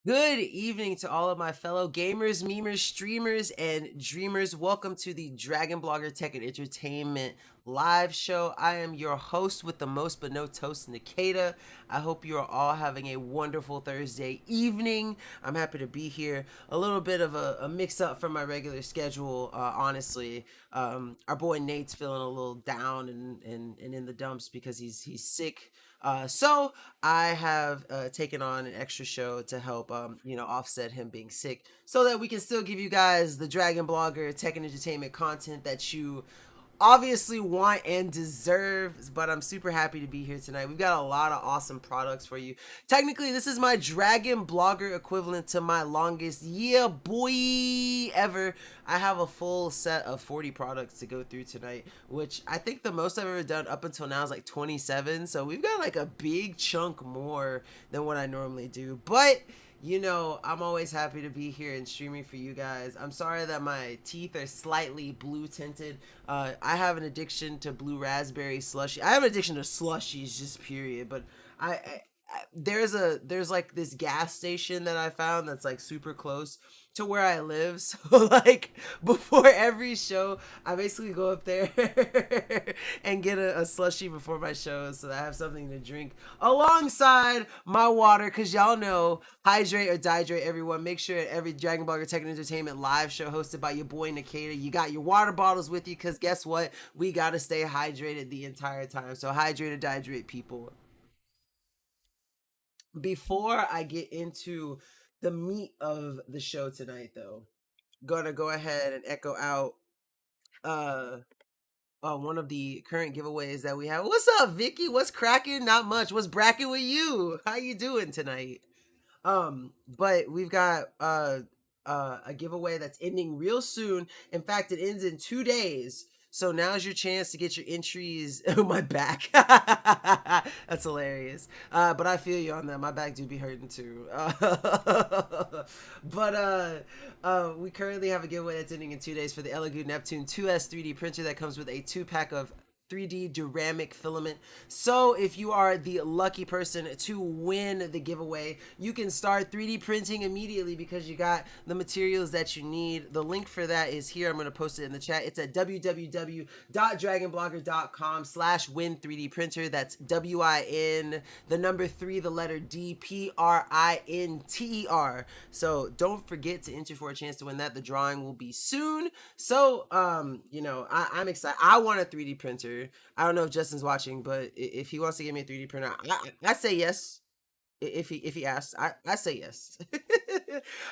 Good evening to all of my fellow gamers, memers, streamers, and dreamers. Welcome to the Dragon Blogger Tech and Entertainment live show. I am your host with the most but no toast, Nkda. I hope you are all having a wonderful Thursday evening. I'm happy to be here. A little bit of a mix up from my regular schedule, honestly. Our boy Nate's feeling a little down and in the dumps because he's sick. So I have taken on an extra show to help, offset him being sick, so that we can still give you guys the Dragon Blogger tech and entertainment content that you obviously want and deserve. But I'm super happy to be here tonight. We've got a lot of awesome products for you. Technically, this is my Dragon Blogger equivalent to my longest boy ever. I have a full set of 40 products to go through tonight, which I think the most I've ever done up until now is like 27. So we've got like a big chunk more than what I normally do. But I'm always happy to be here and streaming for you guys. I'm sorry that my teeth are slightly blue tinted. I have an addiction to blue raspberry slushy. I have an addiction to slushies, just period. But there's like this gas station that I found that's like super close to where I live. So like before every show, I basically go up there and get a slushie before my shows so that I have something to drink alongside my water. Cause y'all know, hydrate or dihydrate, everyone. Make sure at every Dragon Ball Tech and Entertainment live show hosted by your boy Nkda, you got your water bottles with you. Cause guess what? We gotta stay hydrated the entire time. So hydrate or dihydrate, people. Before I get into the meat of the show tonight, though, gonna go ahead and echo out uh one of the current giveaways that we have. What's up, Vicky? What's cracking? Not much. What's bracking with you? How you doing tonight? But we've got a giveaway that's ending real soon. In fact, it ends in 2 days. So now's your chance to get your entries. Oh, my back. That's hilarious. But I feel you on that. My back do be hurting too. We currently have a giveaway that's ending in 2 days for the Elegoo Neptune 2S 3D printer that comes with a 2-pack of 3D ceramic filament. So if you are the lucky person to win the giveaway, you can start 3D printing immediately because you got the materials that you need. The link for that is here. I'm going to post it in the chat. It's at www.dragonblogger.com/win 3D printer. That's WIN, the number 3, the letter DPRINTER. So don't forget to enter for a chance to win that. The drawing will be soon. So, I'm excited. I want a 3D printer. I don't know if Justin's watching, but if he wants to give me a 3D printer, I say yes. If he asks, I say yes.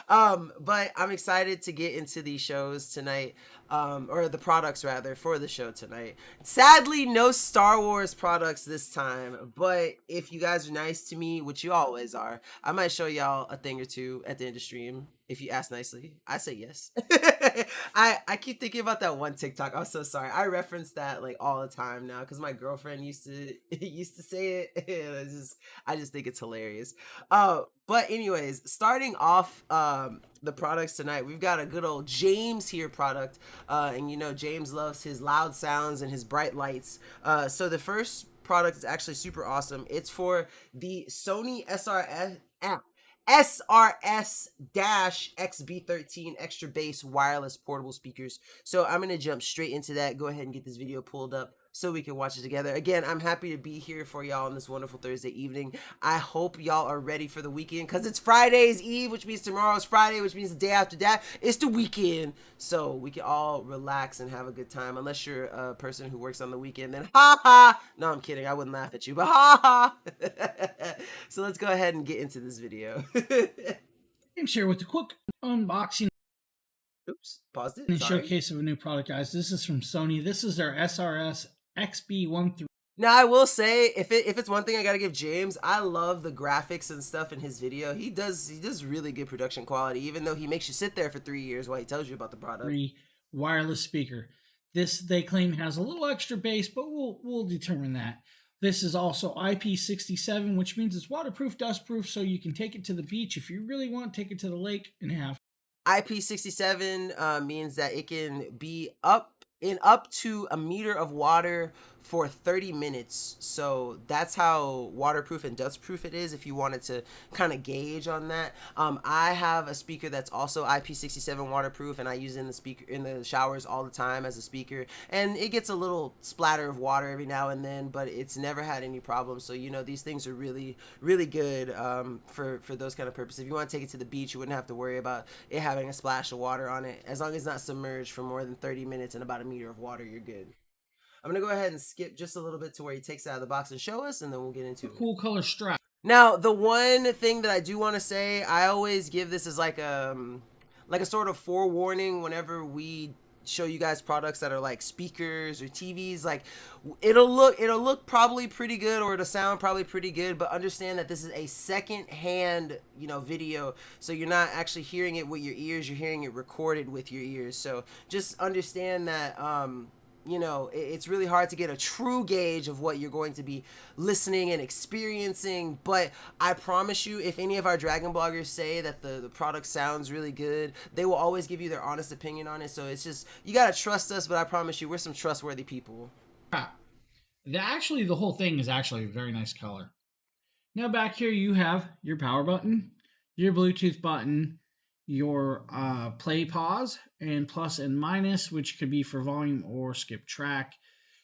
But I'm excited to get into these shows tonight, or the products rather for the show tonight. Sadly, no Star Wars products this time, but if you guys are nice to me, which you always are, I might show y'all a thing or two at the end of stream. If you ask nicely, I say yes. I keep thinking about that one TikTok. I'm so sorry. I reference that like all the time now because my girlfriend used to used to say it. I just think it's hilarious. But anyways, starting off the products tonight, we've got a good old James here product. And James loves his loud sounds and his bright lights. So the first product is actually super awesome. It's for the Sony SRS-XB13 extra bass wireless portable speakers. So I'm going to jump straight into that. Go ahead and get this video pulled up so we can watch it together. Again, I'm happy to be here for y'all on this wonderful Thursday evening. I hope y'all are ready for the weekend because it's Friday's Eve, which means tomorrow's Friday, which means the day after that it's the weekend. So we can all relax and have a good time. Unless you're a person who works on the weekend, then ha ha. No, I'm kidding. I wouldn't laugh at you, but ha ha. So let's go ahead and get into this video. I'm share with a quick unboxing. Oops, paused it. And showcase of a new product, guys. This is from Sony. This is their SRS XB13. Now I will say, if it's one thing I gotta give James, I love the graphics and stuff in his video. He does really good production quality, even though he makes you sit there for 3 years while he tells you about the product. Wireless speaker. This they claim has a little extra bass, but we'll determine that. This is also IP67, which means it's waterproof, dustproof, so you can take it to the beach if you really want. Take it to the lake and have. IP67 means that it can be up to a meter of water for 30 minutes. So that's how waterproof and dust proof it is if you wanted to kind of gauge on that. I have a speaker that's also IP67 waterproof, and I use it in the showers all the time as a speaker, and it gets a little splatter of water every now and then, but it's never had any problems. So these things are really really good for those kind of purposes. If you want to take it to the beach, you wouldn't have to worry about it having a splash of water on it. As long as it's not submerged for more than 30 minutes in about a meter of water, you're good. I'm gonna go ahead and skip just a little bit to where he takes it out of the box and show us, and then we'll get into it. Cool color strap. Now, the one thing that I do want to say, I always give this as like a sort of forewarning whenever we show you guys products that are like speakers or TVs. Like, it'll look probably pretty good, or it'll sound probably pretty good, but understand that this is a second hand video, so you're not actually hearing it with your ears, you're hearing it recorded with your ears. So just understand that it's really hard to get a true gauge of what you're going to be listening and experiencing. But I promise you, if any of our Dragon bloggers say that the product sounds really good, they will always give you their honest opinion on it. So it's just, you got to trust us, but I promise you, we're some trustworthy people. Actually, the whole thing is actually a very nice color. Now back here you have your power button, your Bluetooth button, your play, pause, and plus and minus, which could be for volume or skip track.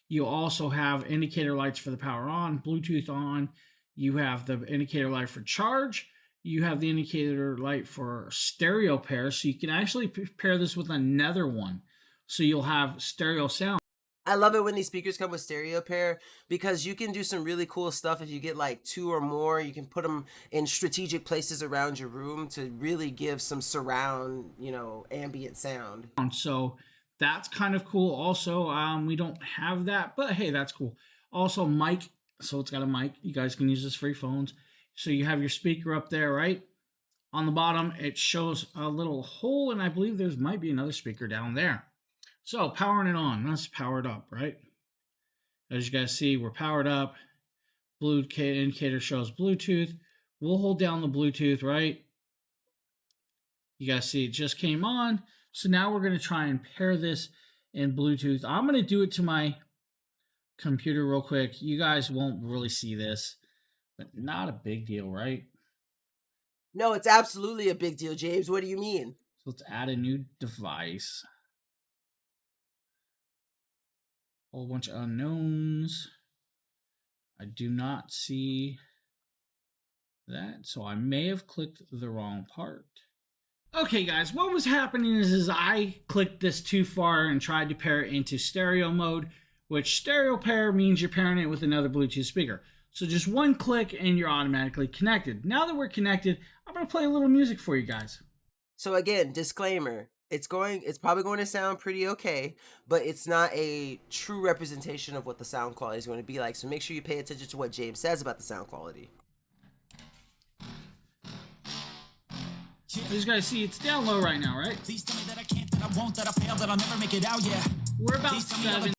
You also have indicator lights for the power on, Bluetooth on. You have the indicator light for charge. You have the indicator light for stereo pair, so you can actually pair this with another one. So you'll have stereo sound. I love it when these speakers come with stereo pair, because you can do some really cool stuff. If you get like 2 or more, you can put them in strategic places around your room to really give some surround, ambient sound. So that's kind of cool. Also, we don't have that, but hey, that's cool. Also, mic. So it's got a mic. You guys can use this for your phones. So you have your speaker up there, right? On the bottom, it shows a little hole, and I believe there might be another speaker down there. So powering it on, let's power it up, right? As you guys see, we're powered up. Blue indicator shows Bluetooth. We'll hold down the Bluetooth, right? You guys see it just came on. So now we're going to try and pair this in Bluetooth. I'm going to do it to my computer real quick. You guys won't really see this, but not a big deal, right? No, it's absolutely a big deal, James. What do you mean? So let's add a new device. Whole bunch of unknowns. I do not see that, so I may have clicked the wrong part. Okay, guys, what was happening is I clicked this too far and tried to pair it into stereo mode, which stereo pair means you're pairing it with another Bluetooth speaker. So just one click and you're automatically connected. Now that we're connected, I'm going to play a little music for you guys. So again, disclaimer. It's probably going to sound pretty okay, but it's not a true representation of what the sound quality is going to be like. So make sure you pay attention to what James says about the sound quality. As you guys see, it's down low right now, right? Please tell me that I can't, that I won't, that I fail, that I'll never make it out, yeah. We're about 7.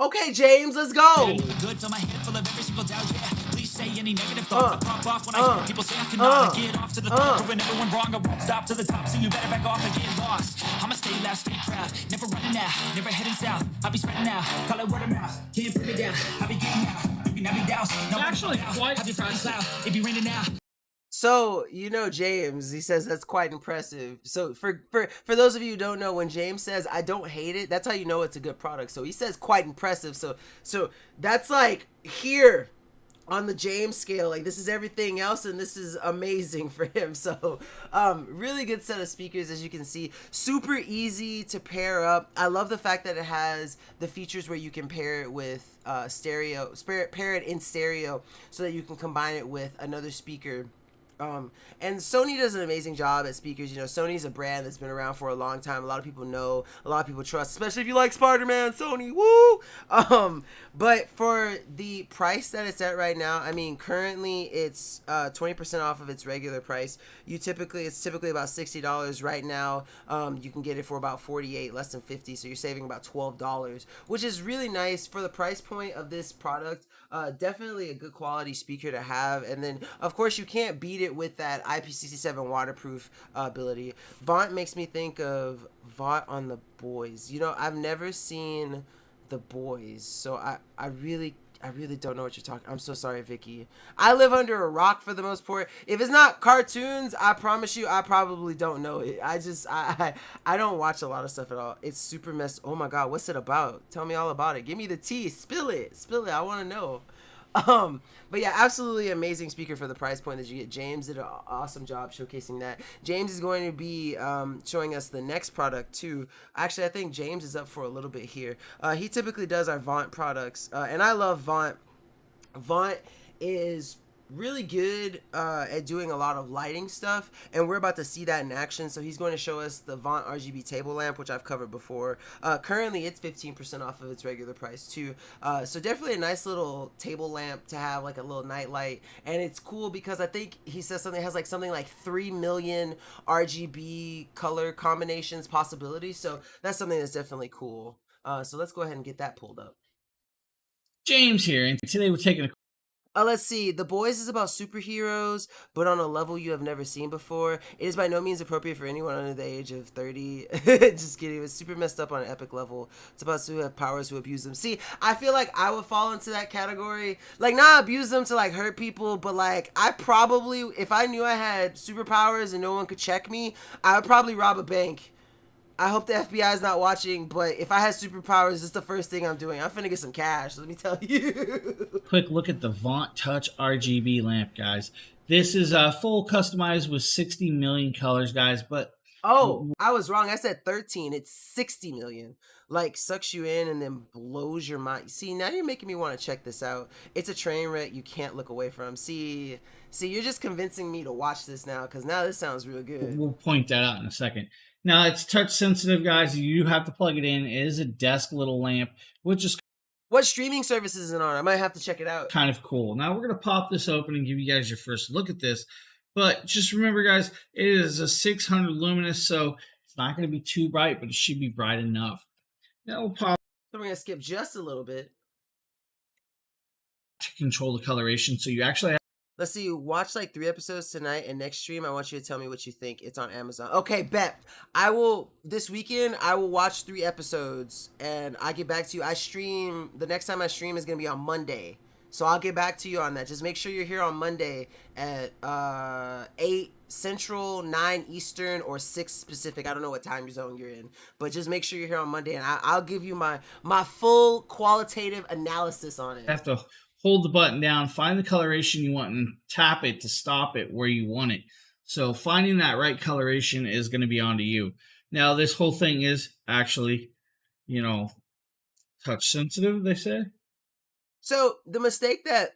Okay, James, let's go. Good, fill my head full of every single doubt, yeah. Please say any negative thoughts. I pop off when I hear people say I cannot get off to the top. Proving everyone wrong, I won't stop to the top. So you better back off and get lost. I'ma stay loud, stay proud. Never running out, never heading south. I'll be spreading out, call it word of mouth. Can't put me down, I'll be getting out. You can have me down. No, actually, quite impressive. It be raining now. So, James, he says that's quite impressive. So for those of you who don't know, when James says I don't hate it, that's how you know it's a good product. So he says quite impressive. So that's like here on the James scale. Like, this is everything else, and this is amazing for him. So really good set of speakers, as you can see. Super easy to pair up. I love the fact that it has the features where you can pair it with pair it in stereo, so that you can combine it with another speaker. And Sony does an amazing job at speakers. Sony's a brand that's been around for a long time. A lot of people know, a lot of people trust, especially if you like Spider-Man, Sony, woo! But for the price that it's at right now, I mean, currently it's 20% off of its regular price. It's typically about $60 right now. You can get it for about $48, less than $50, so you're saving about $12, which is really nice for the price point of this product. Definitely a good quality speaker to have. And then, of course, you can't beat it with that IP67 waterproof ability. Vaunt makes me think of Vaunt on The Boys. I've never seen The Boys. So I really don't know what you're talking. I'm so sorry, Vicky. I live under a rock for the most part. If it's not cartoons, I promise you, I probably don't know it. I don't watch a lot of stuff at all. It's super messed. Oh my god, what's it about? Tell me all about it. Give me the tea. Spill it. Spill it. I want to know. Um, but yeah, absolutely amazing speaker for the price point that you get. James did an awesome job showcasing that. James is going to be showing us the next product too. Actually, I think James is up for a little bit here. He typically does our Vaunt products, and I love Vaunt. Vaunt is really good at doing a lot of lighting stuff, and we're about to see that in action. So he's going to show us the Vaunt RGB table lamp, which I've covered before. Currently it's 15% off of its regular price too, so definitely a nice little table lamp to have, like a little night light. And it's cool because I think he says something has like something like 3 million RGB color combinations possibilities, so that's something that's definitely cool. So let's go ahead and get that pulled up. James here, and today we're taking a Let's see. The Boys is about superheroes, but on a level you have never seen before. It is by no means appropriate for anyone under the age of 30. Just kidding. It's super messed up on an epic level. It's about those who have powers who abuse them. See, I feel like I would fall into that category. Like, not abuse them to, like, hurt people, but, like, I probably, if I knew I had superpowers and no one could check me, I would probably rob a bank. I hope the FBI is not watching, but if I had superpowers, this is the first thing I'm doing. I'm finna get some cash, let me tell you. quick look at the Vaunt Touch RGB lamp, guys. This is full customized with 60 million colors, guys, but Oh, I was wrong. I said 13. It's 60 million. Like, sucks you in and then blows your mind. See, now you're making me want to check this out. It's a train wreck you can't look away from. See, you're just convincing me to watch this now, because now this sounds real good. we'll point that out in a second. Now, it's touch sensitive, guys. You have to plug it in. It is a desk little lamp, which is What streaming service is it on? I might have to check it out. kind of cool. Now, we're going to pop this open and give you guys your first look at this. But just remember, guys, it is a 600 luminous, so it's not going to be too bright, but it should be bright enough. Now, we'll pop So we're going to skip just a little bit. to control the coloration, so you actually have Let's see, watch like 3 episodes tonight, and next stream I want you to tell me what you think. It's on Amazon. Okay, bet. This weekend I will watch 3 episodes and I get back to you. The next time I stream is going to be on Monday. So I'll get back to you on that. Just make sure you're here on Monday at 8 Central, 9 Eastern, or 6 Pacific. I don't know what time zone you're in, but just make sure you're here on Monday, and I'll give you my full qualitative analysis on it. to hold the button down, find the coloration you want, and tap it to stop it where you want it. So finding that right coloration is going to be onto you. Now, this whole thing is actually, touch sensitive, they say. So the mistake that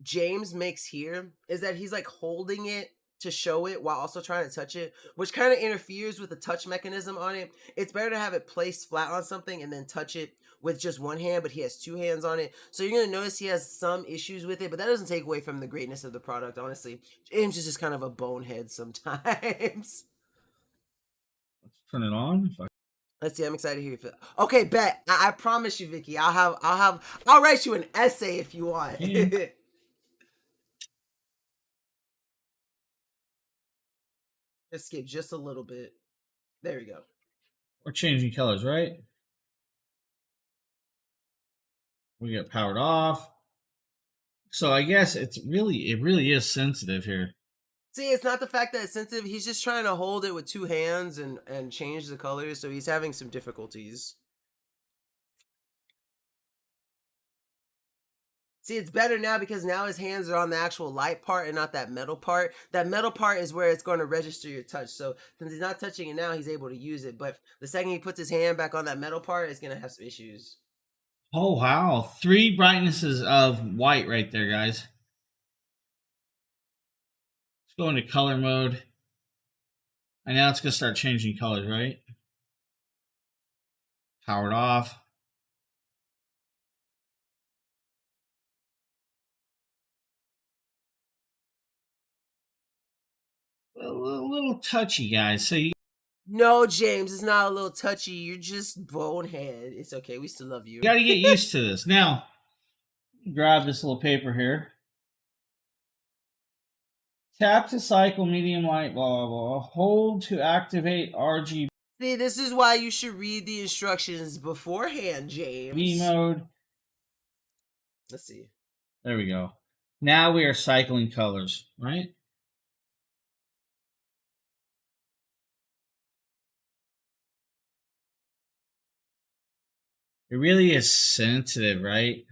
James makes here is that he's like holding it to show it while also trying to touch it, which kind of interferes with the touch mechanism on it. It's better to have it placed flat on something and then touch it with just one hand, but he has 2 hands on it. So you're going to notice he has some issues with it, but that doesn't take away from the greatness of the product, honestly. James is just kind of a bonehead sometimes. Let's turn it on. Let's see. I'm excited to hear you feel. Okay, bet. I promise you, Vicky. I'll write you an essay if you want. Yeah. Let's skip just a little bit. There we go. We're changing colors, right? We get powered off. So I guess it really is sensitive here. See, it's not the fact that it's sensitive. He's just trying to hold it with 2 hands and change the colors, so he's having some difficulties. See, it's better now because now his hands are on the actual light part and not that metal part. That metal part is where it's going to register your touch. So since he's not touching it now, he's able to use it. But the second he puts his hand back on that metal part, it's going to have some issues. Oh, wow. 3 brightnesses of white right there, guys. Let's go into color mode. And now it's going to start changing colors, right? Powered off. A little touchy, guys. So you No, James, it's not a little touchy. You're just bonehead. It's okay. We still love you. got to get used to this. Now, grab this little paper here. Tap to cycle medium light, blah, blah, blah. Hold to activate RGB. See, this is why you should read the instructions beforehand, V James. mode. Let's see. There we go. Now we are cycling colors, right? It really is sensitive, right?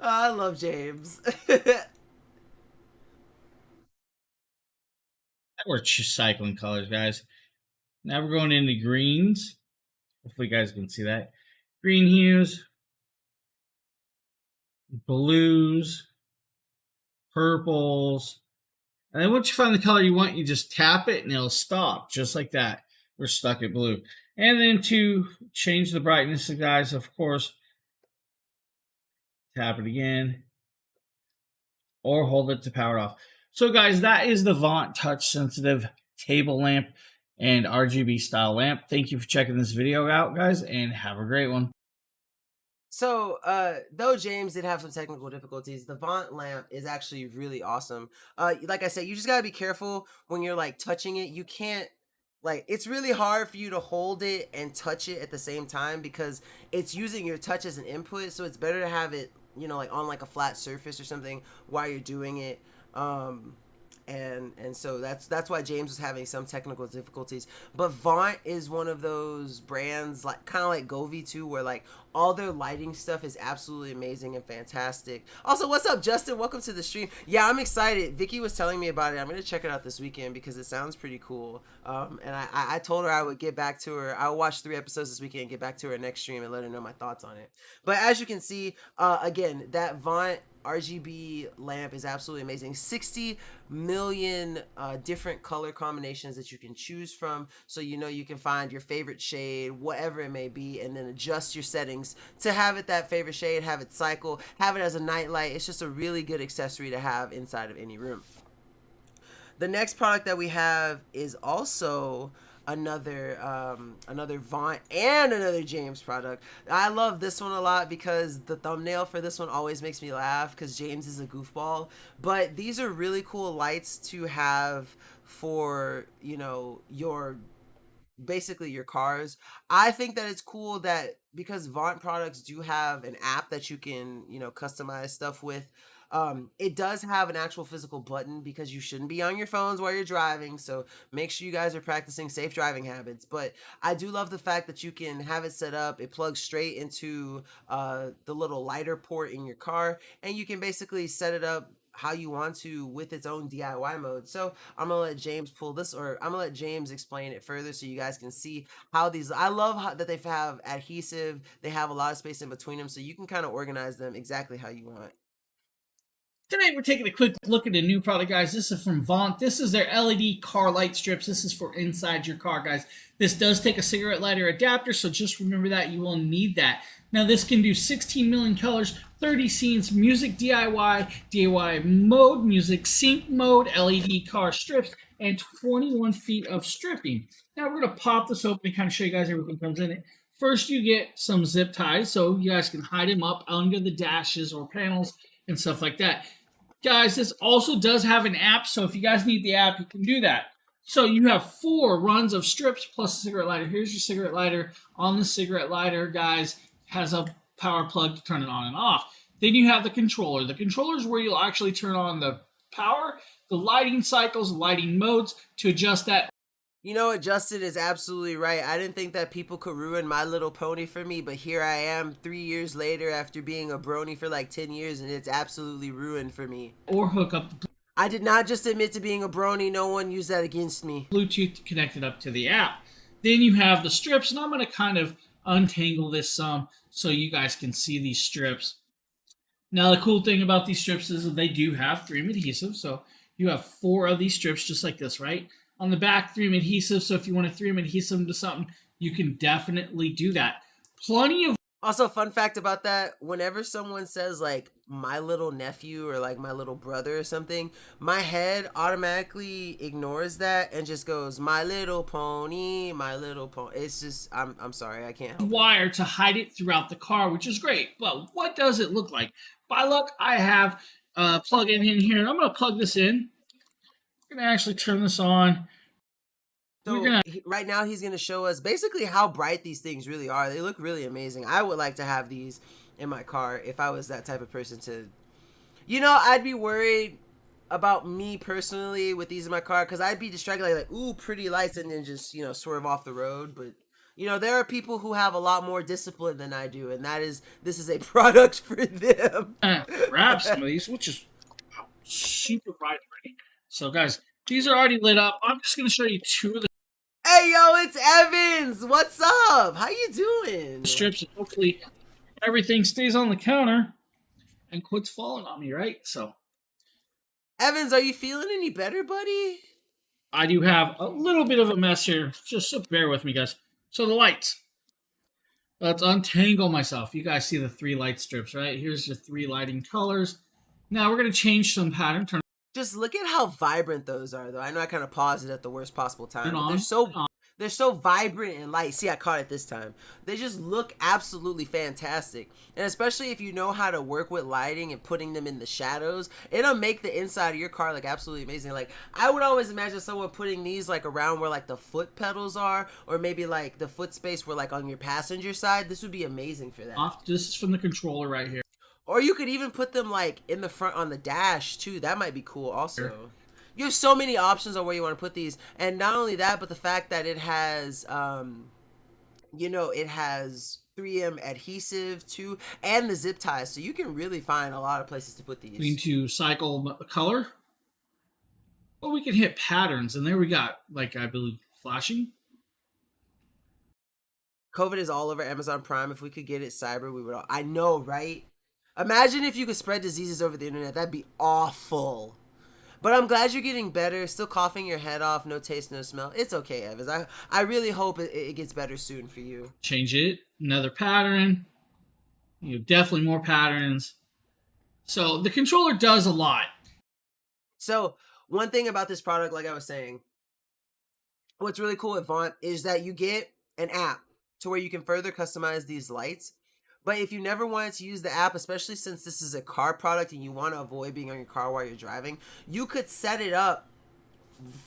I love James. We're just cycling colors, guys. Now we're going into greens. Hopefully, you guys can see that. Green hues, blues, purples. And then once you find the color you want, you just tap it and it'll stop, just like that. We're stuck at blue. And then to change the brightness, guys, of course, tap it again or hold it to power off. So, guys, that is the Vaunt touch sensitive table lamp and RGB style lamp. Thank you for checking this video out, guys, and have a great one. So, though James did have some technical difficulties, the Vaunt lamp is actually really awesome. Like I said, you just gotta be careful when you're like touching it. You can't like it's really hard for you to hold it and touch it at the same time because it's using your touch as an input. So it's better to have it, like on like a flat surface or something while you're doing it. Um, and so that's why James was having some technical difficulties. But Vaunt is one of those brands like kind of like Govee too, where like all their lighting stuff is absolutely amazing and fantastic. Also, what's up, Justin? Welcome to the stream. Yeah, I'm excited. Vicky was telling me about it. I'm gonna check it out this weekend because it sounds pretty cool. And I told her I would get back to her. I will watch 3 episodes this weekend and get back to her next stream and let her know my thoughts on it. But as you can see, again, that Vaunt RGB lamp is absolutely amazing. 60 million different color combinations that you can choose from, so you can find your favorite shade, whatever it may be, and then adjust your settings to have it that favorite shade, have it cycle, have it as a night light. It's just a really good accessory to have inside of any room. The next product that we have is also another Vaunt and another James product. I love this one a lot because the thumbnail for this one always makes me laugh because James is a goofball. But these are really cool lights to have for your basically your cars. I think that it's cool that because Vaunt products do have an app that you can, customize stuff with. It does have an actual physical button because you shouldn't be on your phones while you're driving. So make sure you guys are practicing safe driving habits. But I do love the fact that you can have it set up. It plugs straight into the little lighter port in your car, and you can basically set it up how you want to with its own DIY mode. So I'm gonna let James pull this, or I'm gonna let James explain it further so you guys can see how these. I love that they have adhesive. They have a lot of space in between them, so you can kind of organize them exactly how you want. Today we're taking a quick look at a new product, guys. This is from Vaunt. This is their LED car light strips. This is for inside your car, guys. This does take a cigarette lighter adapter, so just remember that you will need that. Now this can do 16 million colors, 30 scenes, music DIY mode, music sync mode, LED car strips, and 21 feet of stripping. Now we're going to pop this open and kind of show you guys everything comes in it. First, you get some zip ties, so you guys can hide them up under the dashes or panels and stuff like that. Guys, this also does have an app, so if you guys need the app, you can do that. So you have 4 runs of strips plus a cigarette lighter. Here's your cigarette lighter. On the cigarette lighter, guys, has a power plug to turn it on and off. Then you have the controller. The controller is where you'll actually turn on the power, the lighting cycles, lighting modes to adjust that. You know what, Justin is absolutely right. I didn't think that people could ruin My Little Pony for me, but here I am 3 years later after being a brony for like 10 years, and it's absolutely ruined for me. Or hook up the I did not just admit to being a brony. No one used that against me. Bluetooth connected up to the app. Then you have the strips, and I'm going to kind of untangle this some so you guys can see these strips. Now, the cool thing about these strips is that they do have 3M adhesive, so you have 4 of these strips just like this, right? On the back, 3M adhesive, so if you want to 3M adhesive to something, you can definitely do that. Plenty of. Also, fun fact about that, whenever someone says like my little nephew or like my little brother or something, my head automatically ignores that and just goes my little pony, my little pony. It's just I'm sorry, I can't help wire to hide it throughout the car, which is great. But what does it look like? By luck, I have a plug-in in here, and I'm going to plug this in. We're gonna actually turn this on. So right now he's going to show us basically how bright these things really are. They look really amazing. I would like to have these in my car if I was that type of person to, I'd be worried about me personally with these in my car because I'd be distracted like, ooh, pretty lights, and then just, swerve off the road. But, there are people who have a lot more discipline than I do, and this is a product for them. Grab some of these, which is super bright already. So guys, these are already lit up. I'm just going to show you two of the Hey, yo, it's Evans. What's up? How you doing? strips, and hopefully everything stays on the counter and quits falling on me, right? So, Evans, are you feeling any better, buddy? I do have a little bit of a mess here. Just so bear with me, guys. So the lights. Let's untangle myself. You guys see the 3 light strips, right? Here's your 3 lighting colors. Now we're going to change some pattern. Just look at how vibrant those are, though. I know I kind of paused it at the worst possible time. But they're so vibrant and light. See, I caught it this time. They just look absolutely fantastic. And especially if you know how to work with lighting and putting them in the shadows, it'll make the inside of your car look absolutely amazing. Like, I would always imagine someone putting these like around where like the foot pedals are, or maybe like the foot space where like on your passenger side. This would be amazing for that. This is from the controller right here. Or you could even put them like in the front on the dash too. That might be cool also. You have so many options on where you want to put these. And not only that, but the fact that it has, it has 3M adhesive too, and the zip ties. So you can really find a lot of places to put these. We need to cycle color. Well, we can hit patterns, and there we got, like, I believe, flashing. COVID is all over Amazon Prime. If we could get it cyber, we would all... I know, right? Imagine if you could spread diseases over the internet. That'd be awful. But I'm glad you're getting better. Still coughing your head off. No taste, no smell. It's okay, Evans. I really hope it gets better soon for you. Change it. Another pattern. Definitely more patterns. So the controller does a lot. So one thing about this product, like I was saying, what's really cool with Vaunt is that you get an app to where you can further customize these lights. But if you never wanted to use the app, especially since this is a car product and you want to avoid being on your car while you're driving, you could set it up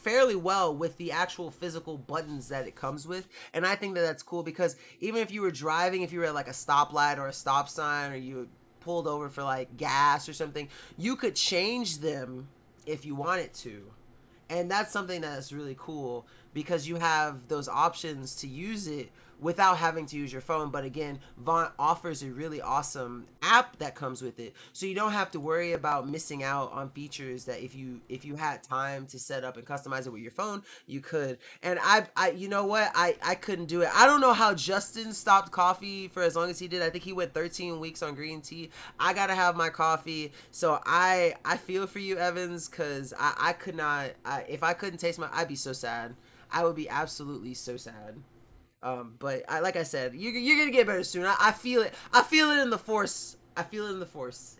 fairly well with the actual physical buttons that it comes with. And I think that that's cool because even if you were driving, if you were at like a stoplight or a stop sign, or you pulled over for like gas or something, you could change them if you wanted to. And that's something that's really cool because you have those options to use it without having to use your phone. But again, Vaunt offers a really awesome app that comes with it, so you don't have to worry about missing out on features that if you had time to set up and customize it with your phone, you could. And I you know what, I couldn't do it. I don't know how Justin stopped coffee for as long as he did. I think he went 13 weeks on green tea. I gotta have my coffee, so I feel for you, Evans, because I could not. If I couldn't taste I'd be so sad. I would be absolutely so sad. But like I said, you're gonna get better soon. I feel it. I feel it in the force. I feel it in the force.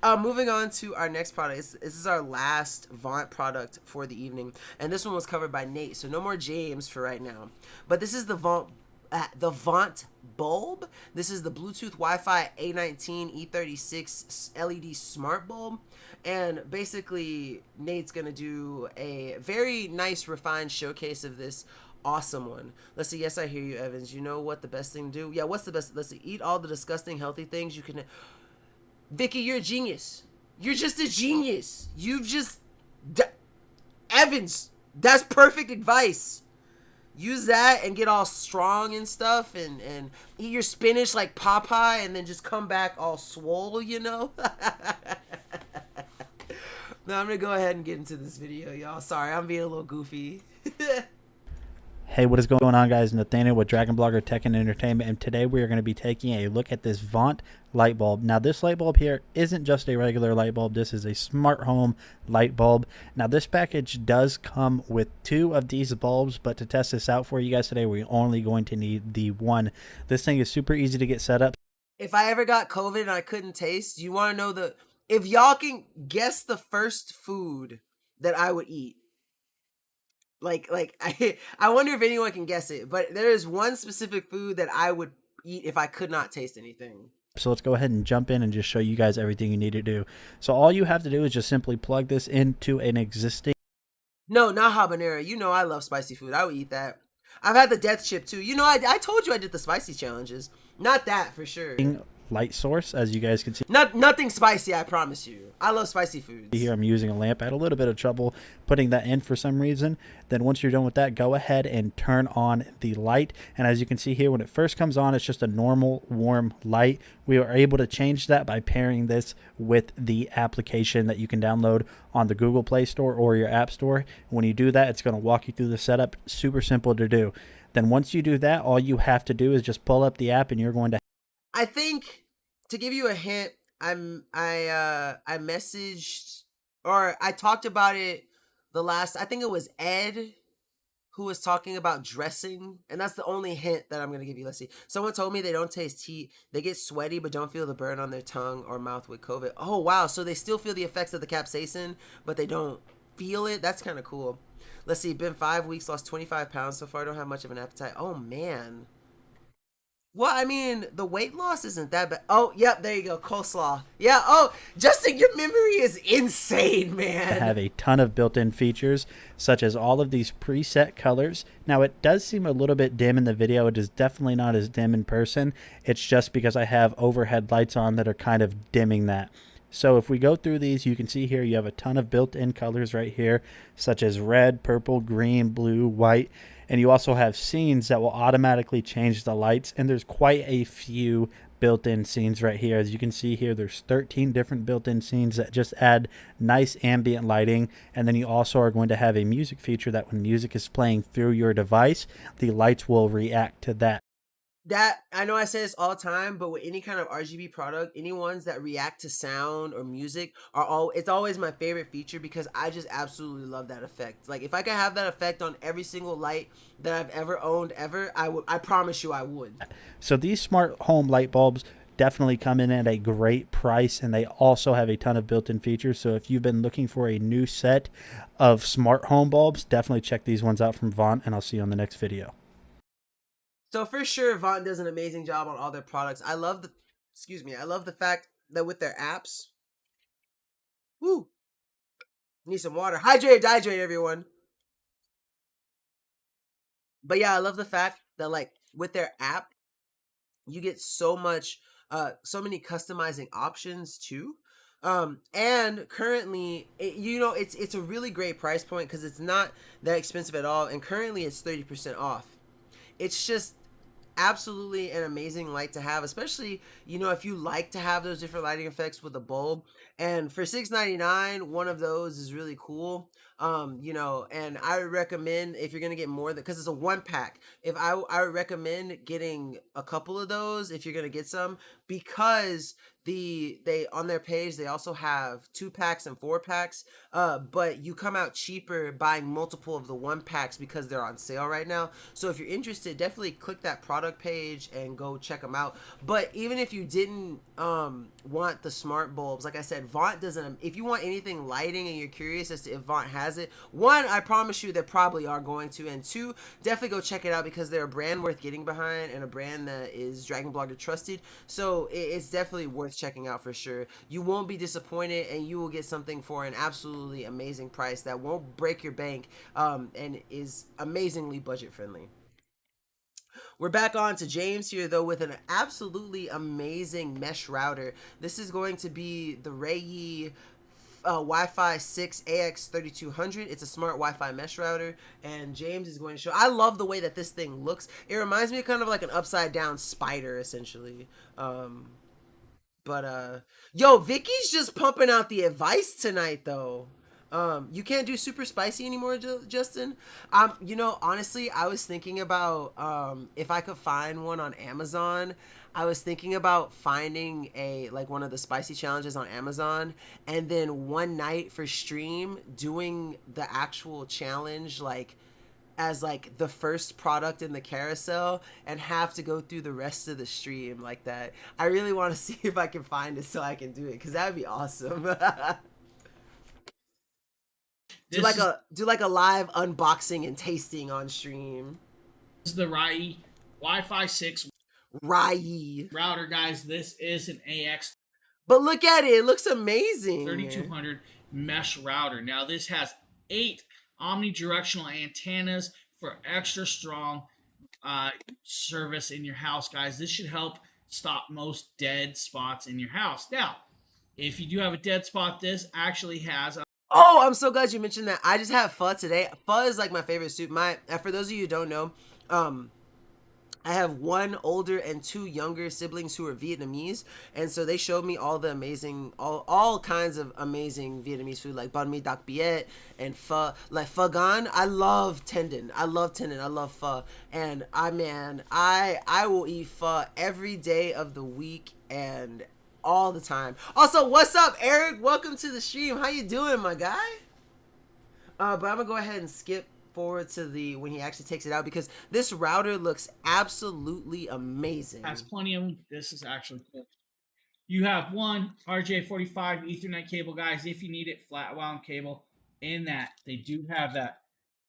Moving on to our next product. This is our last Vaunt product for the evening, and this one was covered by Nate, so no more James for right now. But this is the Vaunt bulb. This is the Bluetooth Wi-Fi A19 E36 LED smart bulb. And basically, Nate's gonna do a very nice refined showcase of this awesome one. Let's see. Yes, I hear you, Evans. You know what the best thing to do? Yeah, what's the best? Let's see. Eat all the disgusting healthy things you can. Vicky, you're a genius. You're just a genius. Evans, that's perfect advice. Use that and get all strong and stuff, and eat your spinach like Popeye, and then just come back all swole, No, I'm gonna go ahead and get into this video, y'all. Sorry, I'm being a little goofy. Hey, what is going on, guys? Nathaniel with Dragon Blogger Tech and Entertainment, and today we are going to be taking a look at this Vaunt light bulb. Now, this light bulb here isn't just a regular light bulb. This is a smart home light bulb. Now, this package does come with 2 of these bulbs, but to test this out for you guys today, we're only going to need the 1. This thing is super easy to get set up. If I ever got COVID and I couldn't taste, you want to know if y'all can guess the first food that I would eat. I wonder if anyone can guess it, but there is one specific food that I would eat if I could not taste anything. So let's go ahead and jump in and just show you guys everything you need to do. So all you have to do is just simply plug this into an existing No, not habanero. You know I love spicy food. I would eat that. I've had the death chip too. You know, I told you I did the spicy challenges. Not that for sure. Light source, as you guys can see Nothing spicy, I promise you. I love spicy foods. here. I'm using a lamp. I had a little bit of trouble putting that in for some reason. Then once you're done with that, go ahead and turn on the light. And as you can see here, when it first comes on, it's just a normal warm light. We are able to change that by pairing this with the application that you can download on the Google Play Store or your App Store. When you do that, it's going to walk you through the setup. Super simple to do. Then once you do that, all you have to do is just pull up the app and you're going to... I think, to give you a hint, I messaged, or I talked about it I think it was Ed who was talking about dressing, and that's the only hint that I'm gonna give you. Let's see. Someone told me they don't taste heat. They get sweaty but don't feel the burn on their tongue or mouth with COVID. Oh wow, so they still feel the effects of the capsaicin, but they don't feel it. That's kind of cool. Let's see. Been 5 weeks, lost 25 pounds so far. Don't have much of an appetite. Oh man. Well, I mean, the weight loss isn't that bad. Oh, yep, there you go. Coleslaw. Yeah, oh, Justin, your memory is insane, man. Have a ton of built-in features, such as all of these preset colors. Now, it does seem a little bit dim in the video. It is definitely not as dim in person. It's just because I have overhead lights on that are kind of dimming that. So if we go through these, you can see here you have a ton of built-in colors right here, such as red, purple, green, blue, white. And you also have scenes that will automatically change the lights. And there's quite a few built-in scenes right here. As you can see here, there's 13 different built-in scenes that just add nice ambient lighting. And then you also are going to have a music feature that when music is playing through your device, the lights will react to that. That, I know I say this all the time, but with any kind of RGB product, any ones that react to sound or music it's always my favorite feature because I just absolutely love that effect. Like if I could have that effect on every single light that I've ever owned ever, I promise you I would. So these smart home light bulbs definitely come in at a great price, and they also have a ton of built-in features. So if you've been looking for a new set of smart home bulbs, definitely check these ones out from Vaunt, and I'll see you on the next video. So for sure, Vaunt does an amazing job on all their products. I love the fact that with their apps, woo, need some water. Hydrate, everyone. But yeah, I love the fact that like with their app, you get so many customizing options too. And currently, it's a really great price point because it's not that expensive at all. And currently, it's 30% off. It's just absolutely an amazing light to have, especially if you like to have those different lighting effects with a bulb. And for $6.99, one of those is really cool. And I would recommend, if you're gonna get more, because it's a 1-pack, I would recommend getting a couple of those if you're gonna get some, because they on their page they also have 2-packs and 4-packs, but you come out cheaper buying multiple of the 1-packs because they're on sale right now. So if you're interested, definitely click that product page and go check them out. But even if you didn't want the smart bulbs, like I said, Vaunt doesn't. If you want anything lighting and you're curious as to if Vaunt has it, one, I promise you they probably are going to, and two, definitely go check it out because they're a brand worth getting behind and a brand that is Dragon Blogger trusted. So it's definitely worth checking out for sure. You won't be disappointed, and you will get something for an absolutely amazing price that won't break your bank, and is amazingly budget friendly. We're back on to James here though with an absolutely amazing mesh router. This is going to be the Rei Wi-Fi 6 AX3200. It's a smart Wi-Fi mesh router, and James is going to show. I love the way that this thing looks. It reminds me of kind of like an upside down spider essentially. Yo, Vicky's just pumping out the advice tonight though. You can't do super spicy anymore, Justin. Honestly, I was thinking about if I could find one on Amazon. I was thinking about finding one of the spicy challenges on Amazon, and then one night for stream doing the actual challenge as the first product in the carousel, and have to go through the rest of the stream like that. I really want to see if I can find it so I can do it, because that would be awesome. Do like a live unboxing and tasting on stream. This is the Rei Wi-Fi 6 router, guys. This is an AX. But look at it. It looks amazing. 3200 mesh router. Now this has 8 omnidirectional antennas for extra strong service in your house, guys. This should help stop most dead spots in your house. Now, if you do have a dead spot, this actually has Oh, I'm so glad you mentioned that. I just had pho today. Pho is like my favorite soup. For those of you who don't know, I have one older and two younger siblings who are Vietnamese, and so they showed me all the amazing, all kinds of amazing Vietnamese food like banh mi đặc biet and pho, like pho gan. I love tendon. I love tendon. I love pho, and I will eat pho every day of the week and all the time. Also, what's up, Eric? Welcome to the stream. How you doing, my guy? But I'm gonna go ahead and skip forward to the when he actually takes it out because this router looks absolutely amazing. Has plenty of them. This is actually cool. You have one RJ45 Ethernet cable, guys. If you need it, flat wound cable in that. They do have that.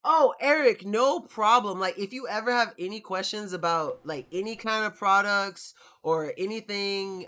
Oh, Eric, no problem. Like, if you ever have any questions about like any kind of products or anything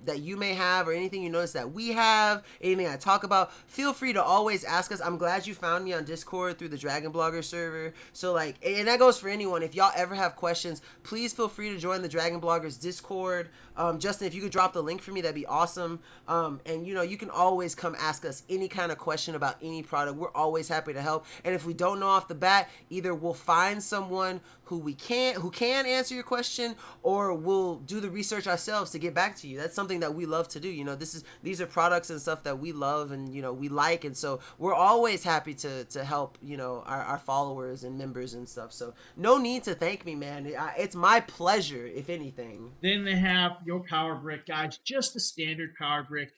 that you may have or anything you notice that we have, anything I talk about, feel free to always ask us. I'm glad you found me on Discord through the Dragon Blogger server. So like, and that goes for anyone. If y'all ever have questions, please feel free to join the Dragon Bloggers Discord. Justin, if you could drop the link for me, that'd be awesome. And you can always come ask us any kind of question about any product. We're always happy to help. And if we don't know off the bat, either we'll find someone who can answer your question, or we'll do the research ourselves to get back to you. That's something that we love to do. These are products and stuff that we love and we like, and so we're always happy to help our followers and members and stuff. So no need to thank me, man. It's my pleasure, if anything. Then they have your power brick, guys. Just the standard power brick,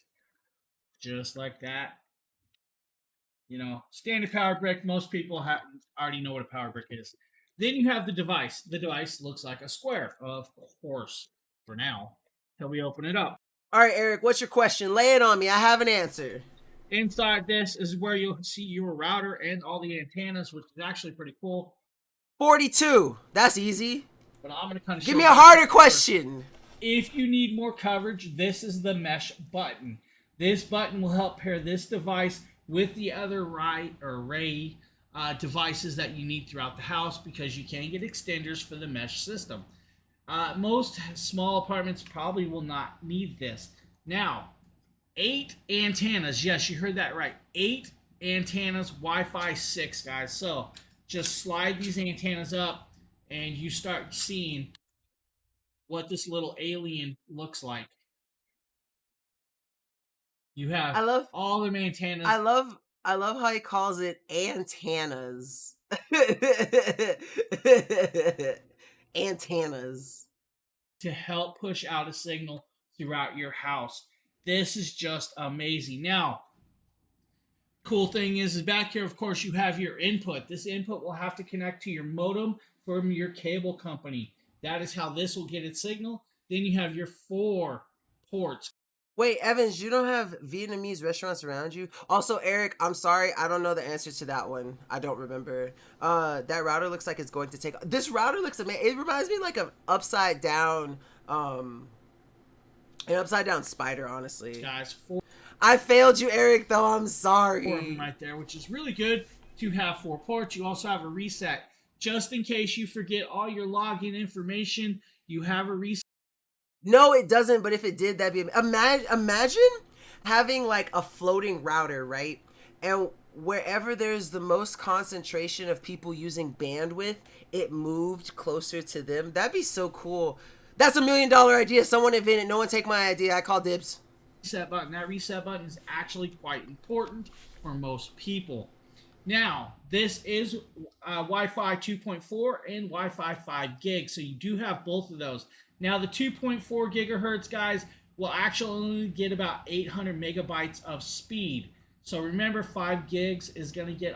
just like that. Standard power brick. Most people already know what a power brick is. Then you have the device. The device looks like a square, of course, for now, till we open it up. All right, Eric, what's your question? Lay it on me. I have an answer. Inside this is where you'll see your router and all the antennas, which is actually pretty cool. 42. That's easy. But I'm going to kind of give me a harder question. If you need more coverage, this is the mesh button. This button will help pair this device with the other array devices that you need throughout the house, because you can get extenders for the mesh system. Most small apartments probably will not need this. Now, 8 antennas. Yes, you heard that right. 8 antennas, Wi-Fi 6, guys. So just slide these antennas up and you start seeing what this little alien looks like. You have all the antennas. I love how he calls it antennas. Antennas. To help push out a signal throughout your house. This is just amazing. Now, cool thing is back here, of course, you have your input. This input will have to connect to your modem from your cable company. That is how this will get its signal. Then you have your 4 ports. Wait, Evans, you don't have Vietnamese restaurants around you? Also, Eric, I'm sorry, I don't know the answer to that one. I don't remember. That router looks like it's going to take... This router looks amazing. It reminds me like of upside down... an upside down spider, honestly. Guys, 4... I failed you, Eric, though. I'm sorry. 4 of them right there, which is really good to have 4 ports. You also have a reset. Just in case you forget all your login information, you have a reset. No, it doesn't, but if it did, that'd be... Imagine having like a floating router, right? And wherever there's the most concentration of people using bandwidth, it moved closer to them. That'd be so cool. That's $1 million idea. Someone invented. No one take my idea. I call dibs. Reset button. That reset button is actually quite important for most people. Now, this is Wi-Fi 2.4 and Wi-Fi 5 gig, so you do have both of those. Now, the 2.4 gigahertz, guys, will actually only get about 800 megabytes of speed. So remember, 5 gigs is going to get...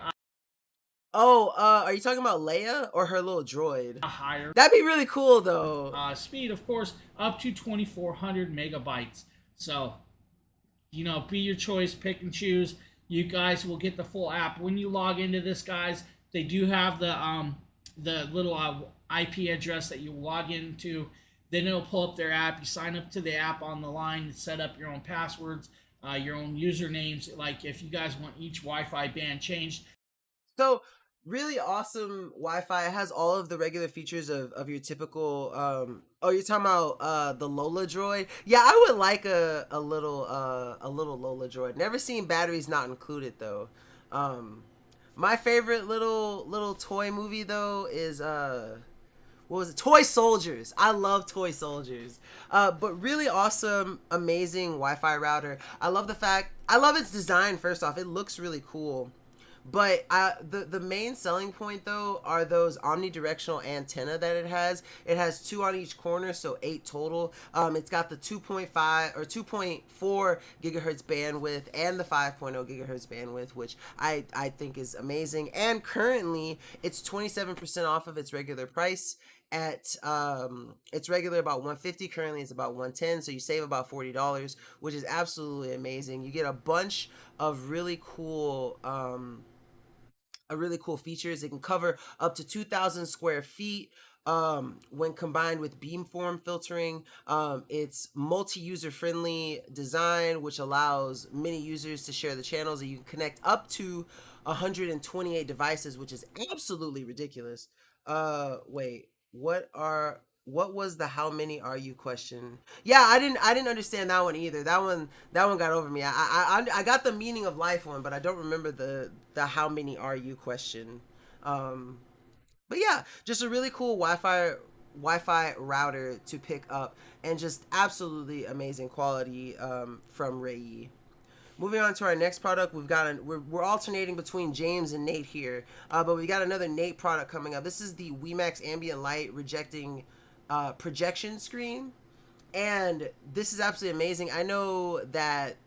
Oh, are you talking about Leia or her little droid? A higher... That'd be really cool, though. Speed, of course, up to 2,400 megabytes. So, be your choice, pick and choose. You guys will get the full app. When you log into this, guys, they do have the little IP address that you log into. Then it'll pull up their app. You sign up to the app on the line, set up your own passwords, your own usernames. Like if you guys want each Wi-Fi band changed. So really awesome Wi-Fi. It has all of the regular features of your typical. Oh, you're talking about the Lola Droid? Yeah, I would like a little Lola Droid. Never seen batteries not included though. My favorite little toy movie though is what was it? Toy Soldiers. I love Toy Soldiers. But really awesome, amazing Wi-Fi router. I love its design. First off, it looks really cool. But the main selling point though are those omnidirectional antenna that it has. It has 2 on each corner, so 8 total. It's got the 2.5 or 2.4 gigahertz bandwidth and the 5.0 gigahertz bandwidth, which I think is amazing. And currently, it's 27% off of its regular price. At it's regular about 150, currently it's about 110, so you save about $40, which is absolutely amazing. You get a bunch of really cool features. It can cover up to 2,000 square feet when combined with beamform filtering. It's multi-user friendly design, which allows many users to share the channels, and you can connect up to 128 devices, which is absolutely ridiculous. Wait, what was the how many are you question? Yeah, I didn't understand that one either. That one got over me. I got the meaning of life one, but I don't remember the how many are you question. But yeah, just a really cool Wi-Fi router to pick up, and just absolutely amazing quality from Rei. Moving on to our next product, we're alternating between James and Nate here, but we got another Nate product coming up. This is the WeMax ambient light rejecting projection screen, and this is absolutely amazing. I know that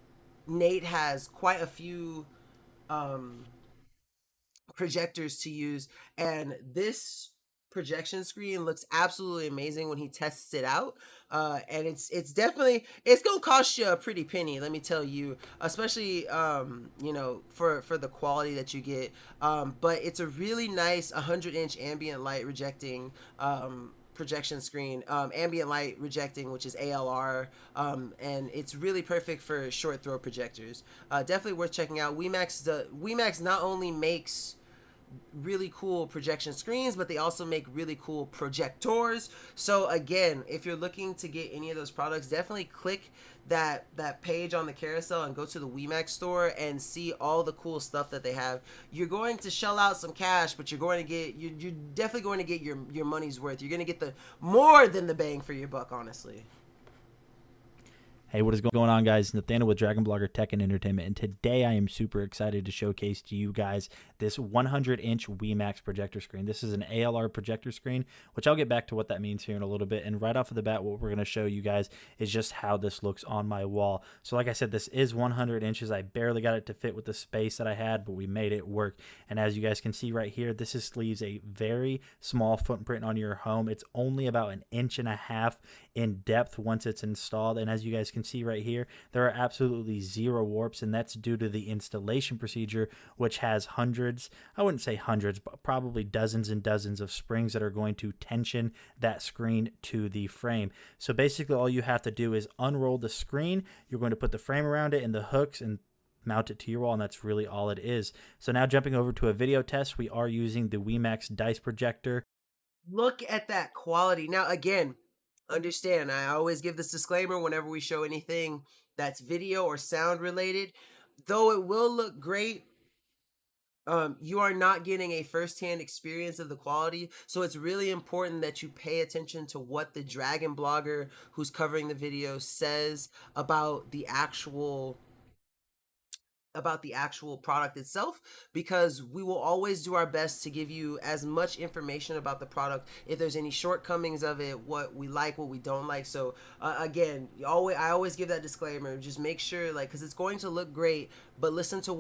Nate has quite a few projectors to use, and this projection screen looks absolutely amazing when he tests it out. And it's definitely, it's gonna cost you a pretty penny, let me tell you, especially for the quality that you get. But it's a really nice 100-inch ambient light rejecting projection screen, ambient light rejecting, which is ALR, and it's really perfect for short throw projectors. Definitely worth checking out. WeMax not only makes really cool projection screens, but they also make really cool projectors. So again, if you're looking to get any of those products, definitely click that page on the carousel and go to the WeMax store and see all the cool stuff that they have. You're going to shell out some cash, but you're definitely going to get your money's worth. You're going to get the more than the bang for your buck, honestly. Hey, what is going on, guys? Nathaniel with Dragon Blogger Tech and Entertainment, and today I am super excited to showcase to you guys this 100-inch WeMax projector screen. This is an ALR projector screen, which I'll get back to what that means here in a little bit. And right off of the bat, what we're going to show you guys is just how this looks on my wall. So like I said, this is 100 inches. I barely got it to fit with the space that I had, but we made it work. And as you guys can see right here, this leaves a very small footprint on your home. It's only about 1.5 inches in depth once it's installed. And as you guys can see right here, there are absolutely 0 warps, and that's due to the installation procedure, which has hundreds, I wouldn't say hundreds, but probably dozens and dozens of springs that are going to tension that screen to the frame. So basically all you have to do is unroll the screen. You're going to put the frame around it and the hooks and mount it to your wall, and that's really all it is. So now jumping over to a video test, we are using the WeMax dice projector. Look at that quality. Now again, understand, I always give this disclaimer whenever we show anything that's video or sound related. Though it will look great, you are not getting a first-hand experience of the quality. So it's really important that you pay attention to what the Dragon blogger who's covering the video says about the actual product itself, because we will always do our best to give you as much information about the product, if there's any shortcomings of it, what we like, what we don't like. So again, I always give that disclaimer. Just make sure, because it's going to look great, but listen to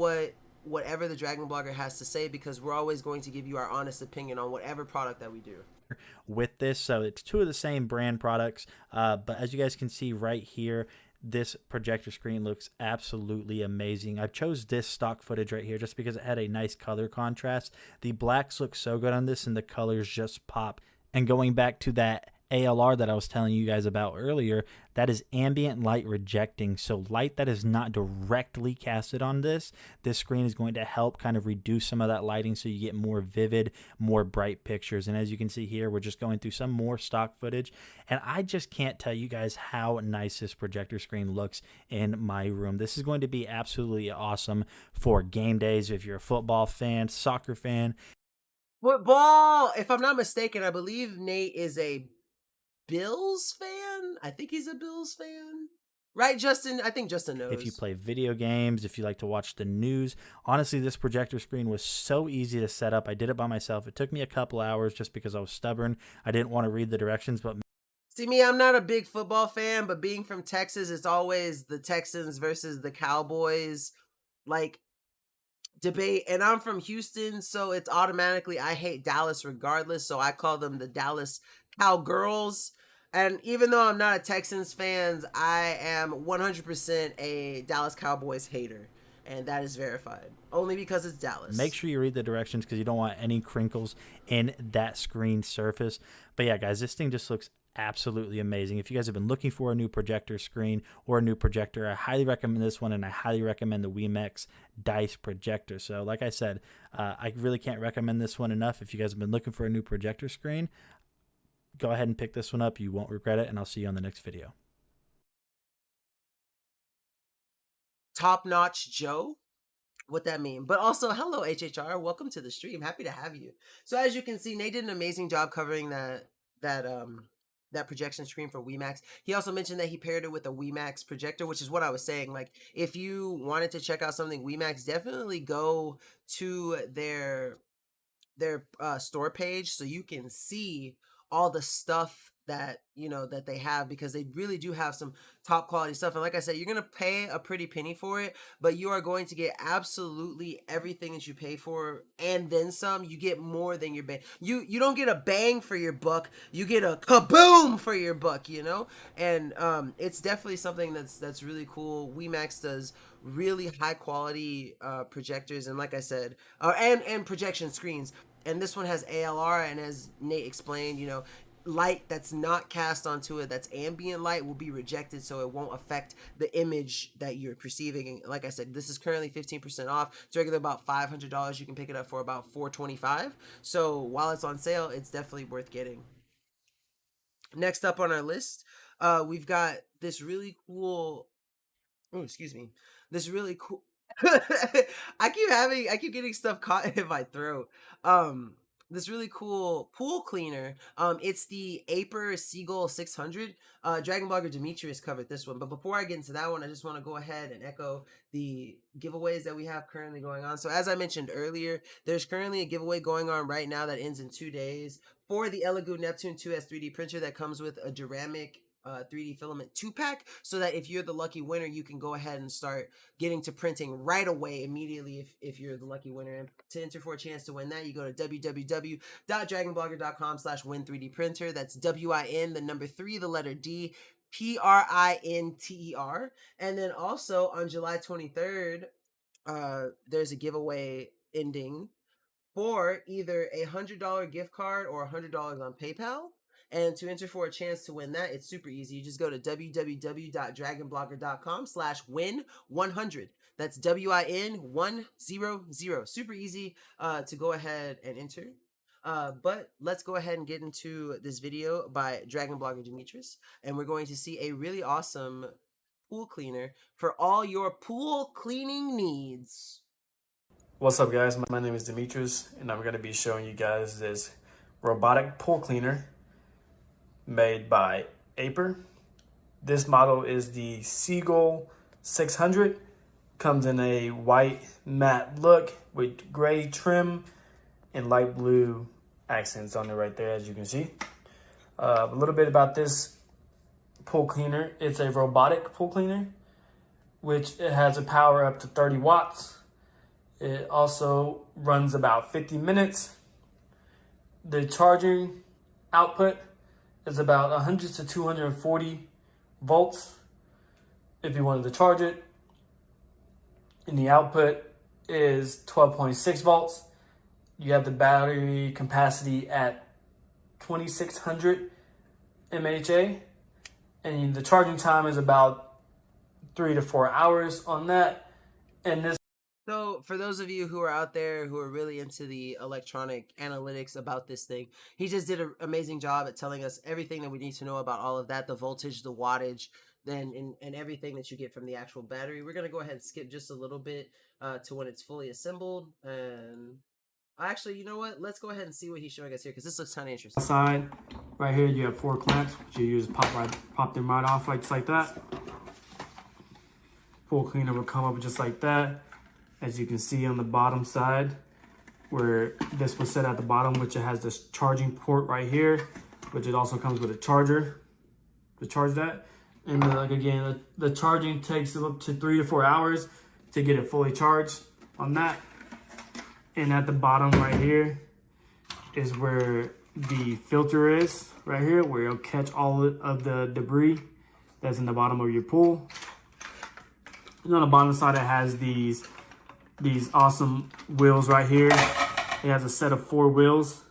whatever the Dragon blogger has to say, because we're always going to give you our honest opinion on whatever product that we do with this. So it's 2 of the same brand products, but as you guys can see right here, this projector screen looks absolutely amazing. I chose this stock footage right here just because it had a nice color contrast. The blacks look so good on this, and the colors just pop. And going back to that ALR that I was telling you guys about earlier, that is ambient light rejecting. So light that is not directly casted on this screen is going to help kind of reduce some of that lighting so you get more vivid, more bright pictures. And as you can see here, we're just going through some more stock footage. And I just can't tell you guys how nice this projector screen looks in my room. This is going to be absolutely awesome for game days if you're a football fan, soccer fan. Football! If I'm not mistaken, I believe Nate is a Bills fan? I think he's a Bills fan. Right, Justin? I think Justin knows. If you play video games, if you like to watch the news. Honestly, this projector screen was so easy to set up. I did it by myself. It took me a couple hours just because I was stubborn. I didn't want to read the directions, but see, me, I'm not a big football fan, but being from Texas, it's always the Texans versus the Cowboys, like, debate. And I'm from Houston, so it's automatically, I hate Dallas regardless, so I call them the Dallas Cowgirls. And even though I'm not a Texans fan, I am 100% a Dallas Cowboys hater. And that is verified. Only because it's Dallas. Make sure you read the directions because you don't want any crinkles in that screen surface. But yeah, guys, this thing just looks absolutely amazing. If you guys have been looking for a new projector screen or a new projector, I highly recommend this one, and I highly recommend the Wemex Dice projector. So like I said, I really can't recommend this one enough. If you guys have been looking for a new projector screen, go ahead and pick this one up. You won't regret it, and I'll see you on the next video. Top Notch Joe? What that mean? But also, hello HHR, welcome to the stream. Happy to have you. So as you can see, Nate did an amazing job covering that projection screen for Wemex. He also mentioned that he paired it with a Wemex projector, which is what I was saying. Like, if you wanted to check out something Wemex, definitely go to their store page so you can see all the stuff that that they have, because they really do have some top quality stuff. And like I said, you're gonna pay a pretty penny for it, but you are going to get absolutely everything that you pay for and then some. You get more than your bang. You don't get a bang for your buck, you get a kaboom for your buck, and it's definitely something that's really cool. Wemex does really high quality projectors, and like I said, and projection screens. And this one has ALR, and as Nate explained, light that's not cast onto it, that's ambient light, will be rejected, so it won't affect the image that you're perceiving. And like I said, this is currently 15% off. It's regular about $500. You can pick it up for about $425. So while it's on sale, it's definitely worth getting. Next up on our list, we've got this really cool. Oh, excuse me. This really cool. I keep getting stuff caught in my throat. This really cool pool cleaner. It's the Aper Seagull 600. Dragon Blogger Demetrius covered this one, but before I get into that one, I just want to go ahead and echo the giveaways that we have currently going on. So as I mentioned earlier, there's currently a giveaway going on right now that ends in 2 days for the Elegoo Neptune 2S 3D printer that comes with a Duramic 3D filament 2-pack, so that if you're the lucky winner, you can go ahead and start getting to printing right away, immediately, if you're the lucky winner. And to enter for a chance to win that, you go to www.dragonblogger.com/win3dprinter. That's WIN, the number 3, the letter D, PRINTER. And then also on July 23rd, there's a giveaway ending for either a $100 gift card or $100 on PayPal. And to enter for a chance to win that, it's super easy. You just go to www.dragonblogger.com/win100. That's WIN100. Super easy to go ahead and enter. But let's go ahead and get into this video by Dragon Blogger Demetrius. And we're going to see a really awesome pool cleaner for all your pool cleaning needs. What's up, guys? My name is Demetrius, and I'm going to be showing you guys this robotic pool cleaner made by Aper. This model is the Seagull 600. Comes in a white matte look with gray trim and light blue accents on it right there, as you can see. A little bit about this pool cleaner. It's a robotic pool cleaner, which it has a power up to 30 watts. It also runs about 50 minutes. The charging output is about 100 to 240 volts if you wanted to charge it. And the output is 12.6 volts. You have the battery capacity at 2600 mAh, and the charging time is about 3 to 4 hours on that. And this So, for those of you who are out there who are really into the electronic analytics about this thing, he just did an amazing job at telling us everything that we need to know about all of that, the voltage, the wattage, and everything that you get from the actual battery. We're going to go ahead and skip just a little bit to when it's fully assembled. And actually, you know what? Let's go ahead and see what he's showing us here because this looks kind of interesting. side, right here, you have 4 clamps, which you use pop them right off just like that. Pool cleaner will come up just like that. As you can see on the bottom side, where this was set at the bottom, which it has this charging port right here, which it also comes with a charger to charge that. And like again, the charging takes up to 3 to 4 hours to get it fully charged on that. And at the bottom right here is where the filter is, right here, where it'll catch all of the debris that's in the bottom of your pool. And on the bottom side, it has these awesome wheels right here. It has a set of 4 wheels.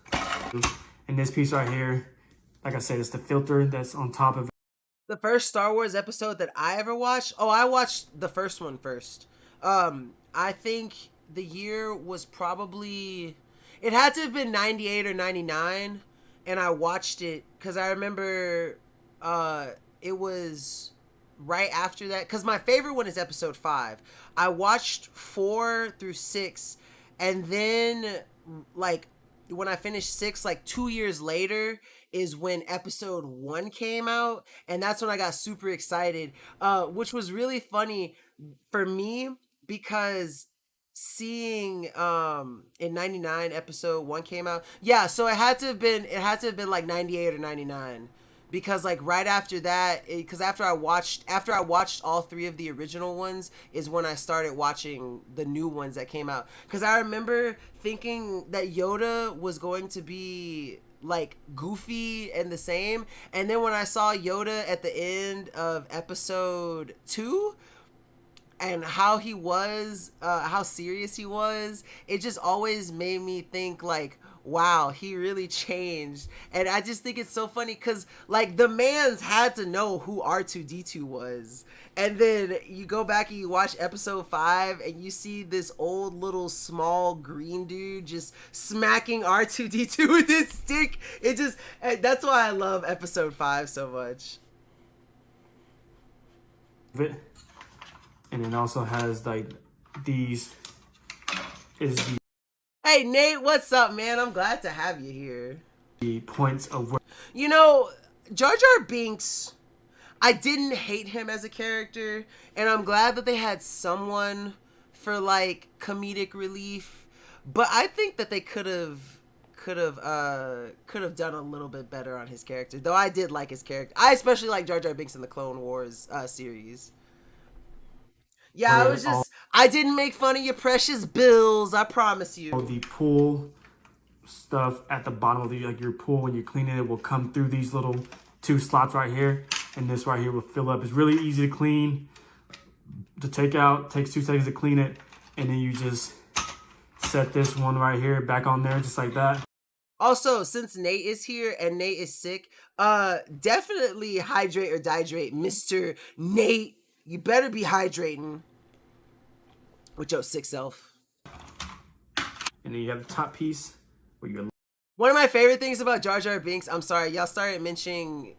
And this piece right here, like I said, it's the filter that's on top of it. The first Star Wars episode that I ever watched, I watched the first one first. I think the year was probably, it had to have been 98 or 99, and I watched it because I remember it was right after that, because my favorite one is episode 5. I watched 4 through 6, and then like when I finished 6, like 2 years later is when episode 1 came out, and that's when I got super excited, which was really funny for me because seeing in 99 episode 1 came out. Yeah, so it had to have been like 98 or 99. Because like right after that, because after I watched all 3 of the original ones is when I started watching the new ones that came out. Because I remember thinking that Yoda was going to be like goofy and the same, and then when I saw Yoda at the end of episode 2 and how he was, how serious he was, it just always made me think like, wow, he really changed. And I just think it's so funny because like the mans had to know who R2-D2 was, and then you go back and you watch episode 5 and you see this old little small green dude just smacking R2-D2 with his stick. It just, that's why I love episode 5 so much. And it also has like these is the Hey Nate, what's up, man? I'm glad to have you here. The points of where, you know, Jar Jar Binks, I didn't hate him as a character, and I'm glad that they had someone for like comedic relief, but I think that they could have done a little bit better on his character. Though I did like his character. I especially like Jar Jar Binks in the Clone Wars series. Yeah, I didn't make fun of your precious bills, I promise you. The pool stuff at the bottom of like your pool, when you're cleaning it, will come through these little 2 slots right here, and this right here will fill up. It's really easy to clean, to take out, takes 2 seconds to clean it, and then you just set this one right here back on there just like that. Also, since Nate is here and Nate is sick, definitely hydrate or dihydrate, Mr. Nate. You better be hydrating with your sick self. And then you have the top piece where you're. One of my favorite things about Jar Jar Binks, I'm sorry, y'all started mentioning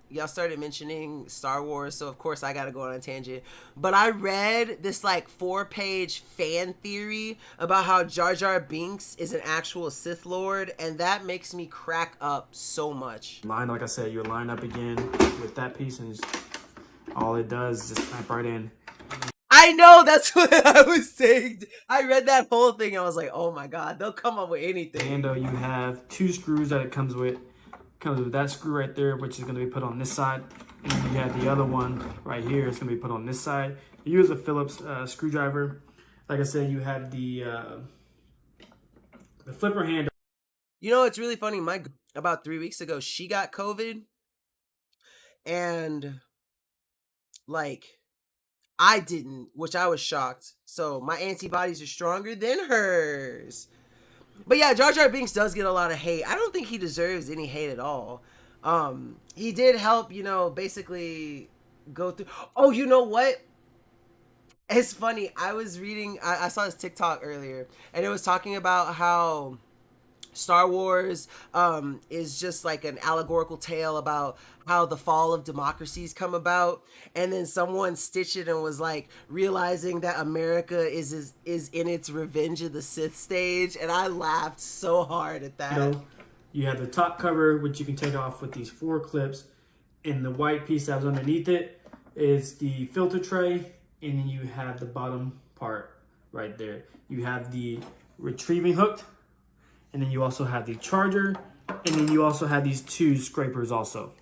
Star Wars, so of course I gotta go on a tangent. But I read this like 4-page fan theory about how Jar Jar Binks is an actual Sith Lord, and that makes me crack up so much. Like I said, you line up again with that piece, and all it does is just snap right in. I know, that's what I was saying. I read that whole thing. I was like, oh my god, they'll come up with anything. And you have 2 screws that it comes with. Comes with that screw right there, which is going to be put on this side. And then you have the other one right here. It's going to be put on this side. You use a Phillips screwdriver. Like I said, you have the flipper handle. You know, it's really funny. About 3 weeks ago, she got COVID. And like, I didn't, which I was shocked. So my antibodies are stronger than hers. But yeah, Jar Jar Binks does get a lot of hate. I don't think he deserves any hate at all. He did help, basically go through. Oh, you know what? It's funny. I saw this TikTok earlier, and it was talking about how Star Wars is just like an allegorical tale about how the fall of democracies come about, and then someone stitched it and was like realizing that America is in its Revenge of the Sith stage, and I laughed so hard at that. You have the top cover, which you can take off with these 4 clips, and the white piece that was underneath it is the filter tray, and then you have the bottom part right there. You have the retrieving hook, and then you also have the charger, and then you also have these 2 scrapers also.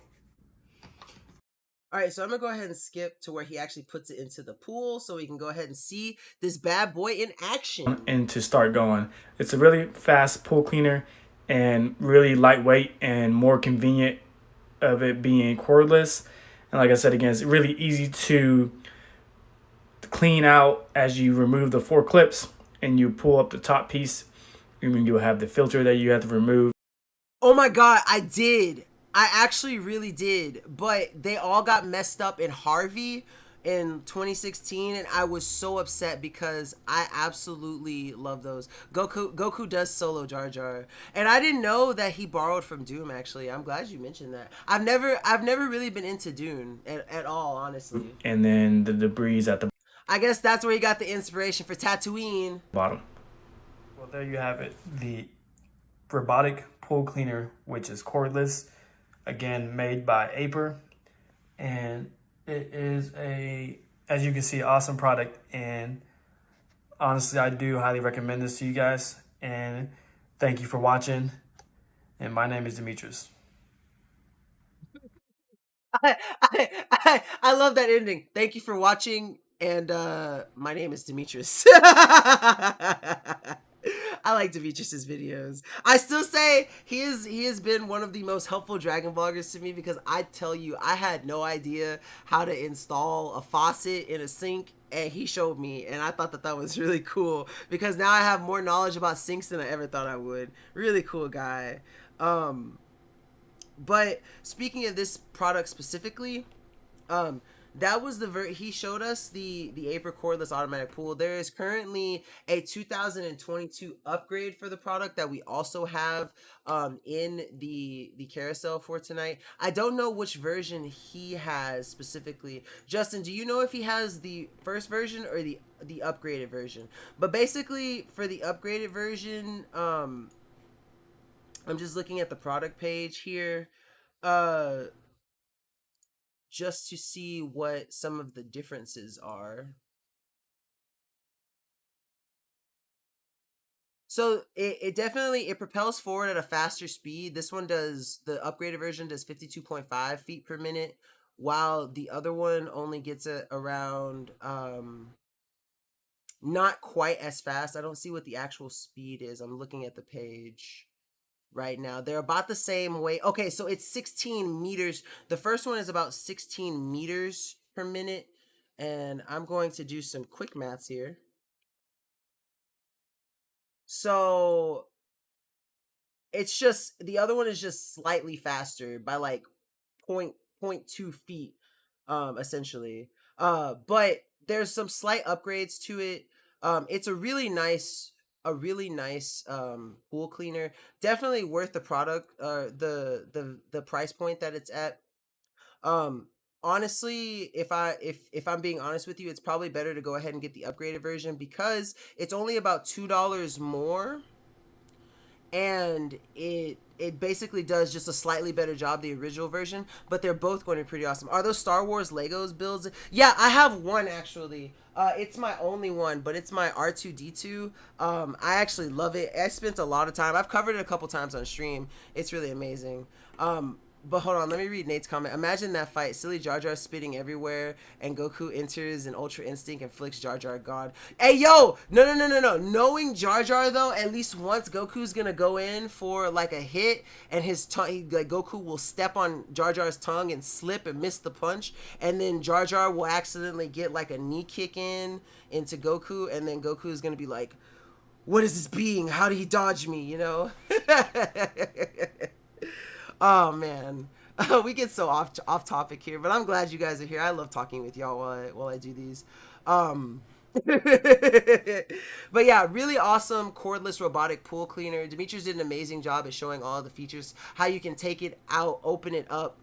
All right, so I'm gonna go ahead and skip to where he actually puts it into the pool so we can go ahead and see this bad boy in action. And to start going, it's a really fast pool cleaner and really lightweight and more convenient of it being cordless. And like I said again, it's really easy to clean out as you remove the 4 clips and you pull up the top piece. And then you'll have the filter that you have to remove. Oh my god, I did. I actually really did. But they all got messed up in Harvey in 2016, and I was so upset because I absolutely love those. Goku does solo Jar Jar, and I didn't know that he borrowed from Doom. Actually, I'm glad you mentioned that. I've never really been into Dune at all, honestly. And then the debris at the I guess that's where he got the inspiration for Tatooine. bottom. Well, there you have it. The robotic pool cleaner, which is cordless, again made by Aper, and it is as you can see, awesome product. And honestly, I do highly recommend this to you guys. And thank you for watching. And my name is Demetrius. I love that ending. Thank you for watching, and my name is Demetrius. I like Demetrius's videos. I still say he has been one of the most helpful Dragon bloggers to me, because I tell you, I had no idea how to install a faucet in a sink, and he showed me, and I thought that was really cool, because now I have more knowledge about sinks than I ever thought I would. Really cool guy. But speaking of this product specifically, that was he showed us the Aper cordless automatic pool. There is currently a 2022 upgrade for the product that we also have in the carousel for tonight. I don't know which version he has specifically. Justin, do you know if he has the first version or the upgraded version? But basically, for the upgraded version, I'm just looking at the product page here, just to see what some of the differences are. So it definitely, it propels forward at a faster speed. This one does, the upgraded version does 52.5 feet per minute, while the other one only gets it around, not quite as fast. I don't see what the actual speed is. I'm looking at the page right now. They're about the same weight. Okay, so it's 16 meters. The first one is about 16 meters per minute. And I'm going to do some quick maths here. So it's just, the other one is just slightly faster by like 0.2 feet, essentially. But there's some slight upgrades to it. It's a really nice pool cleaner. Definitely worth the product, the price point that it's at. Honestly, if I'm being honest with you, it's probably better to go ahead and get the upgraded version, because it's only about $2 more, and it basically does just a slightly better job the original version. But they're both going to be pretty awesome. Are those Star Wars Legos builds? Yeah, I have one actually. It's my only one, but it's my R2D2. I actually love it. I spent a lot of time. I've covered it a couple times on stream. It's really amazing. But hold on, let me read Nate's comment. Imagine that fight. Silly Jar Jar spitting everywhere, and Goku enters an Ultra Instinct and flicks Jar Jar God. Hey, yo! No. Knowing Jar Jar, though, at least once Goku's gonna go in for, like, a hit, and his tongue, like, Goku will step on Jar Jar's tongue and slip and miss the punch, and then Jar Jar will accidentally get, like, a knee kick into Goku, and then Goku's gonna be like, what is this being? How did he dodge me, you know? Oh, man. We get so off topic here, but I'm glad you guys are here. I love talking with y'all while I do these. But yeah, really awesome cordless robotic pool cleaner. Demetrius did an amazing job at showing all the features, how you can take it out, open it up,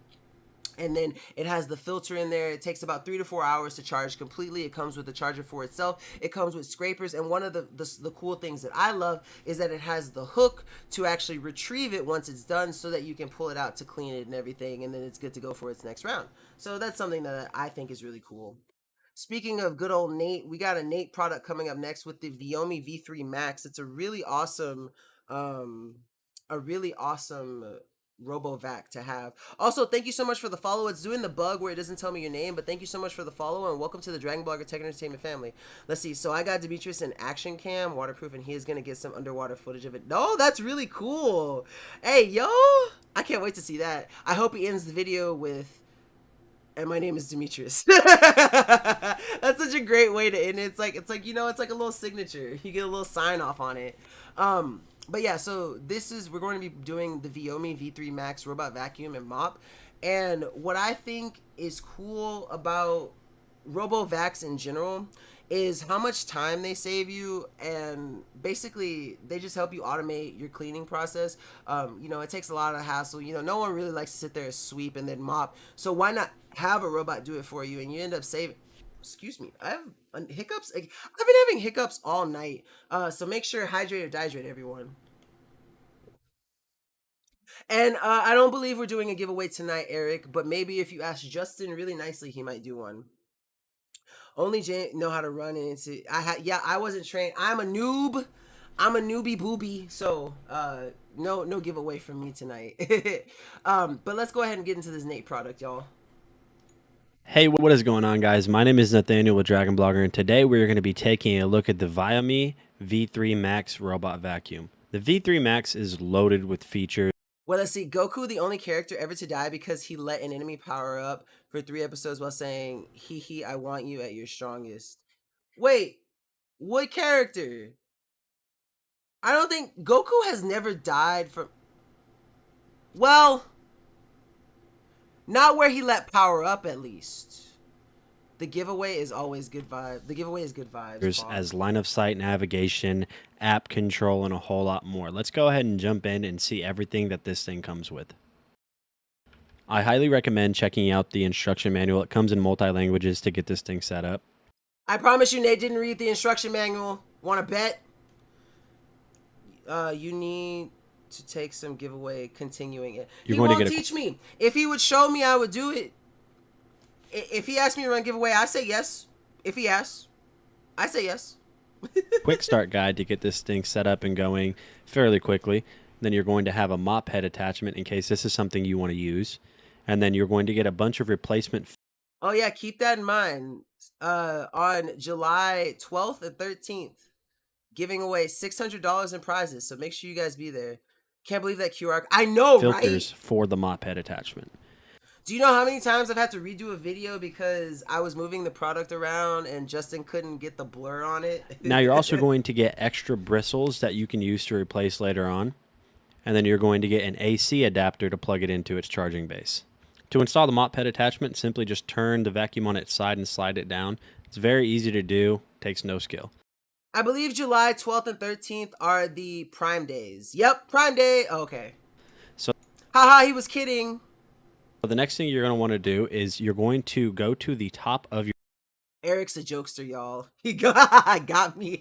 and then it has the filter in there. It takes about 3 to 4 hours to charge completely. It comes with the charger for itself. It comes with scrapers, and one of the cool things that I love is that it has the hook to actually retrieve it once it's done, so that you can pull it out to clean it and everything, and then it's good to go for its next round. So that's something that I think is really cool. Speaking of good old Nate, we got a Nate product coming up next with the Viomi V3 Max. It's um, a really awesome RoboVac to have. Also, thank you so much for the follow. It's doing the bug where it doesn't tell me your name, but thank you so much for the follow, and welcome to the Dragon Blogger Tech Entertainment family. Let's see. So I got Demetrius in action cam, waterproof, and he is gonna get some underwater footage of it. No, that's really cool. Hey, yo, I can't wait to see that. I hope he ends the video with, and my name is Demetrius. That's such a great way to end it. It's like it's like a little signature. You get a little sign off on it. But yeah, so we're going to be doing the Viomi V3 Max robot vacuum and mop. And what I think is cool about RoboVacs in general is how much time they save you, and basically they just help you automate your cleaning process. It takes a lot of hassle. No one really likes to sit there and sweep and then mop, so why not have a robot do it for you, and you end up saving. Excuse me, I have hiccups. I've been having hiccups all night, so make sure hydrate or dehydrate, everyone. And I don't believe we're doing a giveaway tonight, Eric, but maybe if you ask Justin really nicely, he might do one. Only Jay know how to run into. I wasn't trained. I'm a noob. I'm a newbie booby. So no giveaway from me tonight. But let's go ahead and get into this Nate product, y'all. Hey, what is going on, guys? My name is Nathaniel with Dragon Blogger, and today we're going to be taking a look at the Viomi V3 Max robot vacuum. The V3 Max is loaded with features. Well, let's see. Goku, the only character ever to die because he let an enemy power up for 3 episodes while saying, "Hee hee, I want you at your strongest." Wait, what character? I don't think Goku has never died from. Well, not where he let power up, at least. The giveaway is always good vibes. The giveaway is good vibes. As line of sight navigation, app control, and a whole lot more. Let's go ahead and jump in and see everything that this thing comes with. I highly recommend checking out the instruction manual. It comes in multi-languages to get this thing set up. I promise you, Nate didn't read the instruction manual. Want to bet? You need to take some giveaway, continuing it. He won't teach me. If he would show me, I would do it. If he asked me to run giveaway, I say yes. If he asks, I say yes. Quick start guide to get this thing set up and going fairly quickly. Then you're going to have a mop head attachment in case this is something you want to use. And then you're going to get a bunch of replacement. Oh yeah, keep that in mind. On July 12th and 13th, giving away $600 in prizes. So make sure you guys be there. Can't believe that QR. I know, filters right? For the mop head attachment. Do you know how many times I've had to redo a video because I was moving the product around and Justin couldn't get the blur on it? Now you're also going to get extra bristles that you can use to replace later on. And then you're going to get an AC adapter to plug it into its charging base. To install the mop head attachment, simply just turn the vacuum on its side and slide it down. It's very easy to do, takes no skill. I believe July 12th and 13th are the Prime days. Yep, Prime Day. Okay. So, haha, he was kidding. The next thing you're going to want to do is you're going to go to the top of your... Eric's a jokester, y'all. He got me.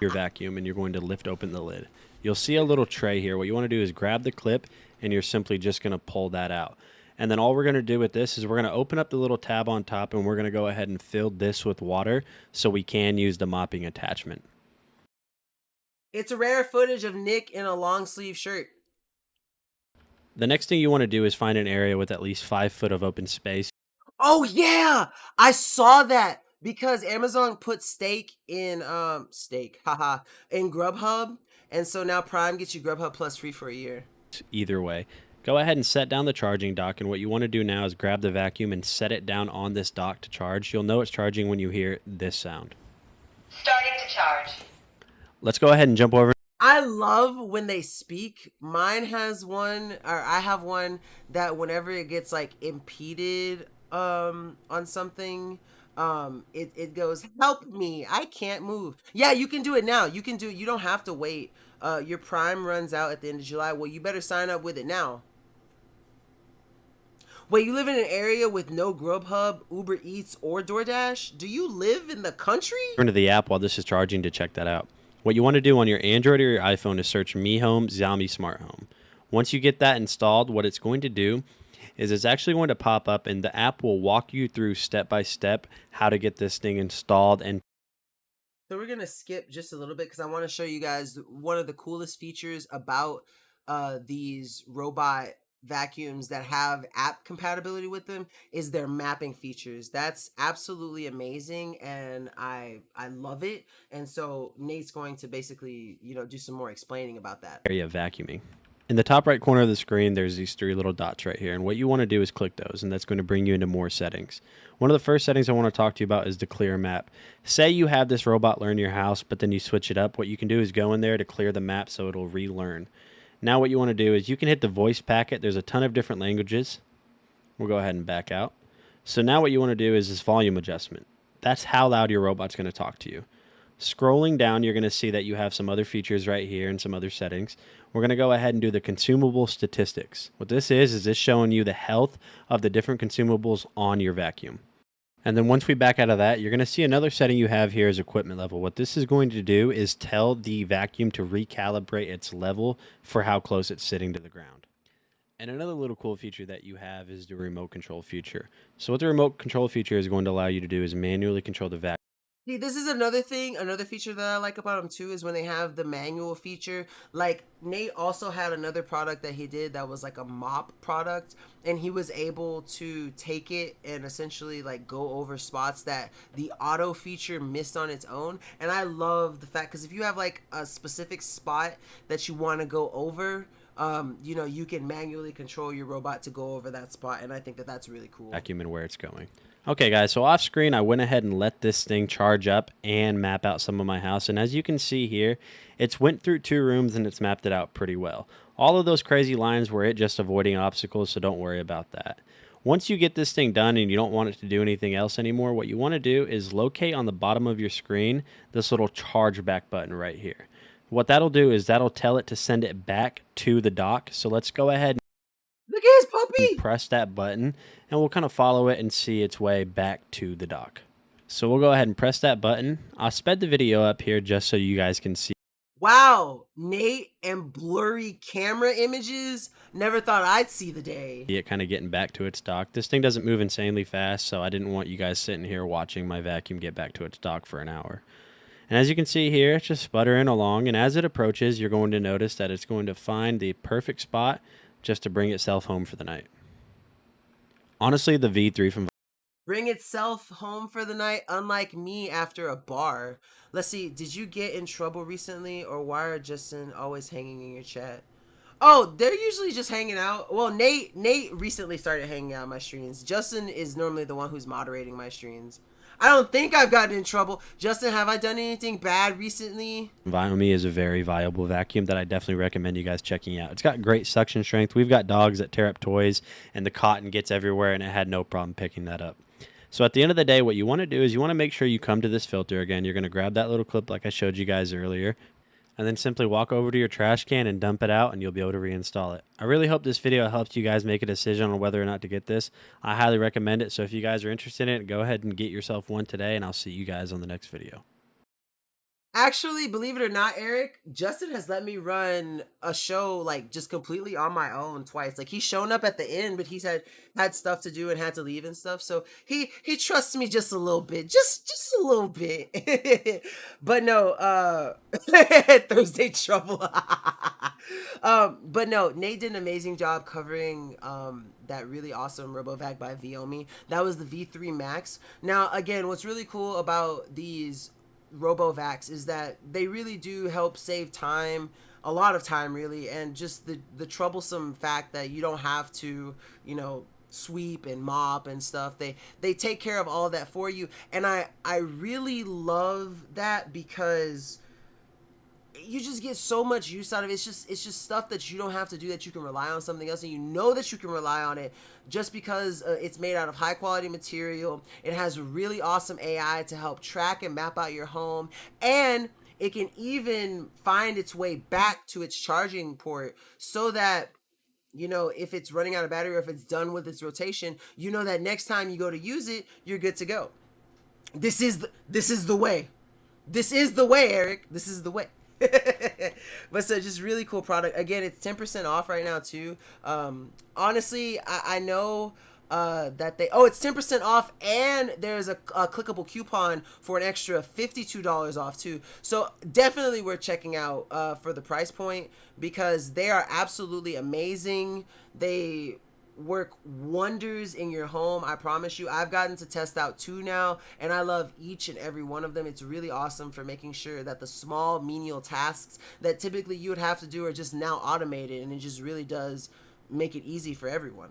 your vacuum, and you're going to lift open the lid. You'll see a little tray here. What you want to do is grab the clip, and you're simply just going to pull that out. And then all we're going to do with this is we're going to open up the little tab on top, and we're going to go ahead and fill this with water so we can use the mopping attachment. It's a rare footage of Nick in a long sleeve shirt. The next thing you want to do is find an area with at least 5 foot of open space. Oh yeah, I saw that because Amazon put steak in in Grubhub, and so now Prime gets you Grubhub Plus free for a year. Either way, go ahead and set down the charging dock, and what you want to do now is grab the vacuum and set it down on this dock to charge. You'll know it's charging when you hear this sound. Starting to charge. Let's go ahead and jump over. I love when they speak. Mine has one, or I have one that whenever it gets like impeded on something, it goes, help me, I can't move. Yeah, you can do it now. You can do it. You don't have to wait. Your Prime runs out at the end of July. Well, you better sign up with it now. Wait, you live in an area with no Grubhub, Uber Eats, or DoorDash? Do you live in the country? Turn to the app while this is charging to check that out. What you want to do on your Android or your iPhone is search Mi Home Xiaomi Smart Home. Once you get that installed, what it's going to do is it's actually going to pop up and the app will walk you through step by step how to get this thing installed. And So we're gonna skip just a little bit because I want to show you guys one of the coolest features about these robot vacuums that have app compatibility with them is their mapping features. That's absolutely amazing, and I love it. And so Nate's going to basically, you know, do some more explaining about that. area of vacuuming. In the top right corner of the screen, there's these three little dots right here. And what you want to do is click those, and that's going to bring you into more settings. One of the first settings I want to talk to you about is the clear map. Say you have this robot learn your house, but then you switch it up. What you can do is go in there to clear the map so it'll relearn. Now what you want to do is you can hit the voice packet. There's a ton of different languages. We'll go ahead and back out. So now what you want to do is this volume adjustment. That's how loud your robot's going to talk to you. Scrolling down, you're going to see that you have some other features right here and some other settings. We're going to go ahead and do the consumable statistics. What this is this showing you the health of the different consumables on your vacuum. And then once we back out of that, you're going to see another setting you have here is equipment level. What this is going to do is tell the vacuum to recalibrate its level for how close it's sitting to the ground. And another little cool feature that you have is the remote control feature. So what the remote control feature is going to allow you to do is manually control the vacuum. See, this is another thing, another feature that I like about them too is when they have the manual feature. Like Nate also had another product that he did that was like a mop product, and he was able to take it and essentially like go over spots that the auto feature missed on its own. And I love the fact, because if you have like a specific spot that you want to go over, you know, you can manually control your robot to go over that spot, and I think that that's really cool. Vacuum and where it's going. Okay guys, so off screen I went ahead and let this thing charge up and map out some of my house, and as you can see here, it's went through 2 rooms and it's mapped it out pretty well. All of those crazy lines were it just avoiding obstacles, so don't worry about that. Once you get this thing done and you don't want it to do anything else anymore, what you want to do is locate on the bottom of your screen this little charge back button right here. What that'll do is that'll tell it to send it back to the dock. So let's go ahead Look at his puppy! and press that button, and we'll kind of follow it and see its way back to the dock. So we'll go ahead and press that button. I'll sped the video up here just so you guys can see. Wow, Nate, and blurry camera images. Never thought I'd see the day. It kind of getting back to its dock. This thing doesn't move insanely fast, so I didn't want you guys sitting here watching my vacuum get back to its dock for an hour. And as you can see here, it's just sputtering along, and as it approaches, you're going to notice that it's going to find the perfect spot just to bring itself home for the night. Honestly, the V3 from Bring itself home for the night, unlike me after a bar. Let's see, did you get in trouble recently, or why are Justin always hanging in your chat? Oh, they're usually just hanging out. Well, Nate recently started hanging out on my streams. Justin is normally the one who's moderating my streams. I don't think I've gotten in trouble. Justin, have I done anything bad recently? Viomi is a very viable vacuum that I definitely recommend you guys checking out. It's got great suction strength. We've got dogs that tear up toys, and the cotton gets everywhere, and it had no problem picking that up. So at the end of the day, what you want to do is you want to make sure you come to this filter again. You're going to grab that little clip like I showed you guys earlier, and then simply walk over to your trash can and dump it out, and you'll be able to reinstall it. I really hope this video helps you guys make a decision on whether or not to get this. I highly recommend it, so if you guys are interested in it, go ahead and get yourself one today, and I'll see you guys on the next video. Actually, believe it or not, Eric, Justin has let me run a show like just completely on my own twice. Like he's shown up at the end, but he's had stuff to do and had to leave and stuff. So he trusts me just a little bit, just a little bit. But no, Thursday trouble. But no, Nate did an amazing job covering that really awesome RoboVac by Viomi. That was the V3 Max. Now, again, what's really cool about these RoboVacs is that they really do help save time, a lot of time really, and just the troublesome fact that you don't have to, you know, sweep and mop and stuff. They take care of all of that for you, and I really love that because you just get so much use out of it. It's just stuff that you don't have to do, that you can rely on something else, and you know that you can rely on it just because it's made out of high quality material. It has really awesome AI to help track and map out your home, and it can even find its way back to its charging port, so that, you know, if it's running out of battery or if it's done with its rotation, you know that next time you go to use it, you're good to go. This is the way. This is the way, Eric. This is the way. But so just really cool product. Again, it's 10% off right now too. Honestly, I know that it's 10% off, and there's a clickable coupon for an extra $52 off too. So definitely worth checking out for the price point, because they are absolutely amazing. They work wonders in your home. I promise you. I've gotten to test out 2 now, and I love each and every one of them. It's really awesome for making sure that the small menial tasks that typically you would have to do are just now automated, and it just really does make it easy for everyone.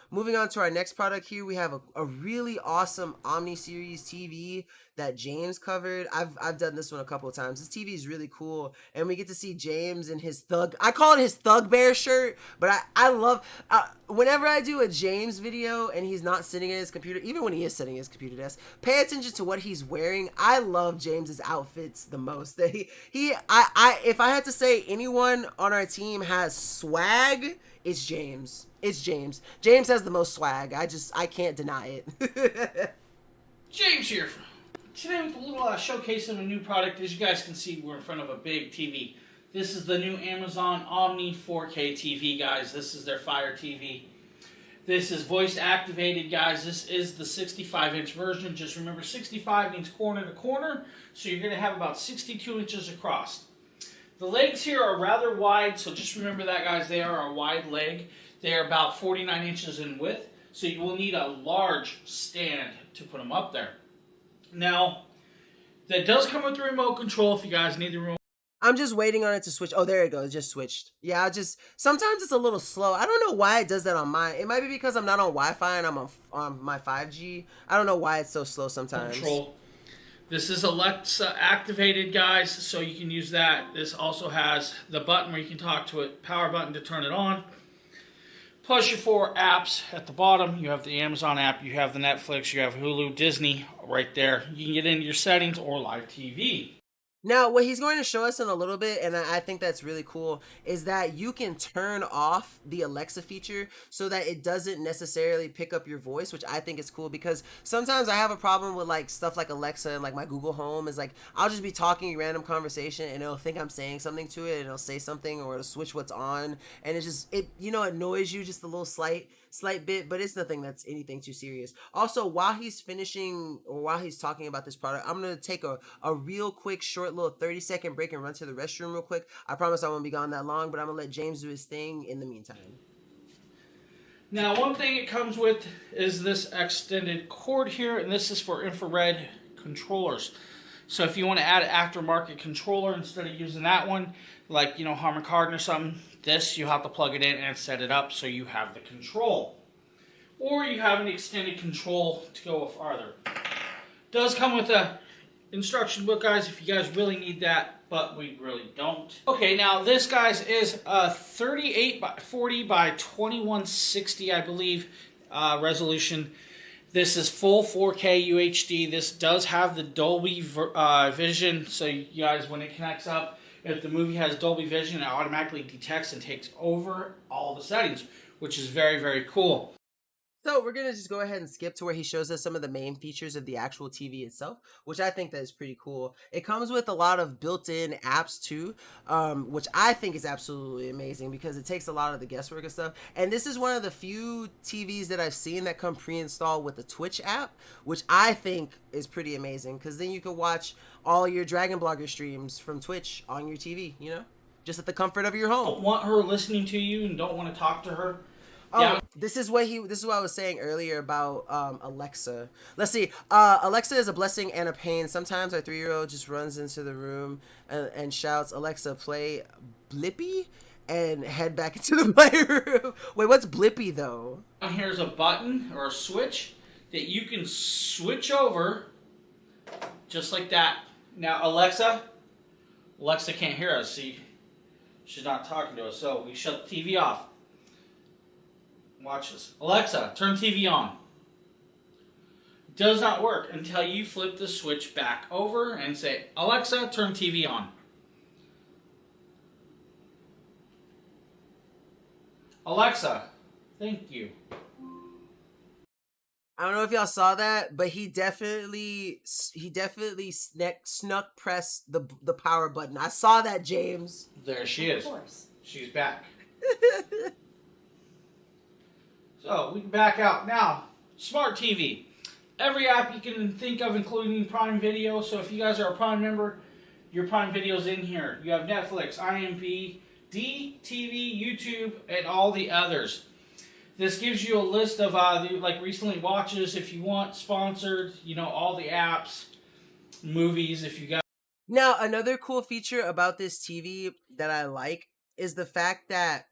Moving on to our next product here, we have a really awesome Omni Series TV that James covered. I've done this one a couple of times. This TV is really cool, and we get to see James in his I call it his Thug Bear shirt, but I love, whenever I do a James video and he's not sitting at his computer, even when he is sitting at his computer desk, pay attention to what he's wearing. I love James's outfits the most. If I had to say anyone on our team has swag, it's James. It's James. James has the most swag. I can't deny it. James here. Today with a little showcase of a new product. As you guys can see, we're in front of a big TV. This is the new Amazon Omni 4K TV, guys. This is their Fire TV. This is voice activated, guys. This is the 65-inch version. Just remember, 65 means corner to corner, so you're going to have about 62 inches across. The legs here are rather wide, so just remember that, guys. They are a wide leg. They are about 49 inches in width, so you will need a large stand to put them up there. Now, that does come with the remote control if you guys need the remote. I'm just waiting on it to switch. Oh, there it goes. It just switched. Yeah, sometimes it's a little slow. I don't know why it does that on mine. It might be because I'm not on Wi-Fi and I'm on my 5G. I don't know why it's so slow sometimes. Control. This is Alexa activated, guys, so you can use that. This also has the button where you can talk to it, power button to turn it on. Plus your 4 apps at the bottom. You have the Amazon app, you have the Netflix, you have Hulu, Disney right there. You can get into your settings or live TV. Now, what he's going to show us in a little bit, and I think that's really cool, is that you can turn off the Alexa feature so that it doesn't necessarily pick up your voice, which I think is cool, because sometimes I have a problem with like stuff like Alexa and like my Google Home is like, I'll just be talking a random conversation and it'll think I'm saying something to it and it'll say something or it'll switch what's on, and it annoys you just a little slight bit, but it's nothing that's anything too serious. Also, while he's finishing or while he's talking about this product, I'm going to take a real quick short little 30-second break and run to the restroom real quick. I promise I won't be gone that long, but I'm going to let James do his thing in the meantime. Now, one thing it comes with is this extended cord here, and this is for infrared controllers. So if you want to add an aftermarket controller instead of using that one, like, Harman Kardon or something, this, you have to plug it in and set it up so you have the control. Or you have an extended control to go farther. Does come with a instruction book, guys, if you guys really need that, but we really don't. Okay, now this, guys, is a 38 by 40 by 2160, I believe, resolution. This is full 4K UHD. This does have the Dolby Vision, so you guys, when it connects up, if the movie has Dolby Vision, it automatically detects and takes over all the settings, which is very, very cool. So we're going to just go ahead and skip to where he shows us some of the main features of the actual TV itself, which I think that is pretty cool. It comes with a lot of built-in apps too, which I think is absolutely amazing because it takes a lot of the guesswork and stuff. And this is one of the few TVs that I've seen that come pre-installed with the Twitch app, which I think is pretty amazing because then you can watch all your Dragon Blogger streams from Twitch on your TV, just at the comfort of your home. Don't want her listening to you and don't want to talk to her. Oh, yeah. This is what I was saying earlier about Alexa. Let's see. Alexa is a blessing and a pain. Sometimes our 3-year-old just runs into the room and shouts, "Alexa, play Blippi," and head back into the playroom. Wait, what's Blippi though? Here's a button or a switch that you can switch over just like that. Now, Alexa, Alexa can't hear us. See, she's not talking to us, so we shut the TV off. Watch this. Alexa, turn TV on. Does not work until you flip the switch back over and say, Alexa, turn TV on. Alexa, thank you. I don't know if y'all saw that, but he definitely snuck pressed the power button. I saw that, James. There she is. Of course. She's back. So we can back out. Now, smart TV. Every app you can think of, including Prime Video. So if you guys are a Prime member, your Prime Video's in here. You have Netflix, IMDb, TV, YouTube, and all the others. This gives you a list of like recently watches if you want, sponsored, all the apps, movies if you got. Now, another cool feature about this TV that I like is the fact that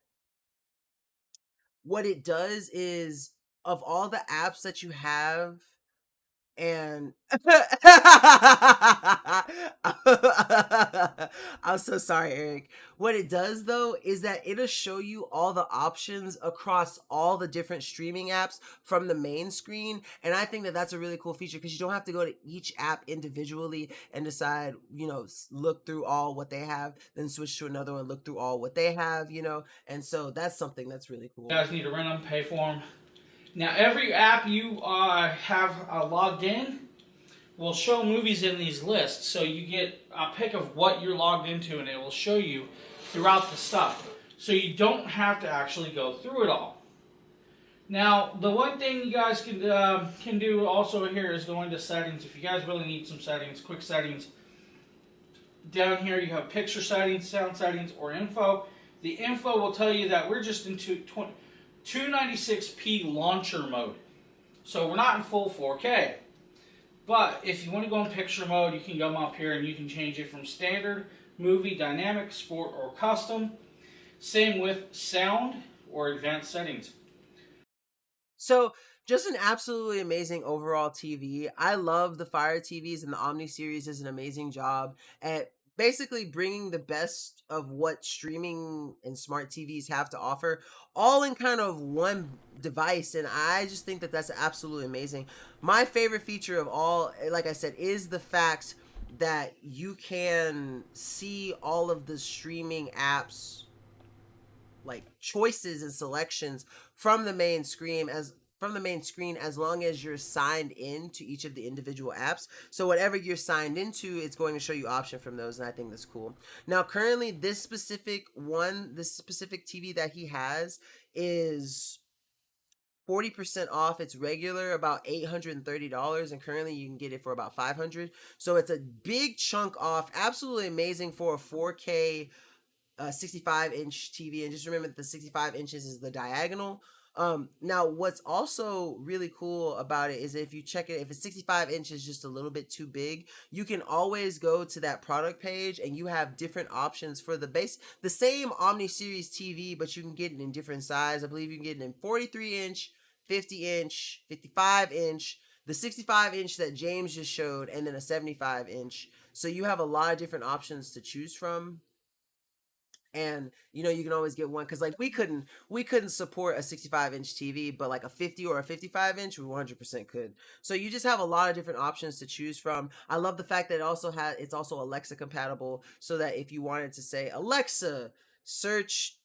what it does is, of all the apps that you have, and I'm so sorry, Eric. What it does though is that it'll show you all the options across all the different streaming apps from the main screen, and I think that that's a really cool feature because you don't have to go to each app individually and decide, look through all what they have, then switch to another one, look through all what they have, and so that's something that's really cool. You guys need to rent them, pay for them. Now, every app you have logged in will show movies in these lists. So you get a pick of what you're logged into, and it will show you throughout the stuff. So you don't have to actually go through it all. Now, the one thing you guys can do also here is go into settings. If you guys really need some settings, quick settings, down here you have picture settings, sound settings, or info. The info will tell you that we're just into 296p launcher mode. So we're not in full 4K. But if you want to go in picture mode, you can come up here and you can change it from standard, movie, dynamic, sport, or custom. Same with sound or advanced settings. So, just an absolutely amazing overall TV. I love the Fire TVs, and the Omni series does an amazing job at basically bringing the best of what streaming and smart TVs have to offer, all in kind of one device, and I just think that that's absolutely amazing. My favorite feature of all, like I said, is the fact that you can see all of the streaming apps, like choices and selections from the main screen as long as you're signed in to each of the individual apps. So whatever you're signed into, it's going to show you option from those, and I think that's cool. Now, currently, this specific TV that he has is 40% off. It's regular about $830, and currently you can get it for about $500. So it's a big chunk off. Absolutely amazing for a 4K 65-inch TV, and just remember that the 65 inches is the diagonal. Now, what's also really cool about it is if you check it, if it's 65 inches just a little bit too big, you can always go to that product page and you have different options for the same Omni Series TV, but you can get it in different size. I believe you can get it in 43-inch, 50-inch, 55-inch, the 65-inch that James just showed, and then a 75-inch. So you have a lot of different options to choose from. And you can always get one, because like we couldn't support a 65-inch TV, but like a 50 or a 55-inch we 100% could. So you just have a lot of different options to choose from. I love the fact that it's also Alexa compatible, so that if you wanted to say, Alexa, search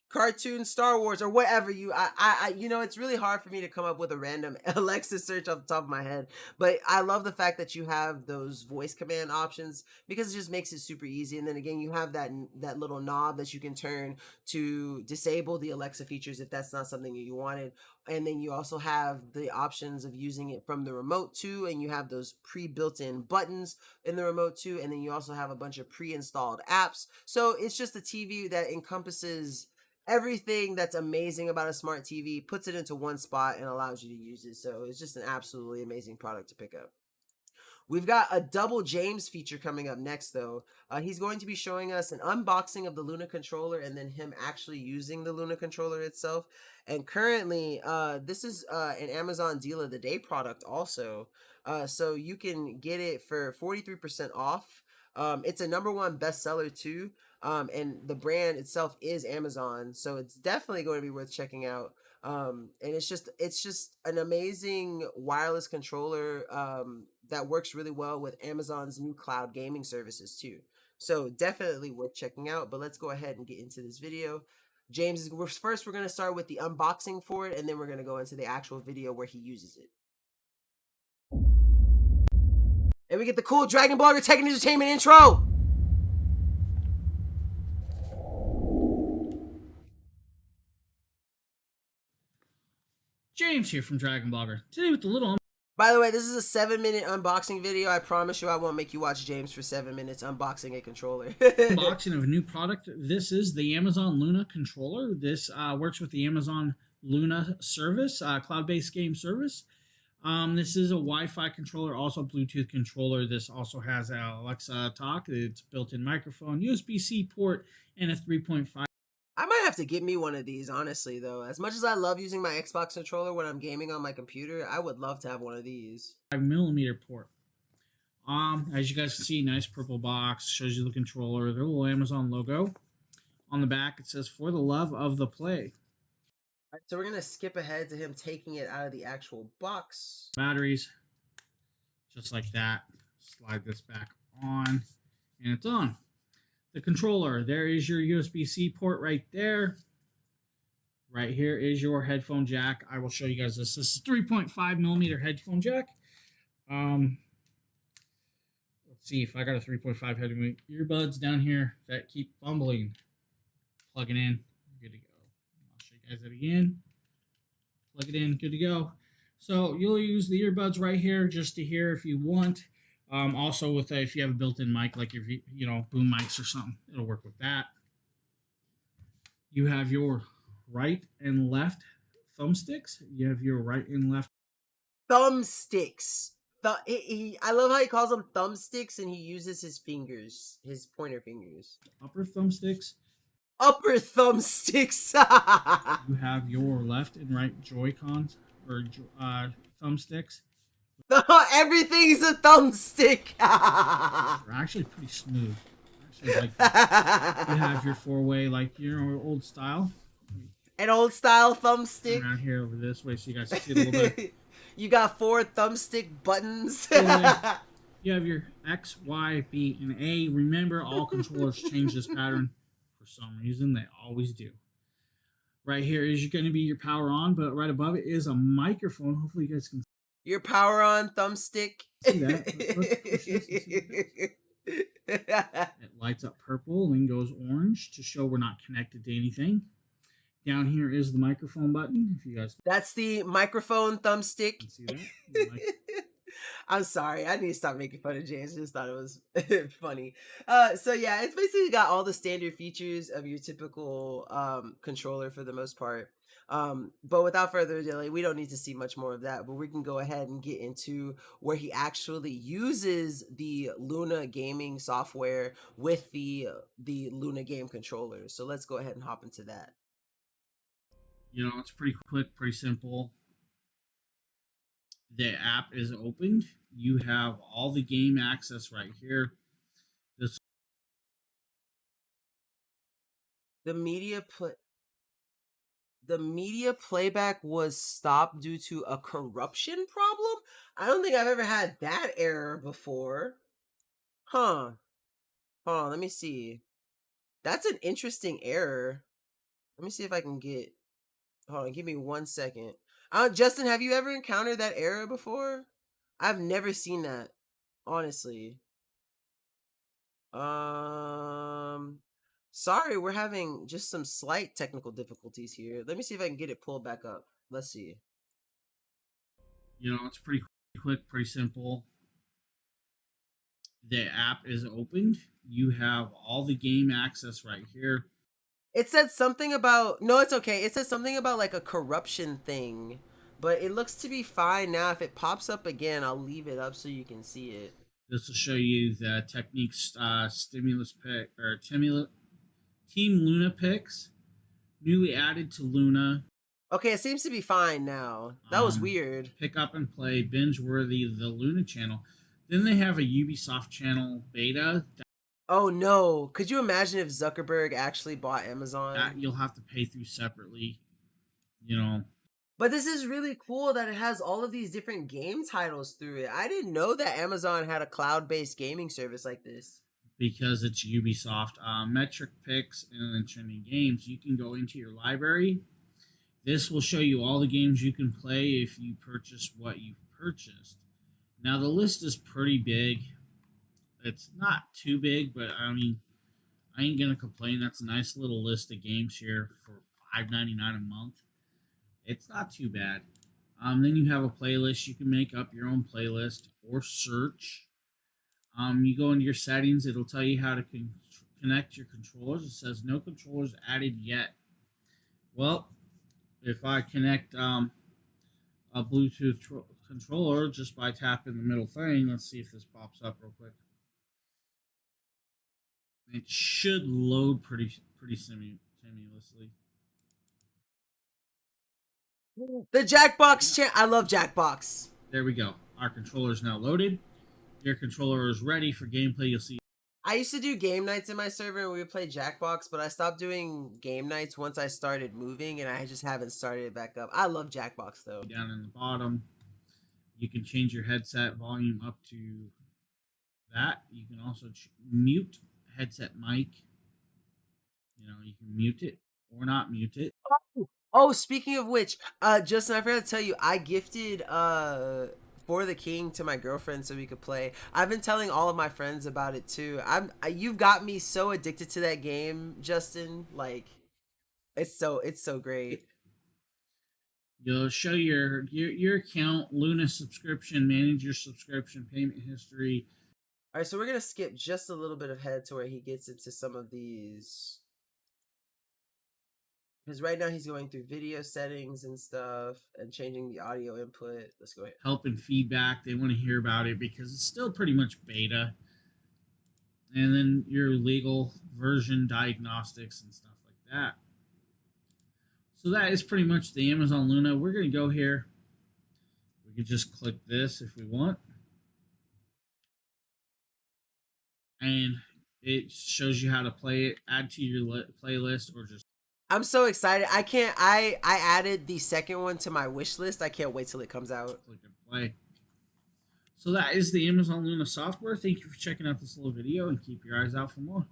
cartoon Star Wars or whatever, it's really hard for me to come up with a random Alexa search off the top of my head, but I love the fact that you have those voice command options, because it just makes it super easy. And then again, you have that little knob that you can turn to disable the Alexa features if that's not something you wanted. And then you also have the options of using it from the remote too, and you have those pre-built-in buttons in the remote too, and then you also have a bunch of pre-installed apps. So it's just a TV that encompasses everything that's amazing about a smart TV, puts it into one spot, and allows you to use it. So it's just an absolutely amazing product to pick up. We've got a double James feature coming up next, though. He's going to be showing us an unboxing of the Luna controller, and then him actually using the Luna controller itself. And currently, this is an Amazon Deal of the Day product also. So you can get it for 43% off. It's a #1 bestseller too. And the brand itself is Amazon, so it's definitely going to be worth checking out. And it's just an amazing wireless controller that works really well with Amazon's new cloud gaming services too. So definitely worth checking out. But let's go ahead and get into this video. James, we're going to start with the unboxing for it, and then we're going to go into the actual video where he uses it. And we get the cool Dragon Blogger Tech and Entertainment intro. James here from Dragon Blogger. Today with the little By the way, this is a 7-minute unboxing video. I promise you I won't make you watch James for 7 minutes unboxing a controller. unboxing of a new product. This is the Amazon Luna controller. This works with the Amazon Luna service, cloud-based game service. This is a Wi-Fi controller, also Bluetooth controller. This also has Alexa talk. It's built-in microphone, USB-C port, and a 3.5. I might have to get me one of these, honestly, though. As much as I love using my Xbox controller when I'm gaming on my computer, I would love to have one of these. 5mm port. As you guys can see, nice purple box. Shows you the controller, the little Amazon logo. On the back, it says, "For the love of the play." All right, so we're going to skip ahead to him taking it out of the actual box. Batteries, just like that. Slide this back on, and it's on. The controller, there is your USB-C port right there. Right here is your headphone jack. I will show you guys this. This is 3.5mm headphone jack. Let's see if I got a 3.5 headphone earbuds down here that keep fumbling. Plug it in, good to go. I'll show you guys that again. Plug it in, good to go. So you'll use the earbuds right here just to hear if you want. Also with if you have a built-in mic, like your boom mics or something, it'll work with that. You have your right and left thumbsticks. You have your right and left Thumbsticks. I love how he calls them thumbsticks, and he uses his fingers, his pointer fingers. upper thumbsticks. Upper thumbsticks. You have your left and right Joy-Cons or thumbsticks. Everything's a thumbstick. They're actually pretty smooth. I actually like that. You have your four-way, like your old style. An old style thumbstick. Around here over this way, so you guys can see it a little bit. You got 4 thumbstick buttons. You have your X, Y, B, and A. Remember, all controllers change this pattern for some reason. They always do. Right here is going to be your power on, but right above it is a microphone. Hopefully you guys can Your power on thumbstick. see that. It lights up purple and goes orange to show we're not connected to anything. Down here is the microphone button. If you guys That's the microphone thumbstick. can see that. I'm sorry. I need to stop making fun of James. I just thought it was funny. So yeah, it's basically got all the standard features of your typical controller for the most part. But without further delay, we don't need to see much more of that, but we can go ahead and get into where he actually uses the Luna gaming software with the Luna game controller. So let's go ahead and hop into that. It's pretty quick, pretty simple. The app is opened. You have all the game access right here. The media playback was stopped due to a corruption problem? I don't think I've ever had that error before. Huh. Hold on, let me see. That's an interesting error. Let me see if I can get... Hold on, give me 1 second. Justin, have you ever encountered that error before? I've never seen that, honestly. Sorry, we're having just some slight technical difficulties here. Let me see if I can get it pulled back up. Let's see. It's pretty quick, pretty simple. The app is opened. You have all the game access right here. It said something about... No, it's okay. It says something about like a corruption thing. But it looks to be fine now. If it pops up again, I'll leave it up so you can see it. This will show you the Techniques stimulus pick or Team Luna picks, newly added to Luna. Okay, it seems to be fine now. That was weird. Pick up and play binge worthy the Luna channel. Then they have a Ubisoft channel beta Oh no! Could you imagine if Zuckerberg actually bought Amazon? That you'll have to pay through separately. You know, But this is really cool that it has all of these different game titles through it. I didn't know that Amazon had a cloud-based gaming service like this. because it's Ubisoft. Metric picks and then trending games. You can go into your library. This will show you all the games you can play if you purchase what you've purchased. Now the list is pretty big. It's not too big, but I mean, I ain't gonna complain. That's a nice little list of games here for $5.99 a month. It's not too bad. Then you have a playlist. You can make up your own playlist or search. You go into your settings. It'll tell you how to connect your controllers. It says no controllers added yet. Well, if I connect a Bluetooth controller just by tapping the middle thing, let's see if this pops up real quick. It should load pretty simulously. The Jackbox I love Jackbox. There we go. Our controller is now loaded. Your controller is ready for gameplay. You'll see I used to do game nights in my server and we would play Jackbox, but I stopped doing game nights once I started moving and I just haven't started it back up. I love Jackbox though. down in the bottom. You can change your headset volume up to that. You can also mute headset mic. You know, you can mute it or not mute it. Oh, speaking of which, Justin, I forgot to tell you, I gifted For the King to my girlfriend so we could play. I've been telling all of my friends about it too. You've got me so addicted to that game, Justin. Like, it's so great. You'll show your account, Luna subscription, manage your subscription, payment history. All right, so we're gonna skip just a little bit ahead to where he gets into some of these. Because right now he's going through video settings and stuff and changing the audio input. Let's go ahead. Help and feedback. They want to hear about it because it's still pretty much beta. And then your legal version diagnostics and stuff like that. So that is pretty much the Amazon Luna. We're going to go here. We could just click this if we want. And it shows you how to play it, add to your playlist, or just I'm so excited. I added the second one to my wish list. I can't wait till it comes out. click and play. So that is the Amazon Luna software. Thank you for checking out this little video and keep your eyes out for more.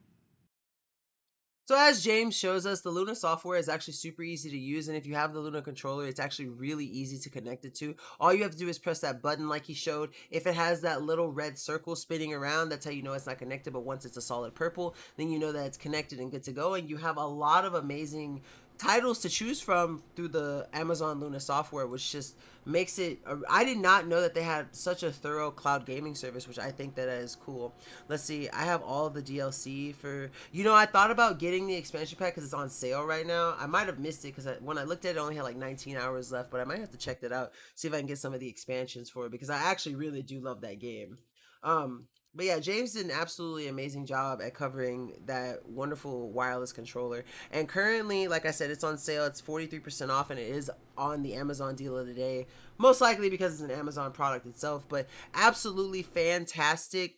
So as James shows us, the Luna software is actually super easy to use, and if you have the Luna controller, it's actually really easy to connect it to. All you have to do is press that button like he showed. If it has that little red circle spinning around, that's how you know it's not connected, but once it's a solid purple, then you know that it's connected and good to go, and you have a lot of amazing titles to choose from through the Amazon Luna software, which just makes it I did not know that they had such a thorough cloud gaming service, which I think that is cool. Let's see, I have all of the DLC for, I thought about getting the expansion pack because it's on sale right now. I might have missed it because when I looked at it, it only had like 19 hours left, but I might have to check that out, see if I can get some of the expansions for it, because I actually really do love that game. But yeah, James did an absolutely amazing job at covering that wonderful wireless controller. And currently, like I said, it's on sale. It's 43% off, and it is on the Amazon deal of the day. Most likely because it's an Amazon product itself, but absolutely fantastic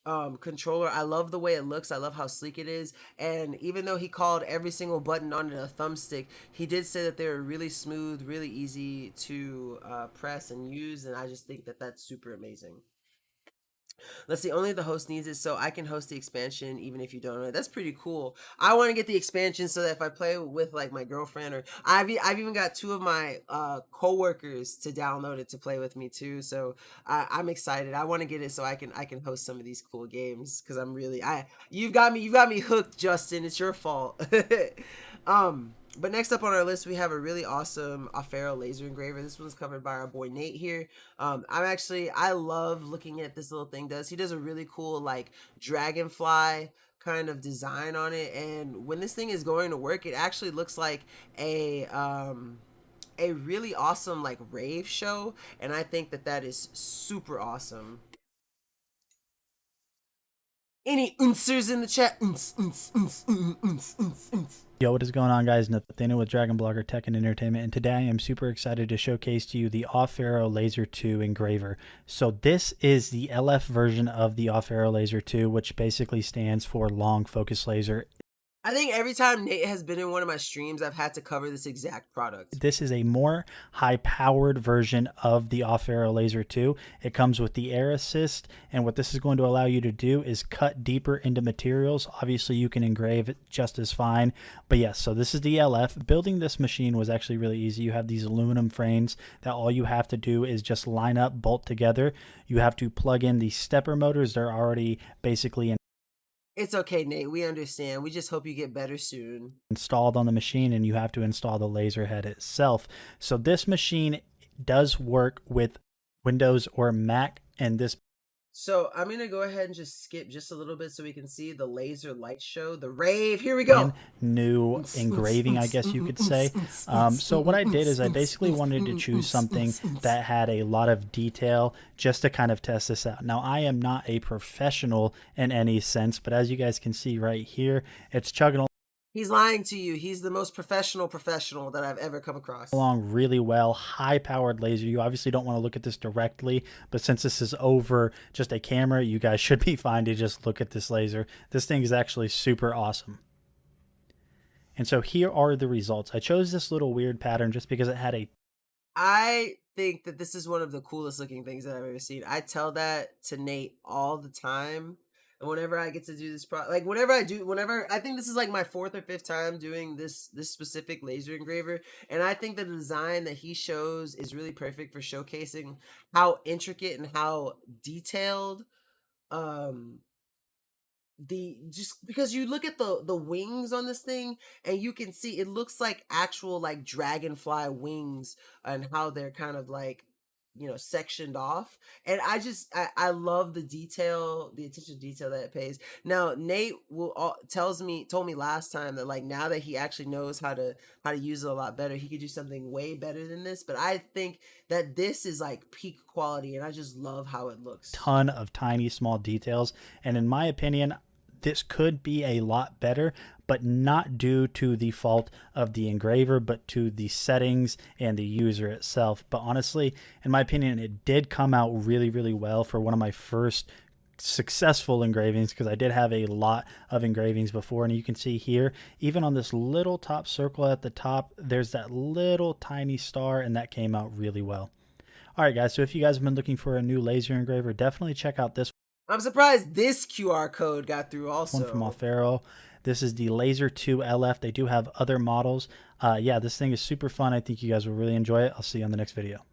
controller. I love the way it looks. I love how sleek it is. And even though he called every single button on it a thumbstick, he did say that they were really smooth, really easy to press and use. And I just think that that's super amazing. Let's see, only the host needs it, so I can host the expansion even if you don't know it. That's pretty cool. I want to get the expansion so that if I play with like my girlfriend, or I've even got two of my co-workers to download it to play with me too. So I'm excited. I want to get it so I can host some of these cool games, because I'm really you've got me hooked, Justin. It's your fault. But next up on our list, we have a really awesome Afero laser engraver. This one's covered by our boy Nate here. I love looking at this little thing he does a really cool like dragonfly kind of design on it, and when this thing is going to work, it actually looks like a really awesome like rave show, and I think that is super awesome. Any unsers in the chat? Yo, what is going on, guys? Nathaniel with Dragon Blogger Tech and Entertainment, and today I am super excited to showcase to you the Off-Arrow Laser 2 engraver. So this is the LF version of the Off-Arrow Laser 2, which basically stands for Long Focus Laser. I think every time Nate has been in one of my streams, I've had to cover this exact product. This is a more high-powered version of the Off-Arrow Laser 2. It comes with the Air Assist, and what this is going to allow you to do is cut deeper into materials. Obviously, you can engrave it just as fine, but yes, so this is the LF. Building this machine was actually really easy. You have these aluminum frames that all you have to do is just line up, bolt together. You have to plug in the stepper motors. They're already basically It's okay, Nate. We understand. We just hope you get better soon. installed on the machine, and you have to install the laser head itself. So this machine does work with Windows or Mac, and this So I'm going to go ahead and just skip just a little bit so we can see the laser light show, the rave. Here we go. new engraving, I guess you could say. So what I did is I basically wanted to choose something that had a lot of detail just to kind of test this out. Now, I am not a professional in any sense, but as you guys can see right here, it's chugging He's lying to you. He's the most professional that I've ever come across. along really well. High powered laser. You obviously don't want to look at this directly, but since this is over just a camera, you guys should be fine to just look at this laser. This thing is actually super awesome. And so here are the results. I chose this little weird pattern just because it had a I think that this is one of the coolest looking things that I've ever seen. I tell that to Nate all the time. And whenever I get to do this whenever I think this is like my 4th or 5th time doing this specific laser engraver, and I think the design that he shows is really perfect for showcasing how intricate and how detailed just because you look at the wings on this thing and you can see it looks like actual like dragonfly wings and how they're kind of like, you know, sectioned off. And I love the attention to detail that it pays. Now Nate told me last time that like now that he actually knows how to use it a lot better, he could do something way better than this. But I think that this is like peak quality, and I just love how it looks. ton of tiny small details, and in my opinion, this could be a lot better, but not due to the fault of the engraver, but to the settings and the user itself. But honestly, in my opinion, it did come out really, really well for one of my first successful engravings, because I did have a lot of engravings before. And you can see here, even on this little top circle at the top, there's that little tiny star, and that came out really well. All right, guys, so if you guys have been looking for a new laser engraver, definitely check out this I'm surprised this QR code got through also. one from Off-Arrow. This is the Laser 2 LF. They do have other models. Yeah, this thing is super fun. I think you guys will really enjoy it. I'll see you on the next video.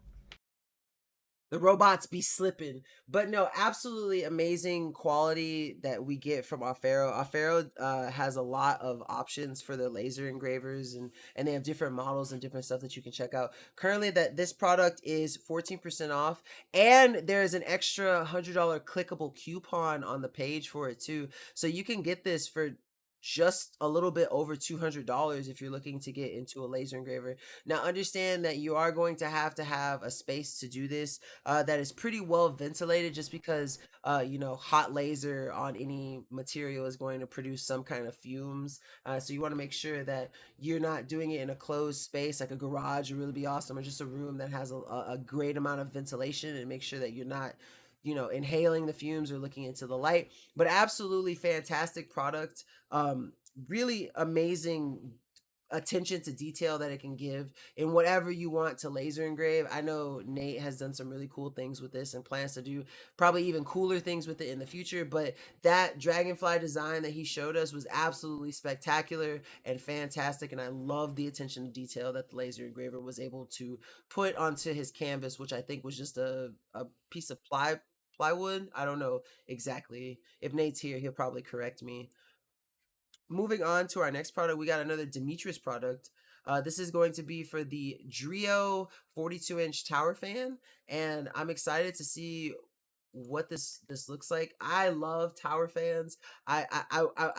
The robots be slipping. But no, absolutely amazing quality that we get from Off-Arrow. Off-Arrow has a lot of options for their laser engravers, and they have different models and different stuff that you can check out. Currently, this product is 14% off, and there's an extra $100 clickable coupon on the page for it too. So you can get this for just a little bit over $200 if you're looking to get into a laser engraver. Now understand that you are going to have a space to do this that is pretty well ventilated, just because you know, hot laser on any material is going to produce some kind of fumes, so you want to make sure that you're not doing it in a closed space. Like a garage would really be awesome, or just a room that has a great amount of ventilation, and make sure that you're not, you know, inhaling the fumes or looking into the light. But absolutely fantastic product. Really amazing attention to detail that it can give in whatever you want to laser engrave. I know Nate has done some really cool things with this and plans to do probably even cooler things with it in the future, but that dragonfly design that he showed us was absolutely spectacular and fantastic, and I love the attention to detail that the laser engraver was able to put onto his canvas, which I think was just a piece of plywood. I don't know exactly. If Nate's here, he'll probably correct me. Moving on to our next product, we got another Demetrius product. This is going to be for the Drio 42-inch tower fan, and I'm excited to see what this looks like. I love tower fans. I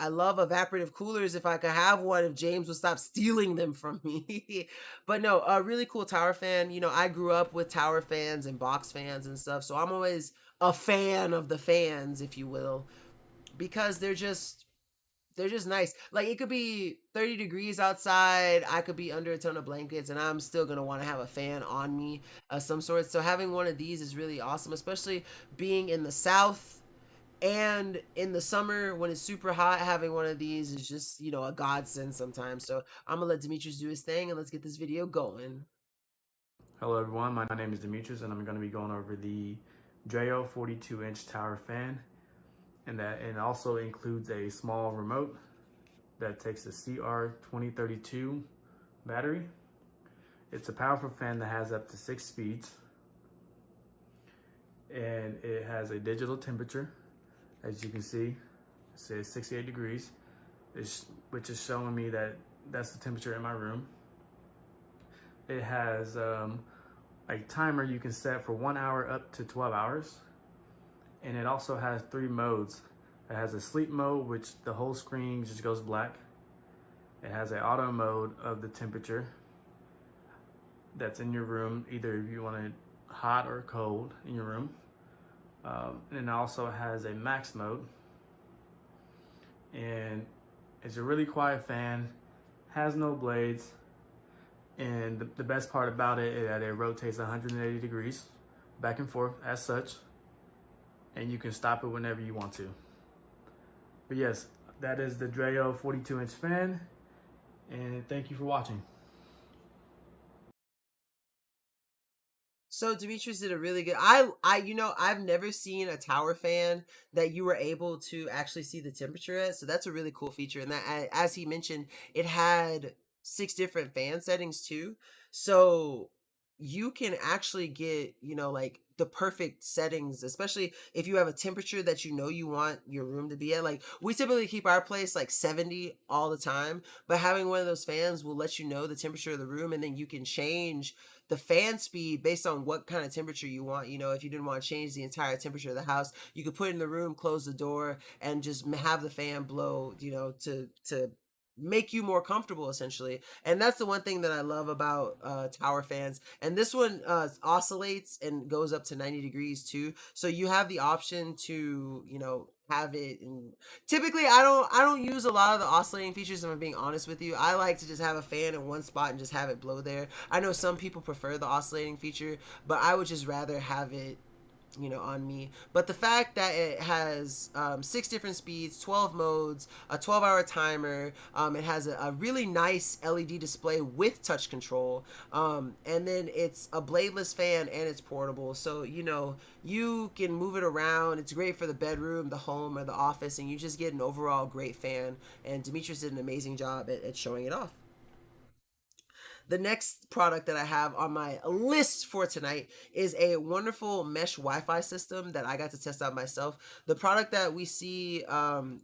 love evaporative coolers. If I could have one, if James would stop stealing them from me. But no, a really cool tower fan. You know, I grew up with tower fans and box fans and stuff, so I'm always a fan of the fans, if you will. because they're just nice. Like, it could be 30 degrees outside, I could be under a ton of blankets, and I'm still gonna want to have a fan on me of some sort. So having one of these is really awesome, especially being in the South. And in the summer when it's super hot, having one of these is just, a godsend sometimes. So I'm gonna let Demetrius do his thing, and let's get this video going. Hello everyone, my name is Demetrius and I'm going to be going over the Dreo 42-inch tower fan, and it also includes a small remote that takes the CR2032 battery. It's a powerful fan that has up to 6 speeds, and it has a digital temperature. As you can see, it says 68 degrees, which is showing me that that's the temperature in my room. It has a timer you can set for 1 hour up to 12 hours. And it also has 3 modes. It has a sleep mode, which the whole screen just goes black. It has an auto mode of the temperature that's in your room, either if you want it hot or cold in your room. And it also has a max mode. And it's a really quiet fan, has no blades. And the best part about it is that it rotates 180 degrees back and forth as such. And you can stop it whenever you want to. But yes, that is the Dreo 42-inch fan. And thank you for watching. So Demetrius did a really good. I've never seen a tower fan that you were able to actually see the temperature at. So that's a really cool feature. And that, as he mentioned, it had 6 different fan settings too. So you can actually get, like the perfect settings, especially if you have a temperature that you want your room to be at. Like, we typically keep our place like 70 all the time, but having one of those fans will let you know the temperature of the room, and then you can change the fan speed based on what kind of temperature you want. If you didn't want to change the entire temperature of the house, you could put it in the room, close the door, and just have the fan blow, to make you more comfortable, essentially. And that's the one thing that I love about tower fans. And this one oscillates and goes up to 90 degrees too, so you have the option to have it. And typically I don't use a lot of the oscillating features, if I'm being honest with you. I like to just have a fan in one spot and just have it blow there. I know some people prefer the oscillating feature, but I would just rather have it on me. But the fact that it has 6 different speeds, 12 modes, a 12-hour timer, it has a really nice LED display with touch control, and then it's a bladeless fan, and it's portable, so you can move it around. It's great for the bedroom, the home, or the office, and you just get an overall great fan. And Demetrius did an amazing job at showing it off. The next product that I have on my list for tonight is a wonderful mesh Wi-Fi system that I got to test out myself. The product that we see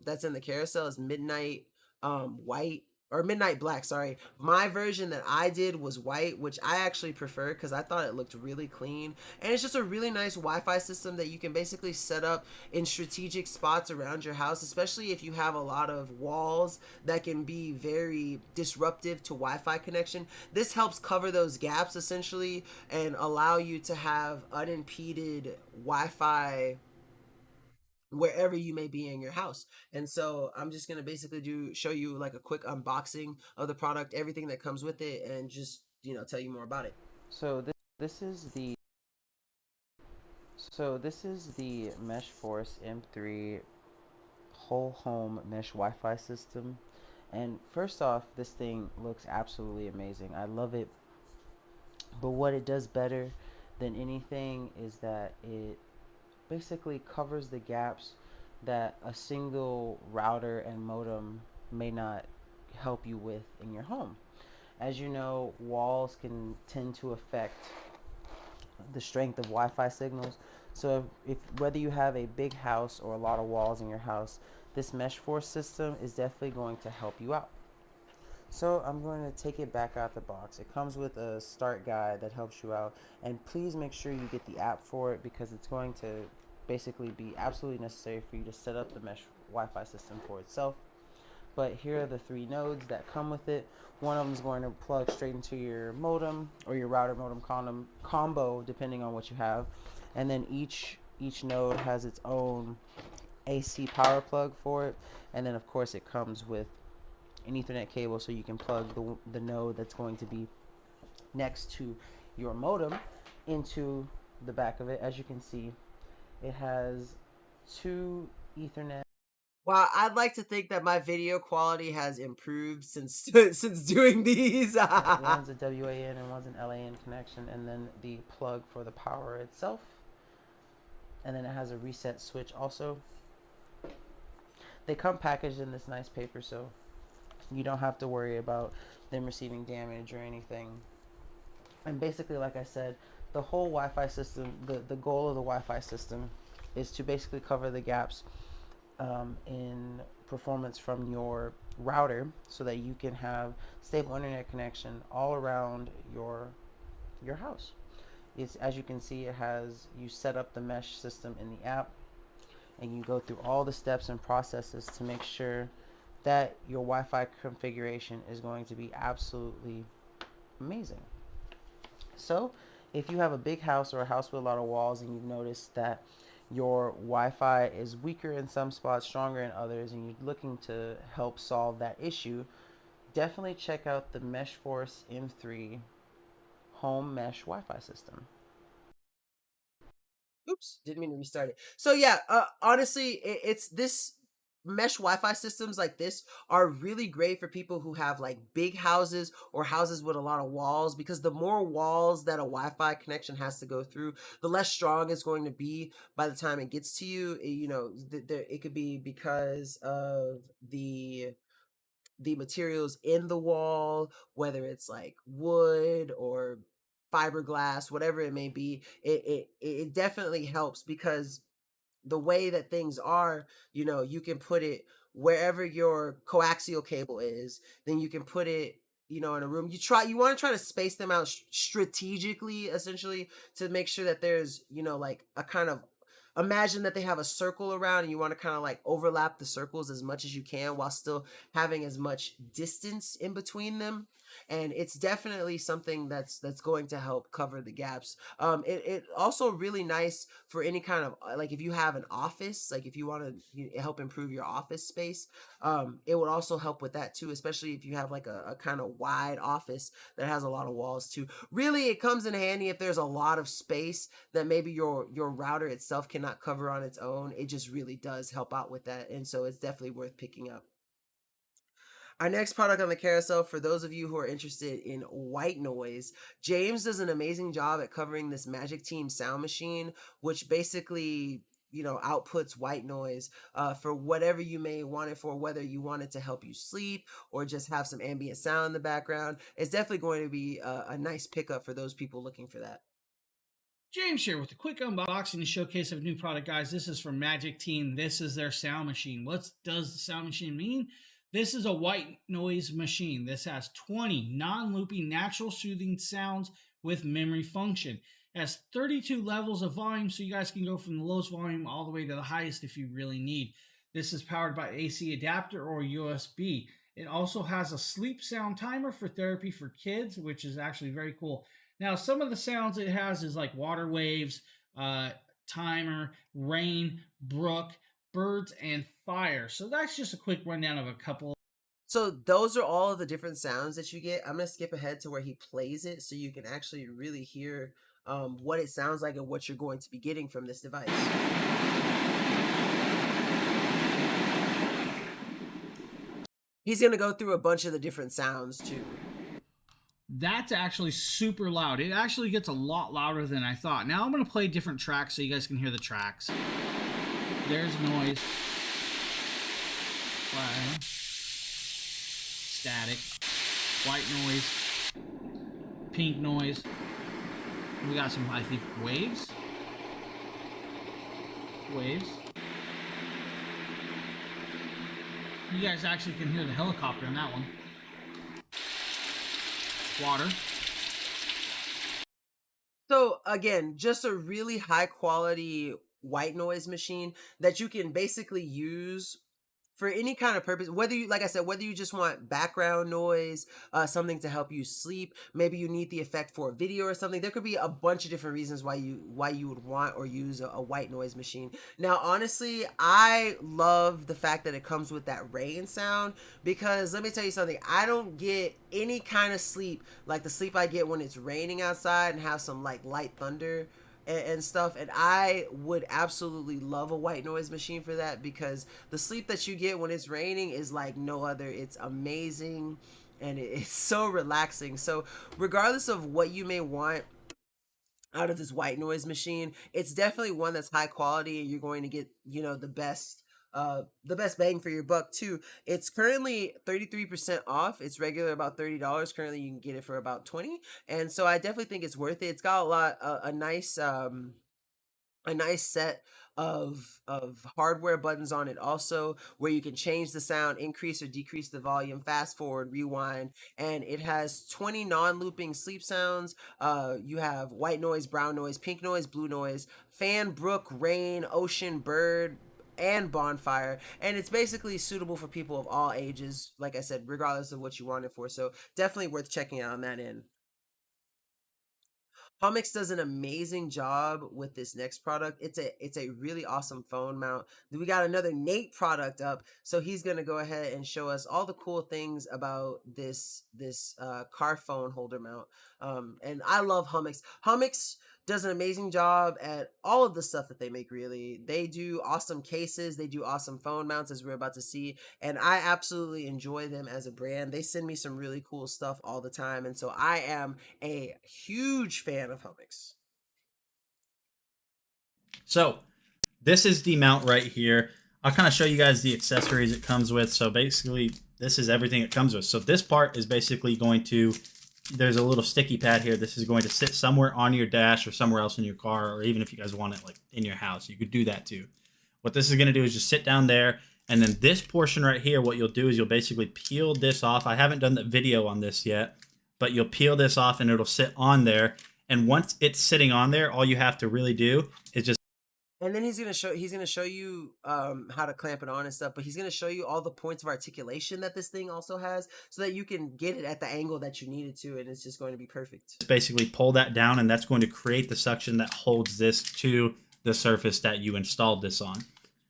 that's in the carousel is Midnight White, or Midnight Black, sorry. My version that I did was white, which I actually prefer because I thought it looked really clean. And it's just a really nice Wi-Fi system that you can basically set up in strategic spots around your house, especially if you have a lot of walls that can be very disruptive to Wi-Fi connection. This helps cover those gaps, essentially, and allow you to have unimpeded Wi-Fi wherever you may be in your house. And so I'm just gonna basically show you like a quick unboxing of the product, everything that comes with it, and just tell you more about it. So this is the Mesh Force M3 whole home mesh Wi-Fi system. And first off, this thing looks absolutely amazing. I love it. But what it does better than anything is that it basically covers the gaps that a single router and modem may not help you with in your home. As you know, walls can tend to affect the strength of Wi-Fi signals. So if whether you have a big house or a lot of walls in your house, this Mesh Force system is definitely going to help you out. So I'm going to take it back out the box. It comes with a start guide that helps you out, and please make sure you get the app for it, because it's going to basically be absolutely necessary for you to set up the mesh Wi-Fi system for itself. But here are the 3 nodes that come with it. One of them is going to plug straight into your modem or your router modem combo, depending on what you have. And then each node has its own AC power plug for it, and then of course it comes with an Ethernet cable so you can plug the node that's going to be next to your modem into the back of it. As you can see, it has two Ethernet. Wow, I'd like to think that my video quality has improved since since doing these. One's a WAN and one's an LAN connection, and then the plug for the power itself. And then it has a reset switch also. They come packaged in this nice paper, so you don't have to worry about them receiving damage or anything. And basically, like I said, the whole Wi-Fi system, the goal of the Wi-Fi system is to basically cover the gaps in performance from your router so that you can have stable internet connection all around your house. It's, as you can see, it has, you set up the mesh system in the app, and you go through all the steps and processes to make sure that your Wi-Fi configuration is going to be absolutely amazing. So if you have a big house or a house with a lot of walls and you've noticed that your Wi-Fi is weaker in some spots, stronger in others, and you're looking to help solve that issue, definitely check out the MeshForce M3 home mesh Wi-Fi system. Oops, didn't mean to restart it. So yeah, honestly, it's this mesh Wi-Fi systems like this are really great for people who have like big houses or houses with a lot of walls, because the more walls that a Wi-Fi connection has to go through, the less strong it's going to be by the time it gets to you. You know, it could be because of the materials in the wall, whether it's like wood or fiberglass, whatever it may be. It definitely helps, because the way that things are, you know, you can put it wherever your coaxial cable is, then you can put it, you know, in a room. You want to try to space them out strategically, essentially, to make sure that there's, you know, like a kind of, imagine that they have a circle around, and you want to kind of like overlap the circles as much as you can while still having as much distance in between them. And it's definitely something that's going to help cover the gaps. It also really nice for any kind of like, if you have an office, like if you want to help improve your office space, it would also help with that too, especially if you have like a kind of wide office that has a lot of walls too. Really, it comes in handy if there's a lot of space that maybe your router itself cannot cover on its own. It just really does help out with that, and so it's definitely worth picking up. Our next product on the carousel, for those of you who are interested in white noise, James does an amazing job at covering this Magic Team sound machine, which basically, you know, outputs white noise for whatever you may want it for, whether you want it to help you sleep or just have some ambient sound in the background. It's definitely going to be a nice pickup for those people looking for that. James here with a quick unboxing and showcase of a new product, guys. This is from Magic Team. This is their sound machine. What does the sound machine mean? This is a white noise machine. This has 20 non-looping, natural soothing sounds with memory function. It has 32 levels of volume, so you guys can go from the lowest volume all the way to the highest if you really need. This is powered by AC adapter or USB. It also has a sleep sound timer for therapy for kids, which is actually very cool. Now, some of the sounds it has is like water waves, timer, rain, brook, birds, and fire. So that's just a quick rundown of a couple. So those are all of the different sounds that you get. I'm going to skip ahead to where he plays it so you can actually really hear what it sounds like and what you're going to be getting from this device. He's going to go through a bunch of the different sounds too. That's actually super loud. It actually gets a lot louder than I thought. Now I'm going to play different tracks so you guys can hear the tracks. There's noise. Fire. Static. White noise. Pink noise. We got some, I think, waves. Waves. You guys actually can hear the helicopter in that one. Water. So again, just a really high quality white noise machine that you can basically use for any kind of purpose, whether you, like I said, whether you just want background noise, something to help you sleep, maybe you need the effect for a video or something. There could be a bunch of different reasons why you would want or use a white noise machine. Now, honestly, I love the fact that it comes with that rain sound, because let me tell you something, I don't get any kind of sleep like the sleep I get when it's raining outside and have some like light thunder and stuff. And I would absolutely love a white noise machine for that, because the sleep that you get when it's raining is like no other. It's amazing, and it's so relaxing. So regardless of what you may want out of this white noise machine, it's definitely one that's high quality, and you're going to get, the best bang for your buck too. It's currently 33% off. It's regular about $30. Currently you can get it for about 20. And so I definitely think it's worth it. It's got a nice set of hardware buttons on it also, where you can change the sound, increase or decrease the volume, fast forward, rewind. And it has 20 non-looping sleep sounds. You have white noise, brown noise, pink noise, blue noise, fan, brook, rain, ocean, bird, and bonfire. And it's basically suitable for people of all ages, like I said, regardless of what you want it for. So definitely worth checking out on that end. Humix does an amazing job with this next product. It's a really awesome phone mount. We got another Nate product up, so he's gonna go ahead and show us all the cool things about this car phone holder mount. And I love Humix. Humix does an amazing job at all of the stuff that they make. Really, they do awesome cases. They do awesome phone mounts, as we're about to see, and I absolutely enjoy them as a brand. They send me some really cool stuff all the time, and so I am a huge fan of Humix. So this is the mount right here. I'll kind of show you guys the accessories it comes with. So basically, this is everything it comes with. So this part is basically going to, there's a little sticky pad here. This is going to sit somewhere on your dash or somewhere else in your car, or even if you guys want it like in your house, you could do that too. What this is going to do is just sit down there, and then this portion right here, what you'll do is you'll basically peel this off. I haven't done the video on this yet, but you'll peel this off and it'll sit on there. And once it's sitting on there, all you have to really do is just, And then he's gonna show you how to clamp it on and stuff, but he's gonna show you all the points of articulation that this thing also has, so that you can get it at the angle that you need it to, and it's just going to be perfect. basically pull that down, and that's going to create the suction that holds this to the surface that you installed this on.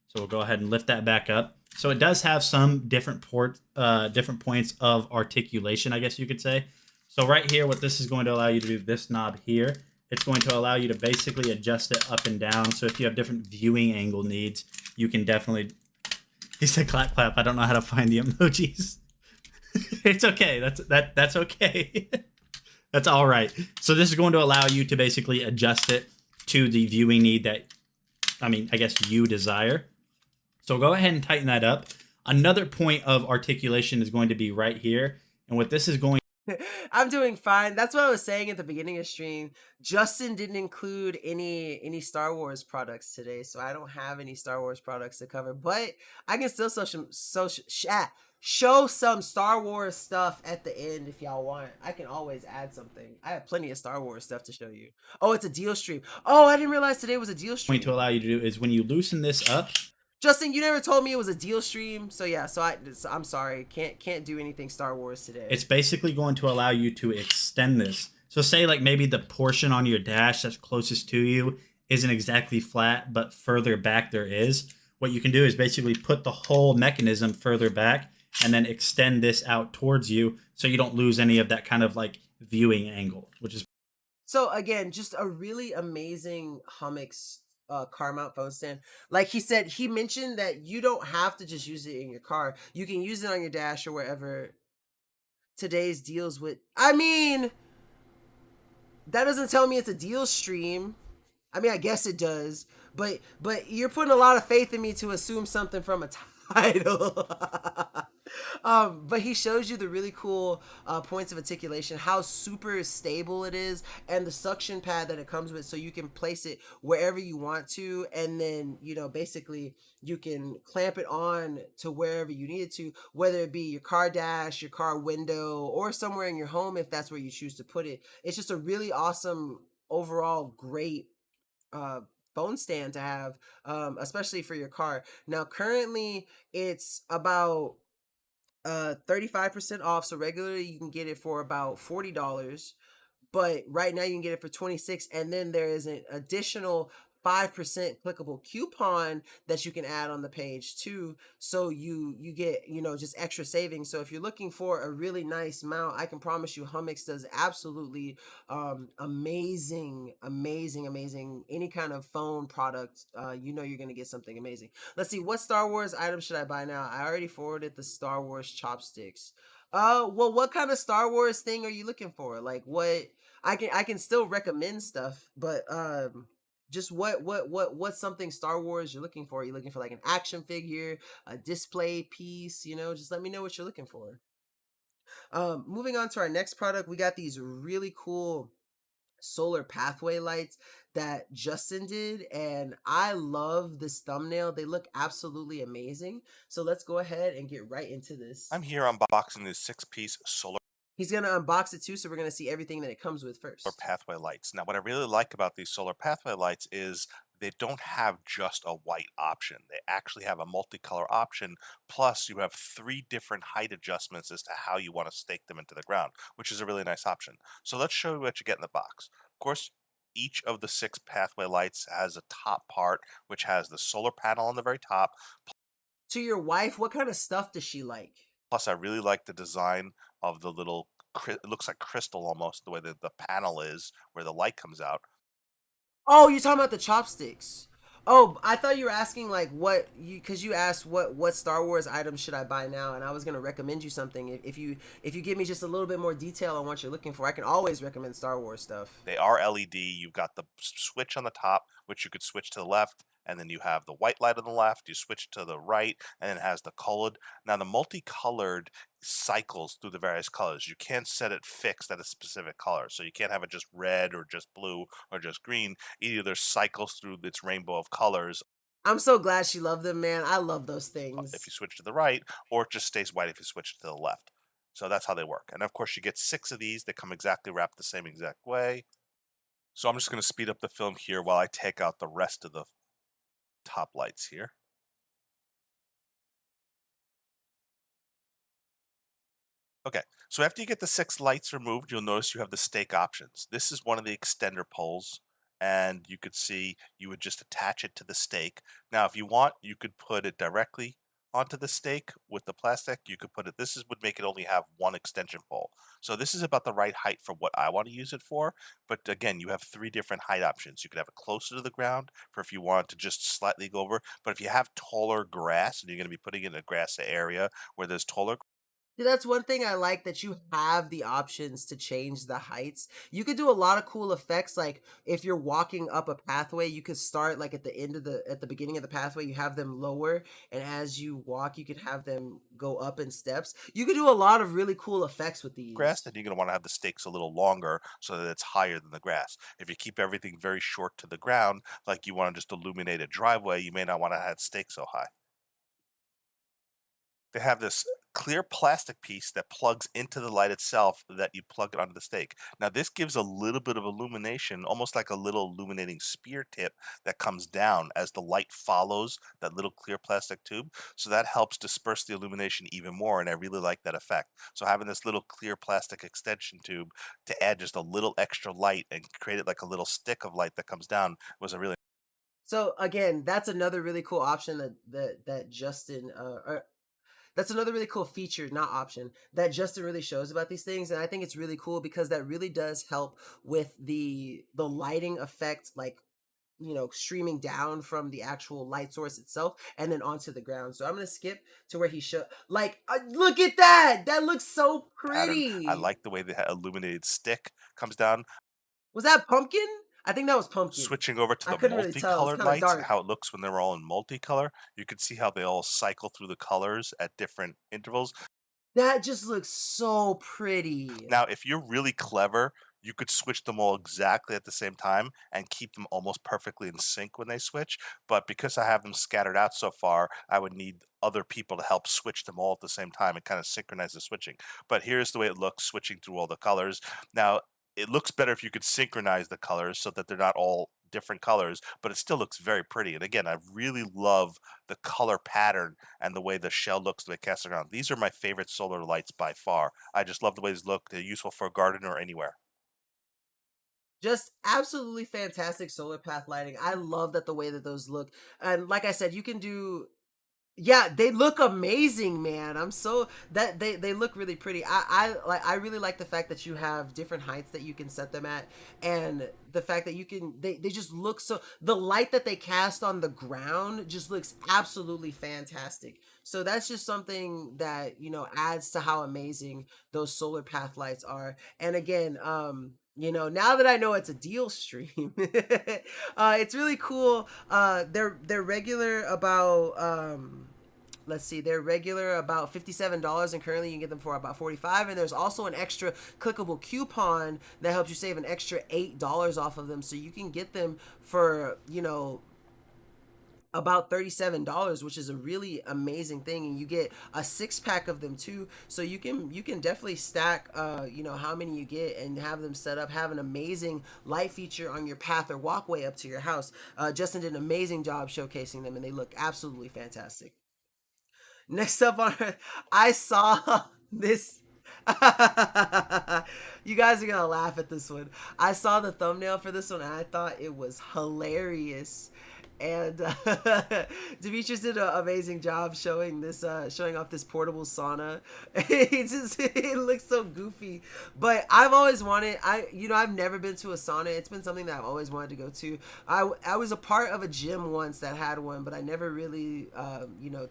So we'll go ahead and lift that back up. So it does have some different points of articulation, I guess you could say. So right here, what this is going to allow you to do, this knob here, it's going to allow you to basically adjust it up and down. So if you have different viewing angle needs, you can definitely... He said clap, clap. I don't know how to find the emojis. It's okay. That's okay. That's all right. So this is going to allow you to basically adjust it to the viewing need that, I guess you desire. So go ahead and tighten that up. Another point of articulation is going to be right here. And what this is going... I'm doing fine. That's what I was saying at the beginning of stream. Justin didn't include any Star Wars products today, so I don't have any Star Wars products to cover. But I can still show some Star Wars stuff at the end if y'all want. I can always add something. I have plenty of Star Wars stuff to show you. Oh, it's a deal stream. Oh, I didn't realize today was a deal stream. Going to allow you to do is when you loosen this up... Justin, you never told me it was a deal stream, so yeah. So I'm sorry, can't do anything Star Wars today. It's basically going to allow you to extend this. So say like maybe the portion on your dash that's closest to you isn't exactly flat, but further back there is. What you can do is basically put the whole mechanism further back and then extend this out towards you, so you don't lose any of that kind of like viewing angle, which is... So again, just a really amazing Humix car mount phone stand. Like he said, he mentioned that you don't have to just use it in your car. You can use it on your dash or wherever. Today's deals with... that doesn't tell me it's a deal stream. I guess it does, but you're putting a lot of faith in me to assume something from a title. But he shows you the really cool points of articulation, how super stable it is, and the suction pad that it comes with, so you can place it wherever you want to, and then basically you can clamp it on to wherever you need it to, whether it be your car dash, your car window, or somewhere in your home if that's where you choose to put it. It's just a really awesome, overall great phone stand to have, especially for your car. Now, currently, it's about 35% off. So regularly, you can get it for about $40, but right now you can get it for 26, and then there is an additional 5% clickable coupon that you can add on the page too, so you get, just extra savings. So if you're looking for a really nice mount, I can promise you Hummix does absolutely amazing any kind of phone product. You're gonna get something amazing. Let's see, what Star Wars item should I buy now? I already forwarded the Star Wars chopsticks. Well, what kind of Star Wars thing are you looking for? Like, what? I can still recommend stuff, but just what's something Star Wars you're looking for? Are you looking for like an action figure, a display piece? Just let me know what you're looking for. Moving on to our next product, we got these really cool solar pathway lights that Justin did, and I love this thumbnail. They look absolutely amazing. So let's go ahead and get right into this. I'm here unboxing this 6-piece solar He's gonna unbox it too, so we're gonna see everything that it comes with first. pathway lights. Now, what I really like about these solar pathway lights is they don't have just a white option. They actually have a multicolor option. Plus, you have 3 different height adjustments as to how you want to stake them into the ground, which is a really nice option. So let's show you what you get in the box. Of course, each of the 6 pathway lights has a top part, which has the solar panel on the very top. To your wife, what kind of stuff does she like? Plus, I really like the design of the little, it looks like crystal almost, the way that the panel is, where the light comes out. Oh, you're talking about the chopsticks. Oh, I thought you were asking like because you asked what Star Wars items should I buy now, and I was gonna recommend you something. If you give me just a little bit more detail on what you're looking for, I can always recommend Star Wars stuff. They are LED. You've got the switch on the top, which you could switch to the left, and then you have the white light on the left. You switch to the right, and then it has the colored. Now, the multicolored cycles through the various colors. You can't set it fixed at a specific color, so you can't have it just red or just blue or just green. Either cycles through its rainbow of colors I'm so glad she loved them, man. I love those if things. you switch to the right, or it just stays white if you switch to the left. So that's how they work. And of course, you get 6 of these. They come exactly wrapped the same exact way. So I'm just going to speed up the film here while I take out the rest of the top lights here. Okay, so after you get the 6 lights removed, you'll notice you have the stake options. This is one of the extender poles, and you could see you would just attach it to the stake. Now, if you want, you could put it directly onto the stake with the plastic. You could put it, would make it only have 1 extension pole. So this is about the right height for what I want to use it for. But again, you have 3 different height options. You could have it closer to the ground for if you want to just slightly go over. But if you have taller grass and you're going to be putting it in a grassy area where there's taller, See, that's one thing I like, that you have the options to change the heights. You could do a lot of cool effects, like if you're walking up a pathway, you could start like at the beginning of the pathway, you have them lower, and as you walk, you could have them go up in steps. You could do a lot of really cool effects with these. grass, then you're going to want to have the stakes a little longer so that it's higher than the grass. If you keep everything very short to the ground, like you want to just illuminate a driveway, you may not want to have stakes so high. They have this clear plastic piece that plugs into the light itself that you plug it onto the stake. Now this gives a little bit of illumination, almost like a little illuminating spear tip that comes down as the light follows that little clear plastic tube. So that helps disperse the illumination even more, and I really like that effect. So having this little clear plastic extension tube to add just a little extra light and create it like a little stick of light that comes down was a really So again, that's another really cool option that Justin that's another really cool feature, not option, that Justin really shows about these things, and I think it's really cool because that really does help with the lighting effect, like, streaming down from the actual light source itself and then onto the ground. So I'm gonna skip to where he showed, like, look at that! That looks so pattern. pretty. I like the way the illuminated stick comes down. Was that pumpkin? I think that was pumpkin. Switching over to I the couldn't really tell. It's multicolored kind of lights and dark. how it looks when they're all in multicolor, you can see how they all cycle through the colors at different intervals. That just looks so pretty. Now, if you're really clever, you could switch them all exactly at the same time and keep them almost perfectly in sync when they switch. But because I have them scattered out so far, I would need other people to help switch them all at the same time and kind of synchronize the switching. But here's the way it looks switching through all the colors. Now, it looks better if you could synchronize the colors so that they're not all different colors, but it still looks very pretty. And again, I really love the color pattern and the way the shell looks the way it casts around. These are my favorite solar lights by far. I just love the way these look. They're useful for a garden or anywhere. Just absolutely fantastic solar path lighting. I love that the way that those look. And like I said, you can do, yeah, they look amazing, man. I'm so that they look really pretty. I really like the fact that you have different heights that you can set them at, and the fact that you can they just look so, the light that they cast on the ground just looks absolutely fantastic. So that's just something that, you know, adds to how amazing those solar path lights are. And again, you know, now that I know it's a deal stream, it's really cool. They're regular about let's see, they're regular about $57, and currently you can get them for about $45. And there's also an extra clickable coupon that helps you save an extra $8 off of them, so you can get them for, you know, about $37, which is a really amazing thing. And you get a 6-pack of them too, so you can definitely stack you know, how many you get and have them set up, have an amazing light feature on your path or walkway up to your house. Justin did an amazing job showcasing them, and they look absolutely fantastic. Next up on I saw this. You guys are gonna laugh at this one. I saw the thumbnail for this one and I thought it was hilarious. And Demetrius did an amazing job showing this, showing off this portable sauna. It looks so goofy, but I've always wanted. You know, I've never been to a sauna. It's been something that I've always wanted to go to. I was a part of a gym once that had one, but I never really, you know,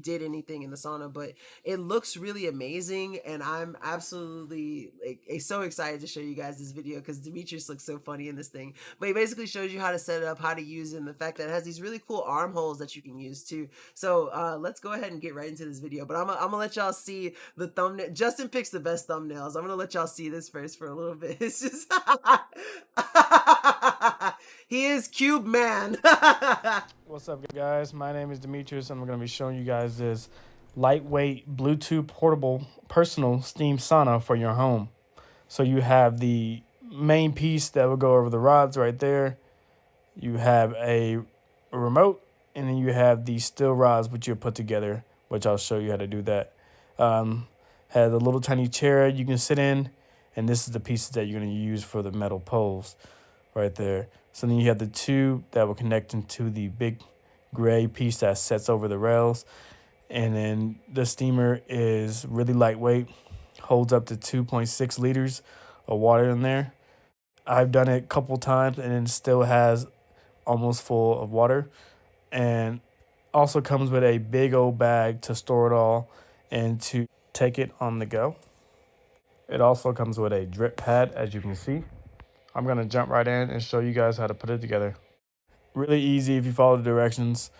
did anything in the sauna. But it looks really amazing, and I'm absolutely like so excited to show you guys this video because Demetrius looks so funny in this thing. But he basically shows you how to set it up, how to use it, and the fact that it has these really cool armholes that you can use too. So let's go ahead and get right into this video. But I'm gonna let y'all see the thumbnail. Justin picks the best thumbnails. I'm gonna let y'all see this first for a little bit. It's just he is Cube Man. What's up, guys? My name is Demetrius, and I'm going to be showing you guys this lightweight Bluetooth portable personal steam sauna for your home. So you have the main piece that will go over the rods right there. You have a remote, and then you have the steel rods which you put together, which I'll show you how to do that. Has a little tiny chair you can sit in, and this is the pieces that you're going to use for the metal poles right there. So then you have the tube that will connect into the big gray piece that sets over the rails. And then the steamer is really lightweight, holds up to 2.6 liters of water in there. I've done it a couple times and it still has almost full of water. And also comes with a big old bag to store it all and to take it on the go. It also comes with a drip pad, as you can see. I'm going to jump right in and show you guys how to put it together. Really easy if you follow the directions.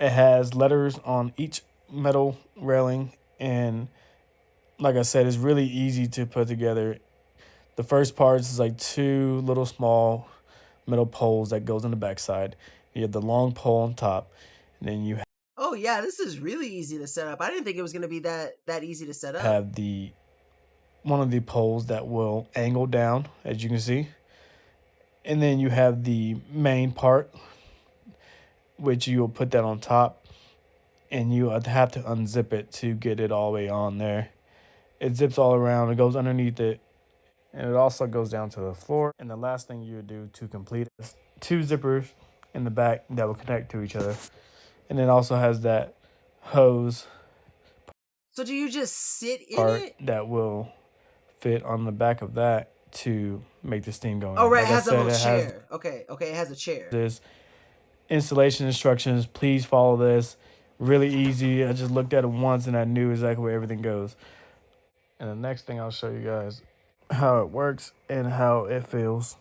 It has letters on each metal railing, and like I said, it's really easy to put together. The first part is like 2 little small metal poles that goes on the backside. You have the long pole on top, and then you Oh yeah, this is really easy to set up. I didn't think it was gonna be that easy to set up. have the one of the poles that will angle down, as you can see. And then you have the main part, which you will put that on top. And you have to unzip it to get it all the way on there. It zips all around. It goes underneath it. And it also goes down to the floor. And the last thing you would do to complete it is 2 zippers in the back that will connect to each other. And it also has that hose So do you just sit in part it? that will fit on the back of that to make the steam go in. Oh right, Like it has a I little said, chair. Okay, it has a chair. This installation instructions, please follow this. Really easy. I just looked at it once and I knew exactly where everything goes. And the next thing I'll show you guys how it works and how it feels.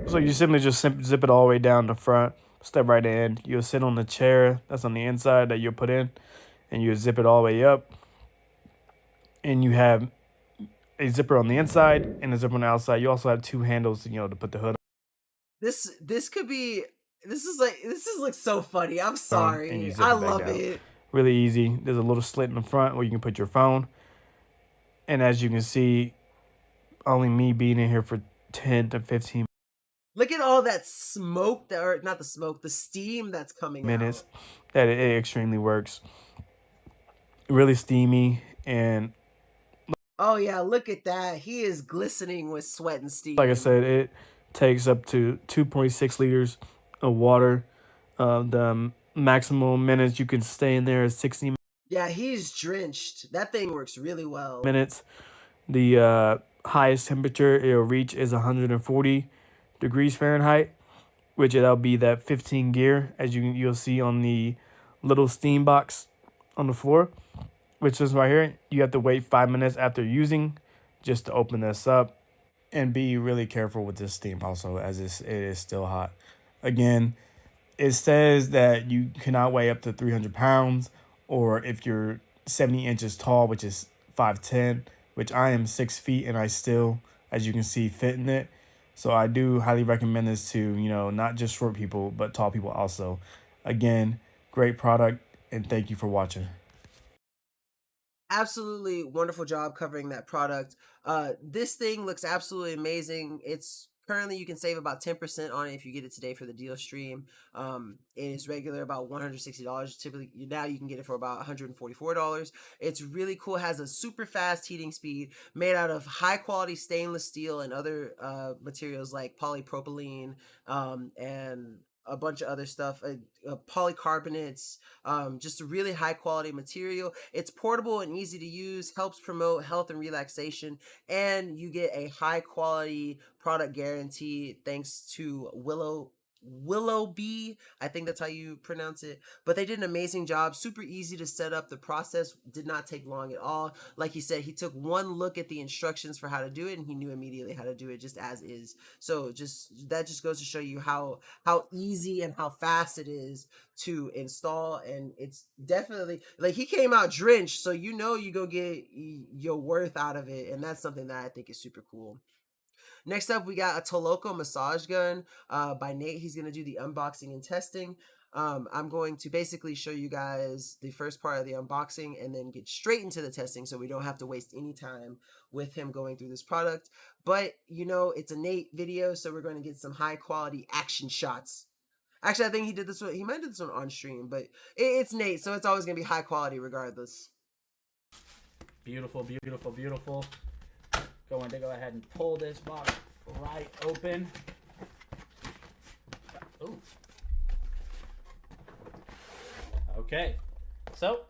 So you simply just zip it all the way down the front, step right in. You'll sit on the chair that's on the inside that you'll put in, and you zip it all the way up. And you have a zipper on the inside and a zipper on the outside. You also have 2 handles, you know, to put the hood on. This could be. This looks so funny. I'm And sorry. you zip I it back love down. it. Really easy. There's a little slit in the front where you can put your phone. And as you can see, only me being in here for 10 to 15 Look at all that smoke that, or not the smoke, the steam that's coming minutes out. that it extremely works. Really steamy, and Oh yeah, look at that. He is glistening with sweat and like I steam. said, it takes up to 2.6 liters of water. The maximum minutes you can stay in there is 60 Yeah, he's drenched. That thing works really well. minutes. The highest temperature it'll reach is 140 degrees Fahrenheit, which that'll be that 15 gear, as you'll see on the little steam box on the floor, which is right here. You have to wait 5 minutes after using just to open this up, and be really careful with this steam also, as it is still hot. Again, it says that you cannot weigh up to 300 pounds, or if you're 70 inches tall, which is 5'10", which I am 6 feet, and I still, as you can see, fit in it. So I do highly recommend this to, not just short people, but tall people also. Again, great product, and thank you for watching. Absolutely wonderful job covering that product. This thing looks absolutely amazing. It's currently, you can save about 10% on it if you get it today for the deal stream. It is regular about $160. Typically now you can get it for about $144. It's really cool. It has a super fast heating speed, made out of high quality stainless steel and other materials like polypropylene, and a bunch of other stuff, polycarbonates, just a really high quality material. It's portable and easy to use, helps promote health and relaxation, and you get a high quality product guarantee thanks to Willoughby, I think that's how you pronounce it. But they did an amazing job. Super easy to set up. The process did not take long at all. Like he said, he took one look at the instructions for how to do it, and he knew immediately how to do it just as is. So that just goes to show you how easy and how fast it is to install. And it's definitely, like, he came out drenched, so you go get your worth out of it, and that's something that I think is super cool. Next up, we got a Toloco massage gun by Nate. He's going to do the unboxing and testing. I'm going to basically show you guys the first part of the unboxing and then get straight into the testing, so we don't have to waste any time with him going through this product. But it's a Nate video, so we're going to get some high quality action shots. Actually, I think he did this one. He might do this one on stream, but it's Nate, so it's always going to be high quality regardless. Beautiful, beautiful, beautiful. Going to go ahead and pull this box right open. Ooh. Okay. So,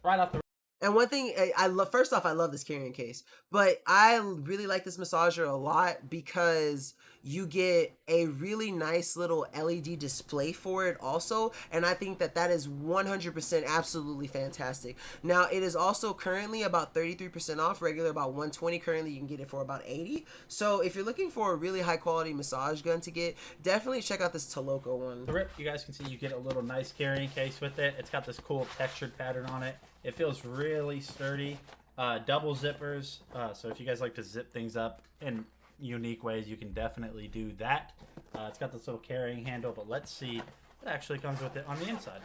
right off the... And one thing I love, first off, I love this carrying case, but I really like this massager a lot because you get a really nice little LED display for it also, and I think that is 100% absolutely fantastic. Now, it is also currently about 33% off, regular about 120. Currently, you can get it for about 80. So if you're looking for a really high quality massage gun to get, definitely check out this Toloco one. The rip, you guys can see you get a little nice carrying case with it. It's got this cool textured pattern on it. It feels really sturdy. Double zippers, so if you guys like to zip things up in unique ways, you can definitely do that. It's got this little carrying handle, but let's see what actually comes with it on the inside.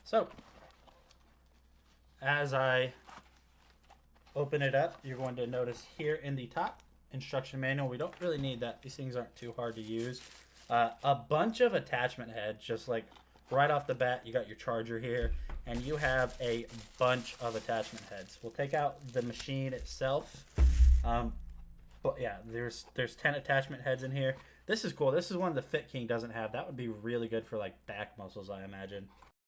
So, as I open it up, you're going to notice here in the top, instruction manual. We don't really need that. These things aren't too hard to use. A bunch of attachment heads, just like right off the bat. You got your charger here, and you have a bunch of attachment heads. We'll take out the machine itself. But yeah, there's 10 attachment heads in here. This is cool. This is one the Fit King doesn't have. That would be really good for like back muscles, I imagine.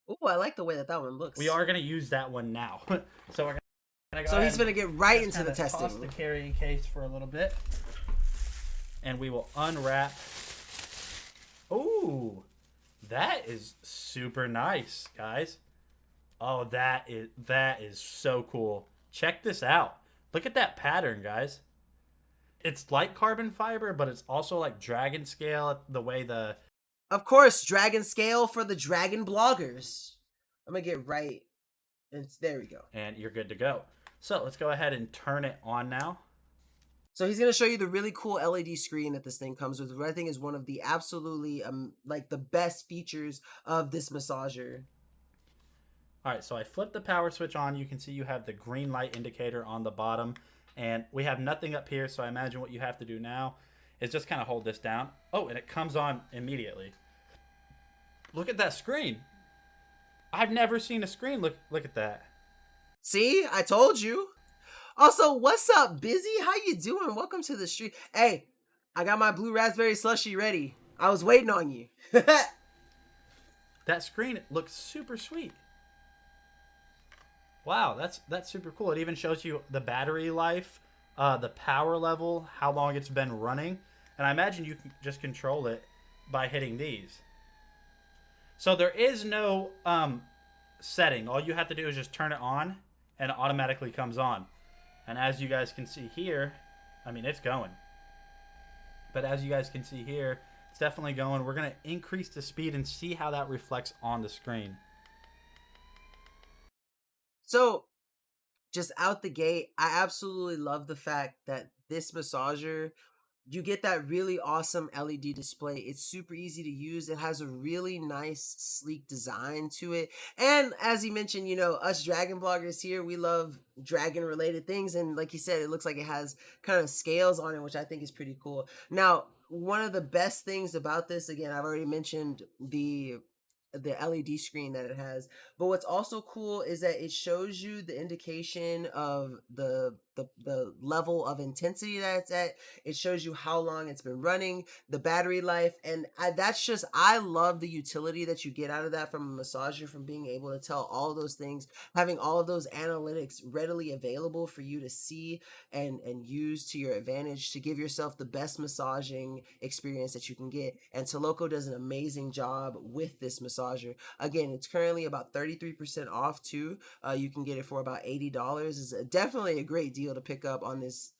Oh, I like the way that one looks. We are going to use that one now. So we're going to go So he's going to get right into the toss testing. the carrying case for a little bit. And we will unwrap. Ooh, that is super nice, guys. Oh, that is so cool. Check this out. Look at that pattern, guys. It's like carbon fiber, but it's also like dragon scale, the way the... Of course, dragon scale for the dragon bloggers. I'm going to get right. There we go. And you're good to go. So let's go ahead and turn it on now. So he's going to show you the really cool LED screen that this thing comes with, which I think is one of the absolutely, like the best features of this massager. All right, so I flipped the power switch on. You can see you have the green light indicator on the bottom, and we have nothing up here. So I imagine what you have to do now is just kind of hold this down. Oh, and it comes on immediately. Look at that screen. I've never seen a screen look at that. See, I told you. Also, what's up, Busy? How you doing? Welcome to the stream. Hey, I got my blue raspberry slushy ready. I was waiting on you. That screen looks super sweet. Wow, that's super cool. It even shows you the battery life, the power level, how long it's been running, and I imagine you can just control it by hitting these. So there is no setting. All you have to do is just turn it on, and it automatically comes on. And as you guys can see here, I mean, it's going. But as you guys can see here, it's definitely going. We're going to increase the speed and see how that reflects on the screen. So, just out the gate, I absolutely love the fact that this massager, you get that really awesome LED display. It's super easy to use. It has a really nice, sleek design to it. And as he mentioned, you know, us dragon bloggers here, we love dragon related things. And like he said, it looks like it has kind of scales on it, which I think is pretty cool. Now, one of the best things about this, again, I've already mentioned the LED screen that it has. But what's also cool is that it shows you the indication of the level of intensity that it's at. It shows you how long it's been running, the battery life, and I love the utility that you get out of that from a massager, from being able to tell all of those things, having all of those analytics readily available for you to see and use to your advantage to give yourself the best massaging experience that you can get. And Toloco does an amazing job with this massager. Again, it's currently about 33% off too. You can get it for about $80. It's definitely a great deal to pick up on this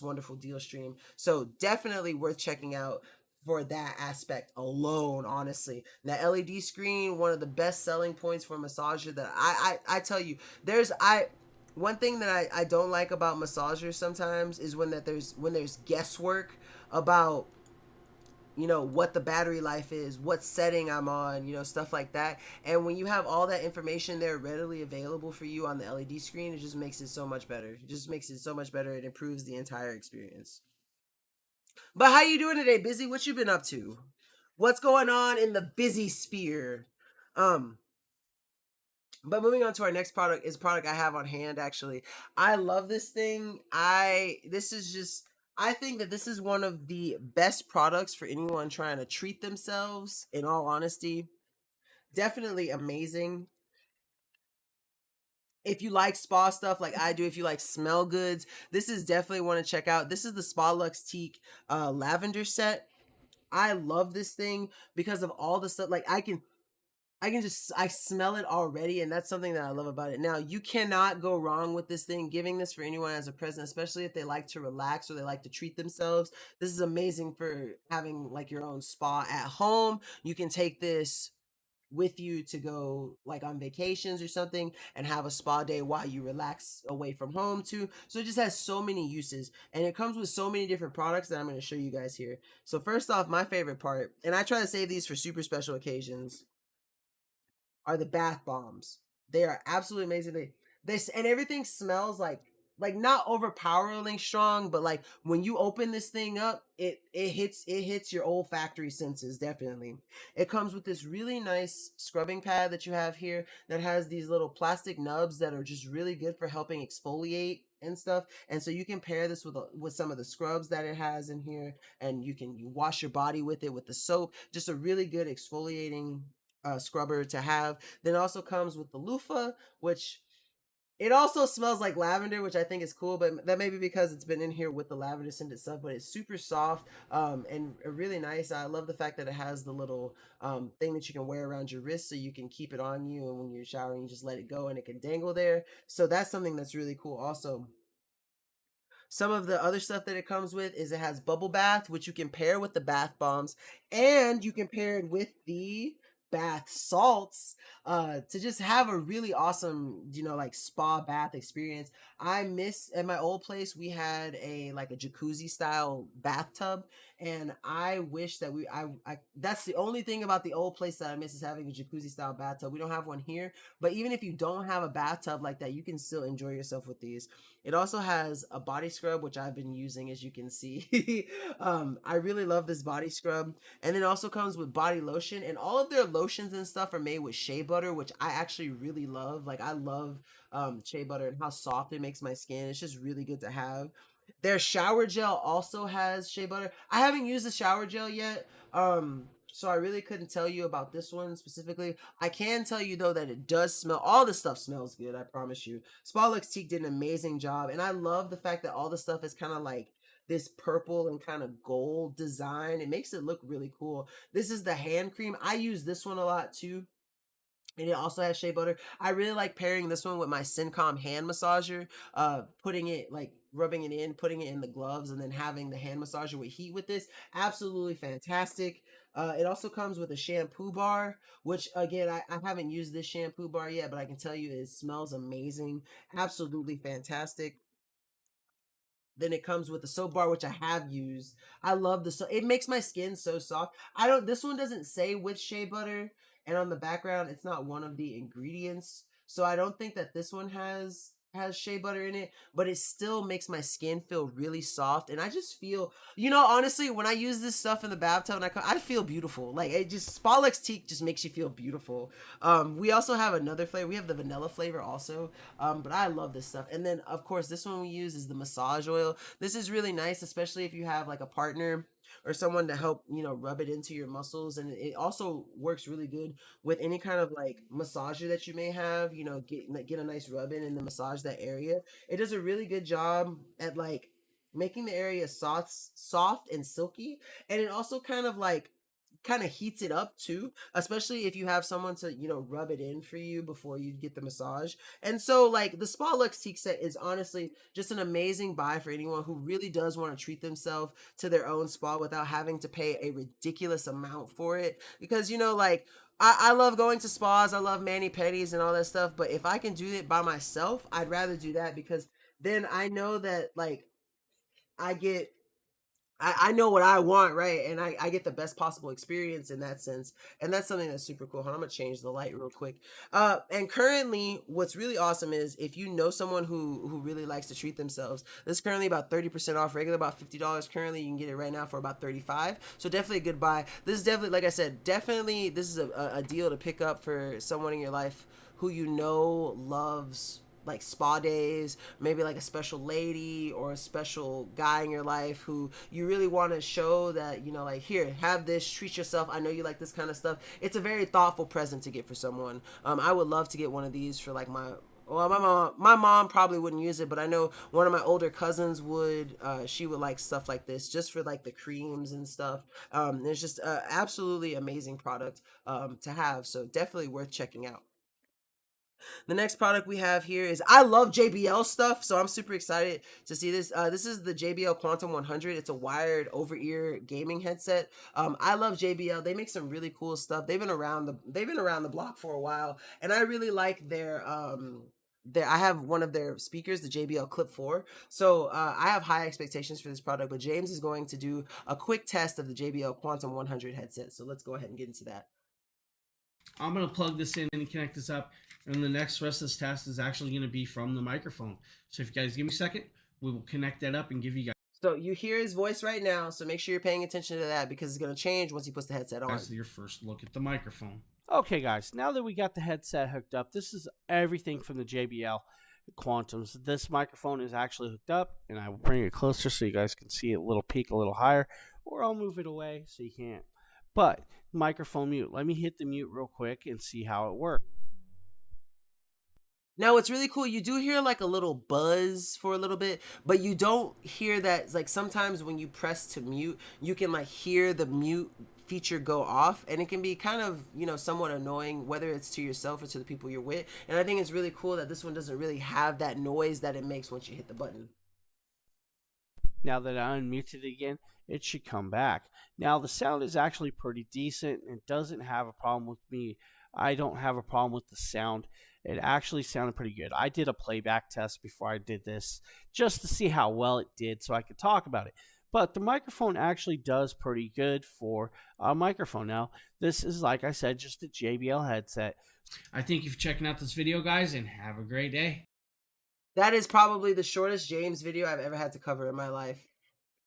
wonderful deal stream. So definitely worth checking out for that aspect alone, honestly. That LED screen, one of the best selling points for a massager that I tell you, one thing that I don't like about massagers sometimes is when there's guesswork about, you know, what the battery life is, what setting I'm on, you know, stuff like that. And when you have all that information there readily available for you on the LED screen, it just makes it so much better. It just makes it so much better. It improves the entire experience. But how you doing today, Busy? What you been up to? What's going on in the busy sphere? But moving on to our next product is a product I have on hand, actually. I love this thing. I think that this is one of the best products for anyone trying to treat themselves, in all honesty. Definitely amazing. If you like spa stuff like I do, if you like smell goods, this is definitely one to check out. This is the Spa Lux Teak lavender set. I love this thing because of all the stuff. Like I smell it already, and that's something that I love about it. Now, you cannot go wrong with this thing, giving this for anyone as a present, especially if they like to relax or they like to treat themselves. This is amazing for having like your own spa at home. You can take this with you to go like on vacations or something and have a spa day while you relax away from home too. So it just has so many uses, and it comes with so many different products that I'm going to show you guys here. So first off, my favorite part, and I try to save these for super special occasions, are the bath bombs. They are absolutely amazing. This and everything smells like not overpoweringly strong, but like when you open this thing up, it hits your olfactory senses. Definitely. It comes with this really nice scrubbing pad that you have here that has these little plastic nubs that are just really good for helping exfoliate and stuff. And so you can pair this with some of the scrubs that it has in here, and you wash your body with it with the soap. Just a really good exfoliating scrubber to have. Then also comes with the loofah, which it also smells like lavender, which I think is cool, but that may be because it's been in here with the lavender scented stuff. But it's super soft and really nice. I love the fact that it has the little thing that you can wear around your wrist, so you can keep it on you, and when you're showering, you just let it go and it can dangle there. So that's something that's really cool. Also, some of the other stuff that it comes with is it has bubble bath, which you can pair with the bath bombs, and you can pair it with the bath salts to just have a really awesome, like spa bath experience. I miss at my old place we had a jacuzzi style bathtub, and I wish that I that's the only thing about the old place that I miss is having a jacuzzi style bathtub. We don't have one here, but even if you don't have a bathtub like that, you can still enjoy yourself with these. It also has a body scrub, which I've been using, as you can see. I really love this body scrub. And it also comes with body lotion, and all of their lotions and stuff are made with shea butter, which I actually really love. Like, I love shea butter and how soft it makes my skin. It's just really good to have. Their shower gel also has shea butter. I haven't used the shower gel yet. So I really couldn't tell you about this one specifically. I can tell you though that it does smell. All the stuff smells good. I promise you. Spa Lux Teak did an amazing job, and I love the fact that all the stuff is kind of like this purple and kind of gold design. It makes it look really cool. This is the hand cream. I use this one a lot too. And it also has shea butter. I really like pairing this one with my Syncom hand massager, putting it like rubbing it in, putting it in the gloves, and then having the hand massager with heat with this. Absolutely fantastic. It also comes with a shampoo bar, which again, I haven't used this shampoo bar yet, but I can tell you it smells amazing. Absolutely fantastic. Then it comes with the soap bar, which I have used. I love the soap. It makes my skin so soft. This one doesn't say with shea butter, and on the background, it's not one of the ingredients. So I don't think that this one has shea butter in it, but it still makes my skin feel really soft. And I just feel, honestly, when I use this stuff in the bathtub and I feel beautiful. Like, it just, Spa Lux Teak just makes you feel beautiful. We also have another flavor. We have the vanilla flavor also. But I love this stuff. And then of course, this one we use is the massage oil. This is really nice, especially if you have like a partner or someone to help, rub it into your muscles. And it also works really good with any kind of like massager that you may have, get a nice rub in and then massage that area. It does a really good job at like making the area soft and silky. And it also kind of heats it up too, especially if you have someone to rub it in for you before you get the massage. And so like the Spa Lux Teak set is honestly just an amazing buy for anyone who really does want to treat themselves to their own spa without having to pay a ridiculous amount for it, because like I love going to spas, I love mani pedis and all that stuff, but if I can do it by myself, I'd rather do that, because then I know that like I get I know what I want, right? And I get the best possible experience in that sense. And that's something that's super cool. Hold on, I'm gonna change the light real quick. And currently what's really awesome is if you know someone who really likes to treat themselves, this is currently about 30% off, regular about $50. Currently you can get it right now for about $35. So definitely a good buy. This is definitely, like I said, definitely this is a deal to pick up for someone in your life who loves like spa days, maybe like a special lady or a special guy in your life who you really want to show that, like, here, have this, treat yourself. I know you like this kind of stuff. It's a very thoughtful present to get for someone. I would love to get one of these for like my mom probably wouldn't use it, but I know one of my older cousins would. She would like stuff like this just for like the creams and stuff. It's just absolutely amazing product to have. So definitely worth checking out. The next product we have here is, I love JBL stuff, so I'm super excited to see this. This is the JBL Quantum 100. It's a wired over-ear gaming headset. I love JBL. They make some really cool stuff. They've been around the block for a while, and I really like their I have one of their speakers, the JBL Clip 4. So I have high expectations for this product, but James is going to do a quick test of the JBL Quantum 100 headset. So let's go ahead and get into that. I'm going to plug this in and connect this up. And the rest of this test is actually going to be from the microphone. So if you guys give me a second, we will connect that up and give you guys. So you hear his voice right now. So make sure you're paying attention to that, because it's going to change once he puts the headset on. That's your first look at the microphone. Okay, guys, now that we got the headset hooked up, this is everything from the JBL Quantums. This microphone is actually hooked up, and I will bring it closer so you guys can see it a little peak a little higher, or I'll move it away so you can't. But microphone mute. Let me hit the mute real quick and see how it works. Now, it's really cool. You do hear like a little buzz for a little bit, but you don't hear that. Like sometimes when you press to mute, you can like hear the mute feature go off, and it can be kind of, somewhat annoying, whether it's to yourself or to the people you're with. And I think it's really cool that this one doesn't really have that noise that it makes once you hit the button. Now that I unmuted it again, it should come back. Now the sound is actually pretty decent and doesn't have a problem with me. I don't have a problem with the sound. It actually sounded pretty good. I did a playback test before I did this just to see how well it did so I could talk about it. But the microphone actually does pretty good for a microphone. Now, this is, like I said, just a JBL headset. I thank you for checking out this video, guys, and have a great day. That is probably the shortest James video I've ever had to cover in my life.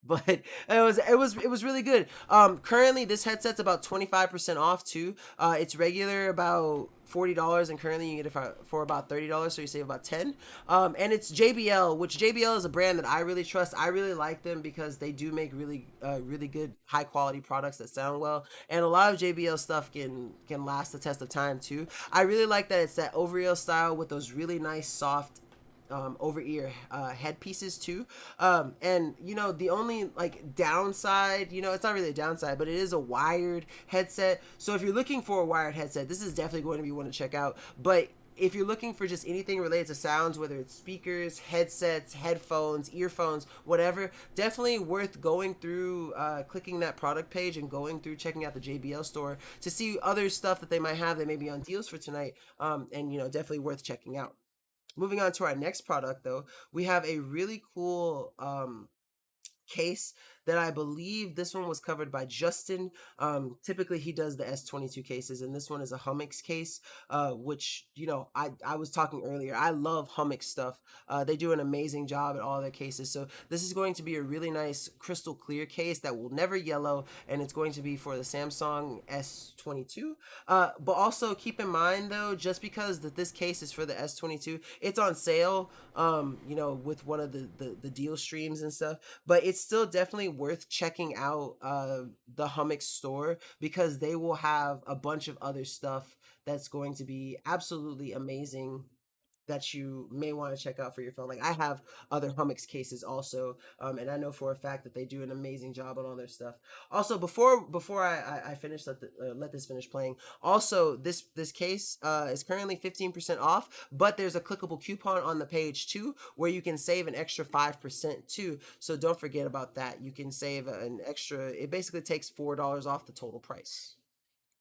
But it was really good. Currently this headset's about 25% off too. It's regular about $40, and currently you can get it for about $30, so you save about 10. And it's JBL, which JBL is a brand that I really trust. I really like them because they do make really good high quality products that sound well, and a lot of JBL stuff can last the test of time too. I really like that it's that over-ear style with those really nice soft over ear headpieces too. And you know, the only like downside, you know, it's not really a downside, but it is a wired headset. So if you're looking for a wired headset, this is definitely going to be one to check out. But if you're looking for just anything related to sounds, whether it's speakers, headsets, headphones, earphones, whatever, definitely worth going through, clicking that product page and going through checking out the JBL store to see other stuff that they might have that may be on deals for tonight. And you know, definitely worth checking out. Moving on to our next product, though, we have a really cool case that I believe this one was covered by Justin. Typically he does the S22 cases, and this one is a Hummix case, which, you know, I was talking earlier. I love Hummix stuff. They do an amazing job at all their cases. So this is going to be a really nice crystal clear case that will never yellow, and it's going to be for the Samsung S22. But also keep in mind though, just because this case is for the S22, it's on sale, you know, with one of the deal streams and stuff, but it's still definitely worth checking out the Hummix store, because they will have a bunch of other stuff that's going to be absolutely amazing that you may want to check out for your phone. Like I have other Hummix cases also, and I know for a fact that they do an amazing job on all their stuff. Also, before I finish, let this finish playing. Also, this case is currently 15% off, but there's a clickable coupon on the page too, where you can save an extra 5% too. So don't forget about that. You can save an extra. It basically takes $4 off the total price.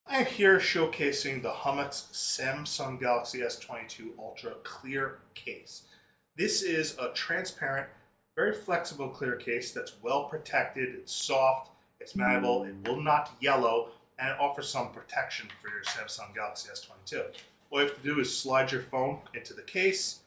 I'm here showcasing the Hummix Samsung Galaxy S22 Ultra Clear Case. This is a transparent, very flexible clear case that's well protected, it's soft, it's malleable, it will not yellow, and it offers some protection for your Samsung Galaxy S22. All you have to do is slide your phone into the case,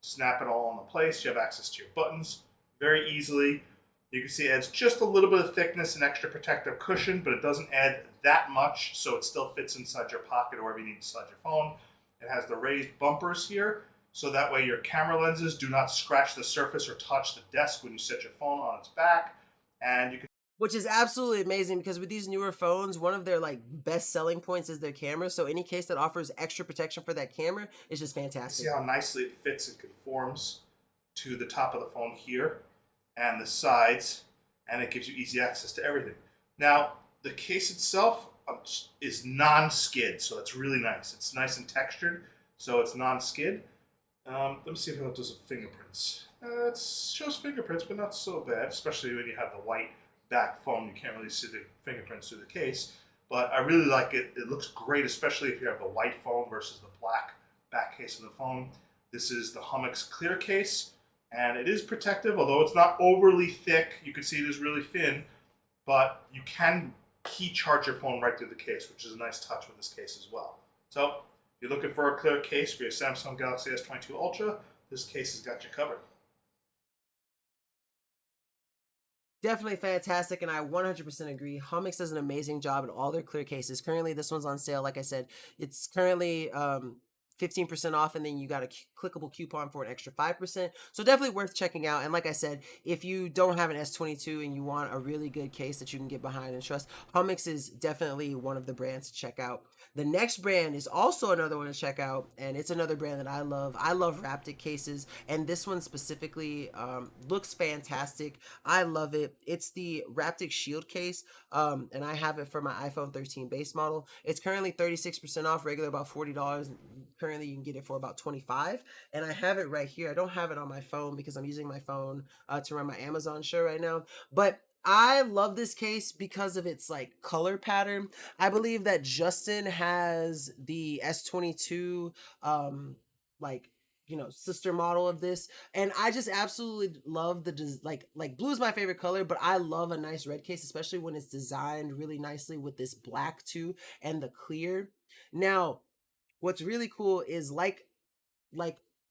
snap it all into place, you have access to your buttons very easily. You can see it adds just a little bit of thickness and extra protective cushion, but it doesn't add that much, so it still fits inside your pocket or wherever you need to slide your phone. It has the raised bumpers here, so that way your camera lenses do not scratch the surface or touch the desk when you set your phone on its back. And you can, which is absolutely amazing, because with these newer phones, one of their like best selling points is their camera. So any case that offers extra protection for that camera is just fantastic. see how nicely it fits and conforms to the top of the phone here and the sides, and it gives you easy access to everything. Now, the case itself is non-skid, so that's really nice. It's nice and textured, so it's non-skid. Let me see if it does fingerprints. It shows fingerprints, but not so bad, especially when you have the white back phone. You can't really see the fingerprints through the case, but I really like it. It looks great, especially if you have the white phone versus the black back case of the phone. This is the Hummix Clear Case, and it is protective, although it's not overly thick. You can see it is really thin, but you can key charge your phone right through the case, which is a nice touch with this case as well. So if you're looking for a clear case for your Samsung Galaxy S22 Ultra, this case has got you covered. Definitely fantastic, and I 100% agree. Hummix does an amazing job in all their clear cases. Currently, this one's on sale. Like I said, it's currently 15% off, and then you got a clickable coupon for an extra 5%. So definitely worth checking out. And like I said, if you don't have an S22 and you want a really good case that you can get behind and trust, Hummix is definitely one of the brands to check out. The next brand is also another one to check out, and it's another brand that I love. I love Raptic cases, and this one specifically looks fantastic. I love it. It's the Raptic Shield case, and I have it for my iPhone 13 base model. It's currently 36% off, regular about $40. Currently currently you can get it for about $25, and I have it right here. I don't have it on my phone because I'm using my phone to run my Amazon show right now, but I love this case because of its like color pattern. I believe that Justin has the S22 like sister model of this, and I just absolutely love the like blue is my favorite color, but I love a nice red case, especially when it's designed really nicely with this black too and the clear. Now what's really cool is like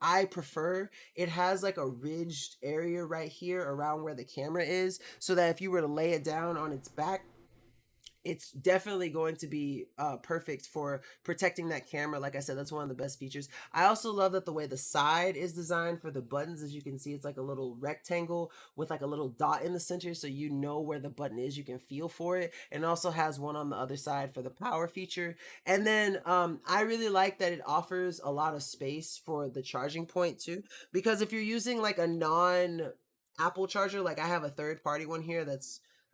I prefer it has like a ridged area right here around where the camera is, so that if you were to lay it down on its back, it's definitely going to be perfect for protecting that camera. Like I said, that's one of the best features. I also love that the way the side is designed for the buttons. As you can see, it's like a little rectangle with like a little dot in the center, so you know where the button is, you can feel for it. And also has one on the other side for the power feature. And then I really like that it offers a lot of space for the charging point too, because if you're using like a non Apple charger, like I have a third party one here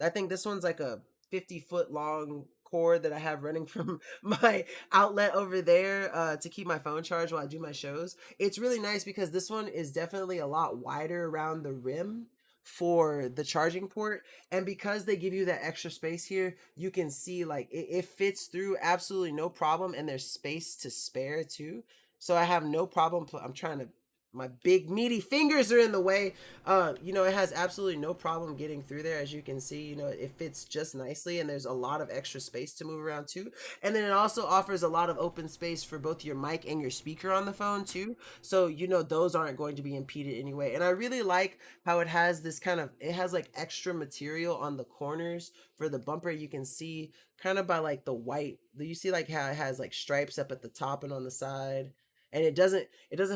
I think this one's like a 50-foot long cord that I have running from my outlet over there to keep my phone charged while I do my shows. It's really nice because this one is definitely a lot wider around the rim for the charging port, and because they give you that extra space here, you can see like it fits through absolutely no problem, and there's space to spare too. So I have no problem. I'm trying to, my big meaty fingers are in the way. It has absolutely no problem getting through there. As you can see, it fits just nicely, and there's a lot of extra space to move around too. And then it also offers a lot of open space for both your mic and your speaker on the phone too, so those aren't going to be impeded anyway. And I really like how it has this it has like extra material on the corners for the bumper. You can see kind of by like the white, you see like how it has like stripes up at the top and on the side, and it doesn't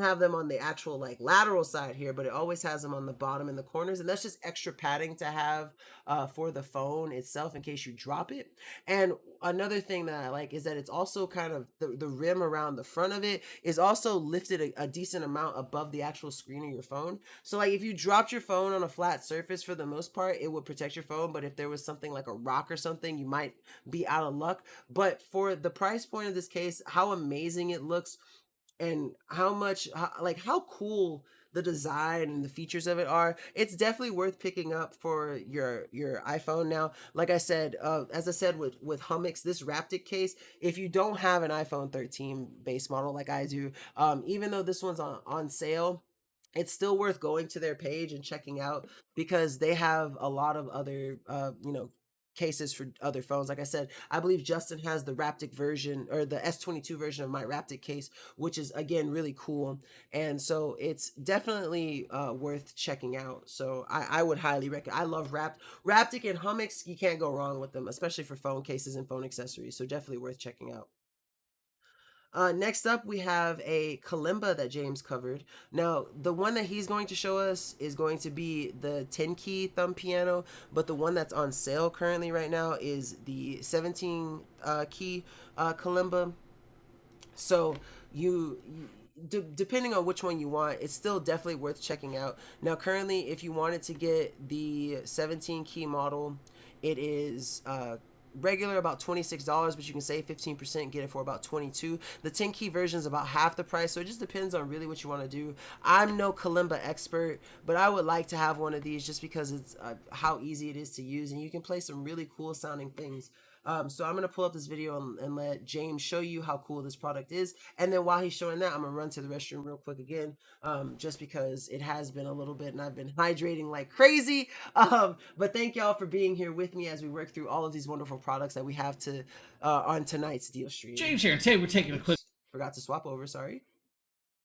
have them on the actual like lateral side here, but it always has them on the bottom and the corners, and that's just extra padding to have for the phone itself in case you drop it. And another thing that I like is that it's also kind of the rim around the front of it is also lifted a decent amount above the actual screen of your phone, so like if you dropped your phone on a flat surface, for the most part it would protect your phone, but if there was something like a rock or something, you might be out of luck. But for the price point of this case, how amazing it looks, and how cool the design and the features of it are, it's definitely worth picking up for your iPhone. Now, like I said, as I said with Hummix, this Raptic case, if you don't have an iPhone 13 base model like I do, even though this one's on sale, it's still worth going to their page and checking out, because they have a lot of other cases for other phones. Like I said, I believe Justin has the Raptic version, or the S22 version of my Raptic case, which is again really cool, and so it's definitely worth checking out. So I would highly recommend. I love Raptic and Hummix. You can't go wrong with them, especially for phone cases and phone accessories, so definitely worth checking out. Next up, we have a kalimba that James covered. Now, the one that he's going to show us is going to be the 10-key thumb piano, but the one that's on sale currently right now is the 17-key kalimba. So depending on which one you want, it's still definitely worth checking out. Now, currently, if you wanted to get the 17-key model, it is regular about $26, but you can save 15%, get it for about $22. The 10 key version is about half the price, so it just depends on really what you want to do. I'm no kalimba expert, but I would like to have one of these just because it's how easy it is to use, and you can play some really cool sounding things. So I'm going to pull up this video and let James show you how cool this product is. And then while he's showing that, I'm going to run to the restroom real quick again, just because it has been a little bit and I've been hydrating like crazy. But thank y'all for being here with me as we work through all of these wonderful products that we have to on tonight's deal stream. James here, and today we're taking a quick... Forgot to swap over, sorry.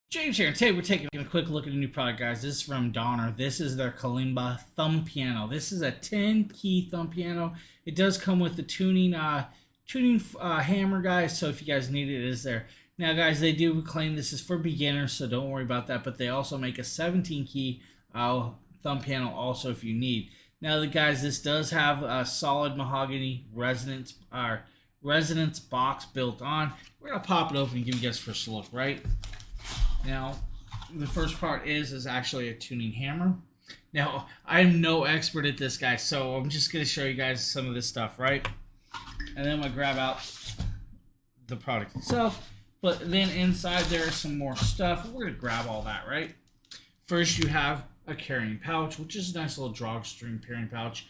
James here, and today we're taking a quick look at a new product, guys. This is from Donner. This is their kalimba thumb piano. This is a 10-key thumb piano. It does come with the tuning hammer, guys, so if you guys need it, it is there. Now, guys, they do claim this is for beginners, so don't worry about that, but they also make a 17-key thumb piano also if you need. Now, guys, this does have a solid mahogany resonance box built on. We're going to pop it open and give you guys a first look, right? Now, the first part is actually a tuning hammer. Now, I'm no expert at this, guys, so I'm just going to show you guys some of this stuff, right? And then I'm going to grab out the product itself. But then inside there is some more stuff. We're going to grab all that, right? First, you have a carrying pouch, which is a nice little drawstring carrying pouch.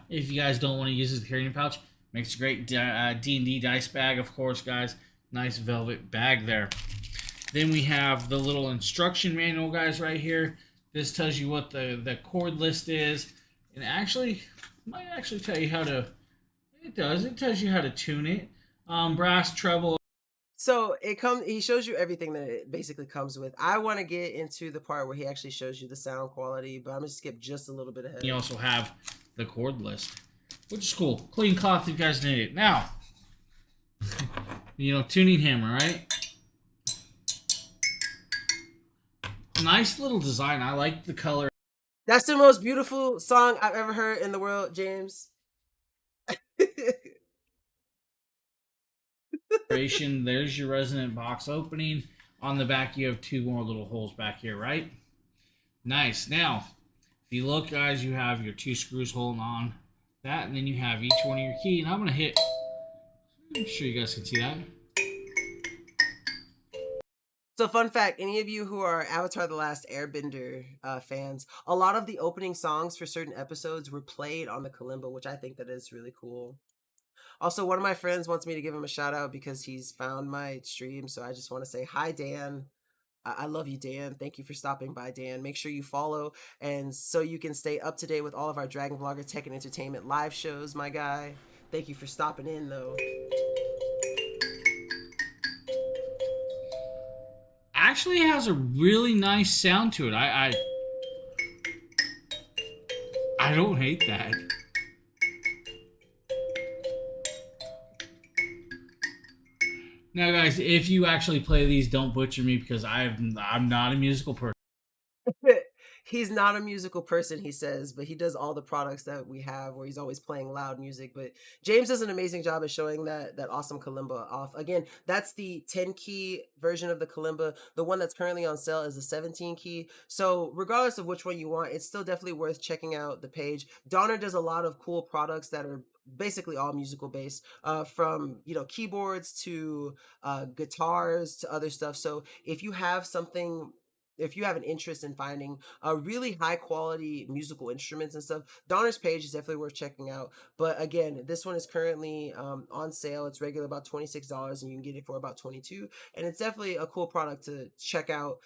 If you guys don't want to use it as a carrying pouch, makes a great D&D dice bag, of course, guys. Nice velvet bag there. Then we have the little instruction manual, guys, right here. This tells you what the chord list is. And actually, might actually tell you how to... It does. It tells you how to tune it. Brass, treble. So he shows you everything that it basically comes with. I want to get into the part where he actually shows you the sound quality, but I'm going to skip just a little bit ahead. You also have the chord list, which is cool. Clean cloth if you guys need it. Now, tuning hammer, right? Nice little design. I like the color. That's the most beautiful song I've ever heard in the world, James. There's your resonant box opening. On the back, you have two more little holes back here, right? Nice. Now, if you look, guys, you have your two screws holding on that, and then you have each one of your key. And I'm going to hit... I'm sure you guys can see that. So fun fact, any of you who are Avatar The Last Airbender fans, a lot of the opening songs for certain episodes were played on the kalimba, which I think that is really cool. Also, one of my friends wants me to give him a shout out because he's found my stream. So I just want to say hi, Dan. I love you, Dan. Thank you for stopping by, Dan. Make sure you follow and so you can stay up to date with all of our Dragon Blogger Tech and Entertainment live shows, my guy. Thank you for stopping in, though. Actually has a really nice sound to it. I don't hate that. Now, guys, if you actually play these, don't butcher me because I'm not a musical person. He's not a musical person, he says, but he does all the products that we have where he's always playing loud music. But James does an amazing job of showing that awesome kalimba off. Again, that's the 10-key version of the kalimba. The one that's currently on sale is the 17-key. So regardless of which one you want, it's still definitely worth checking out the page. Donner does a lot of cool products that are basically all musical based, from keyboards to guitars to other stuff. So if you have an interest in finding really high quality musical instruments and stuff, Donner's page is definitely worth checking out. But again, this one is currently on sale. It's regular about $26 and you can get it for about $22. And it's definitely a cool product to check out,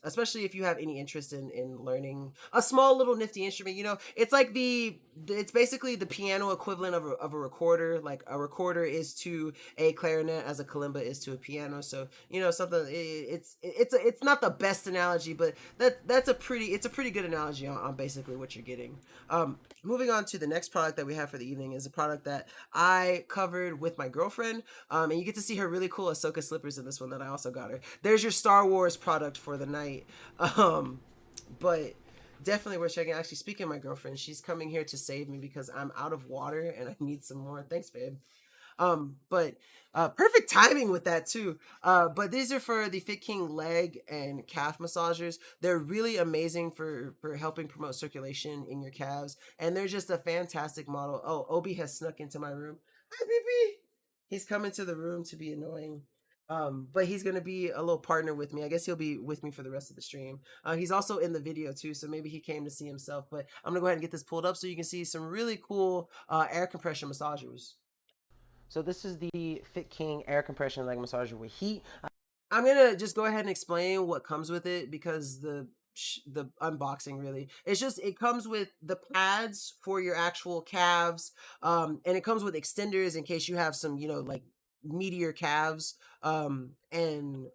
especially if you have any interest in learning a small little nifty instrument. It's like it's basically the piano equivalent of a recorder. Like a recorder is to a clarinet as a kalimba is to a piano. So something. It's not the best analogy, but it's a pretty good analogy on basically what you're getting. Moving on to the next product that we have for the evening is a product that I covered with my girlfriend, and you get to see her really cool Ahsoka slippers in this one that I also got her. There's your Star Wars product for the night, but definitely worth checking out. Actually, speaking of my girlfriend, she's coming here to save me because I'm out of water and I need some more. Thanks, babe. But perfect timing with that too. But these are for the Fit King leg and calf massagers. They're really amazing for helping promote circulation in your calves, and they're just a fantastic model. Oh, Obi has snuck into my room. Hi, baby. He's coming to the room to be annoying. But he's gonna be a little partner with me. I guess he'll be with me for the rest of the stream. He's also in the video too, so maybe he came to see himself. But I'm gonna go ahead and get this pulled up so you can see some really cool air compression massagers. So this is the Fit King air compression leg massager with heat. I'm gonna just go ahead and explain what comes with it because the unboxing really, it comes with the pads for your actual calves, and it comes with extenders in case you have some like meatier calves, and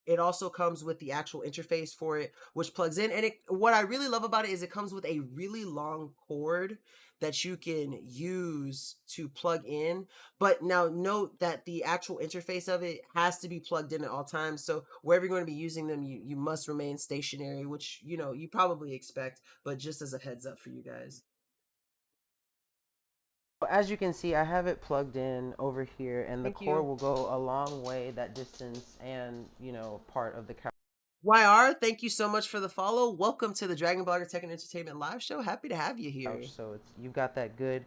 it also comes with the actual interface for it, which plugs in. And what I really love about it is it comes with a really long cord that you can use to plug in. But now note that the actual interface of it has to be plugged in at all times. So wherever you're going to be using them, you must remain stationary, which, you probably expect, but just as a heads up for you guys. As you can see, I have it plugged in over here, and the cord will go a long way, that distance, and part of the couch. YR, thank you so much for the follow. Welcome to the Dragon Blogger Tech and Entertainment live show. Happy to have you here. So you've got that good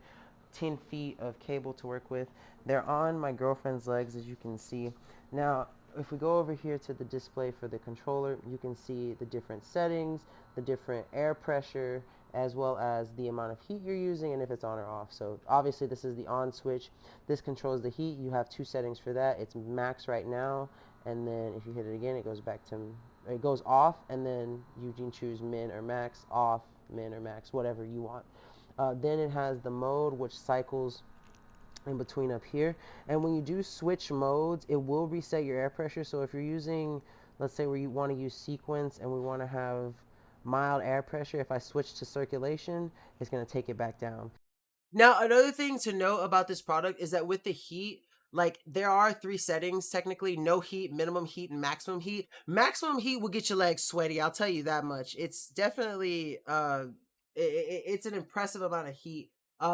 10 feet of cable to work with. They're on my girlfriend's legs, as you can see. Now, if we go over here to the display for the controller, you can see the different settings, the different air pressure, as well as the amount of heat you're using and if it's on or off. So obviously this is the on switch. This controls the heat. You have 2 settings for that. It's max right now, and then if you hit it again, it goes back to, it goes off, and then you can choose min or max, off, min or max, whatever you want. Then it has the mode, which cycles in between up here, and when you do switch modes, it will reset your air pressure. So if you're using, let's say where you want to use sequence and we want to have mild air pressure, if I switch to circulation, it's going to take it back down. Now, another thing to note about this product is that with the heat, like, there are 3 settings technically: no heat, minimum heat, and maximum heat. Maximum heat will get your legs sweaty, I'll tell you that much. It's definitely it's an impressive amount of heat.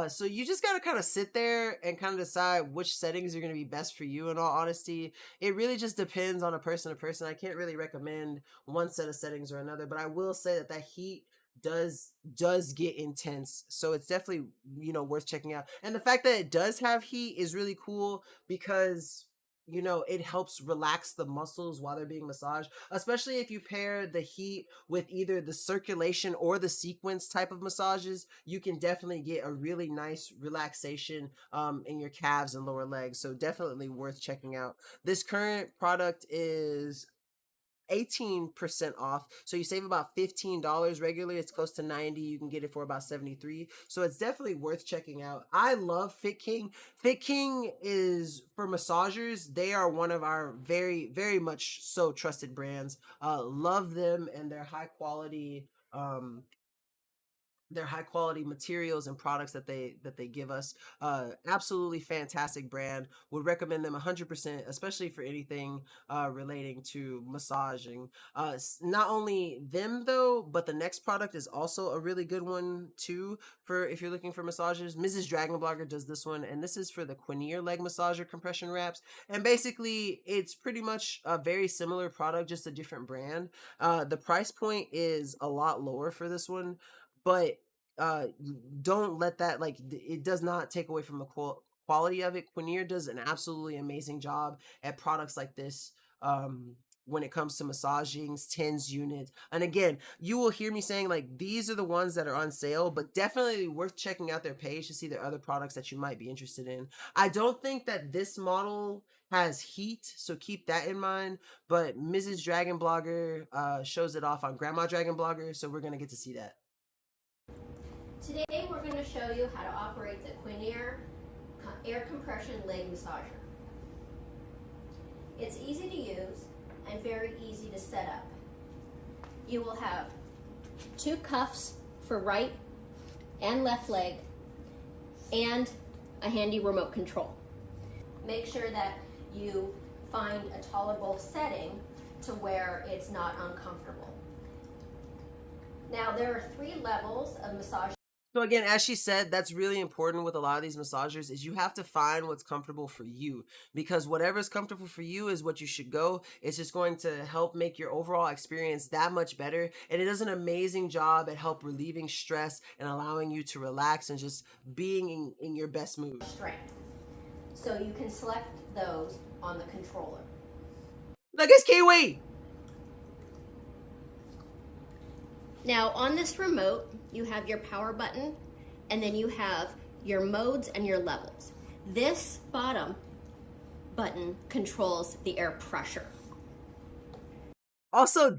So you just gotta kind of sit there and kind of decide which settings are going to be best for you. In all honesty, it really just depends on a person to person. I can't really recommend one set of settings or another, but I will say that that heat does get intense, so it's definitely, you know, worth checking out. And the fact that it does have heat is really cool because, you know, it helps relax the muscles while they're being massaged, especially if you pair the heat with either the circulation or the sequence type of massages. You can definitely get a really nice relaxation in your calves and lower legs, so definitely worth checking out. This current product is 18% off, so you save about $15. Regularly it's close to 90. You can get it for about 73, so it's definitely worth checking out. I love Fit King. Fit King is, for massagers, they are one of our very much so trusted brands. Love them and their high quality materials and products that they give us. Absolutely fantastic brand. Would recommend them 100%, especially for anything relating to massaging. Not only them though, but the next product is also a really good one too, for if you're looking for massagers. Mrs. Dragon Blogger does this one, and this is for the Quinier leg massager compression wraps. And basically it's pretty much a very similar product, just a different brand. The price point is a lot lower for this one, but don't let that, like, it does not take away from the quality of it. Quinier does an absolutely amazing job at products like this, when it comes to massaging, tens, units. And again, you will hear me saying, like, these are the ones that are on sale, but definitely worth checking out their page to see their other products that you might be interested in. I don't think that this model has heat, so keep that in mind, but Mrs. Dragon Blogger shows it off on Grandma Dragon Blogger, so we're gonna get to see that. Today we're going to show you how to operate the Quinier air compression leg massager. It's easy to use and very easy to set up. You will have 2 cuffs for right and left leg and a handy remote control. Make sure that you find a tolerable setting to where it's not uncomfortable. Now there are 3 levels of massage. So again, as she said, that's really important with a lot of these massagers, is you have to find what's comfortable for you, because whatever's comfortable for you is what you should go. It's just going to help make your overall experience that much better. And it does an amazing job at help relieving stress and allowing you to relax and just being in your best mood. Strength. So you can select those on the controller. Look, it's Kiwi! Now on this remote, you have your power button, and then you have your modes and your levels. This bottom button controls the air pressure. Also,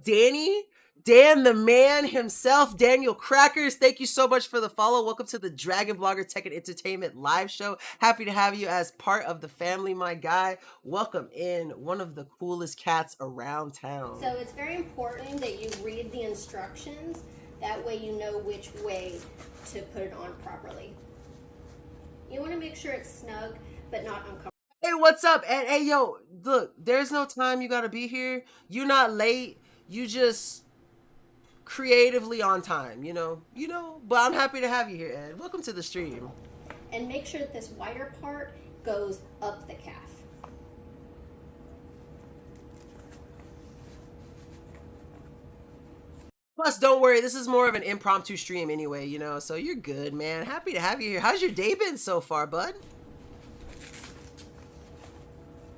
Dan the man himself, Daniel Crackers, thank you so much for the follow. Welcome to the Dragon Blogger Tech and Entertainment live show. Happy to have you as part of the family, my guy. Welcome in, one of the coolest cats around town. So it's very important that you read the instructions. That way you know which way to put it on properly. You want to make sure it's snug, but not uncomfortable. Hey, what's up? And hey, yo, look, there's no time you gotta be here. You're not late. You just creatively on time, you know, but I'm happy to have you here, Ed. Welcome to the stream. And make sure that this wider part goes up the calf. Plus, don't worry, this is more of an impromptu stream anyway, you know, so you're good, man. Happy to have you here. How's your day been so far, bud?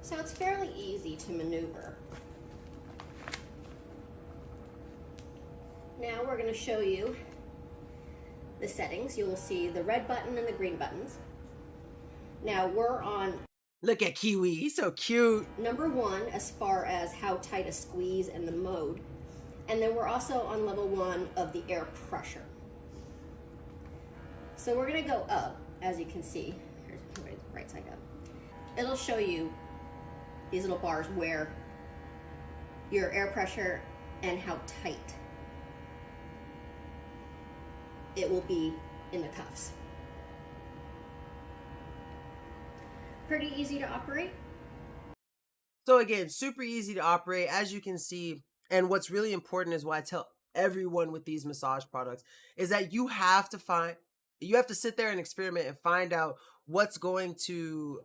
So it's fairly easy to maneuver. Now we're going to show you the settings. You will see the red button and the green buttons. Now we're on Look at Kiwi, he's so cute. number 1 as far as how tight a squeeze and the mode. And then we're also on level 1 of the air pressure. So we're going to go up, as you can see. Here's right side up. It'll show you these little bars where your air pressure and how tight it will be in the cuffs. Pretty easy to operate. So again, super easy to operate, as you can see. And what's really important is what I tell everyone with these massage products is that you have to sit there and experiment and find out what's going to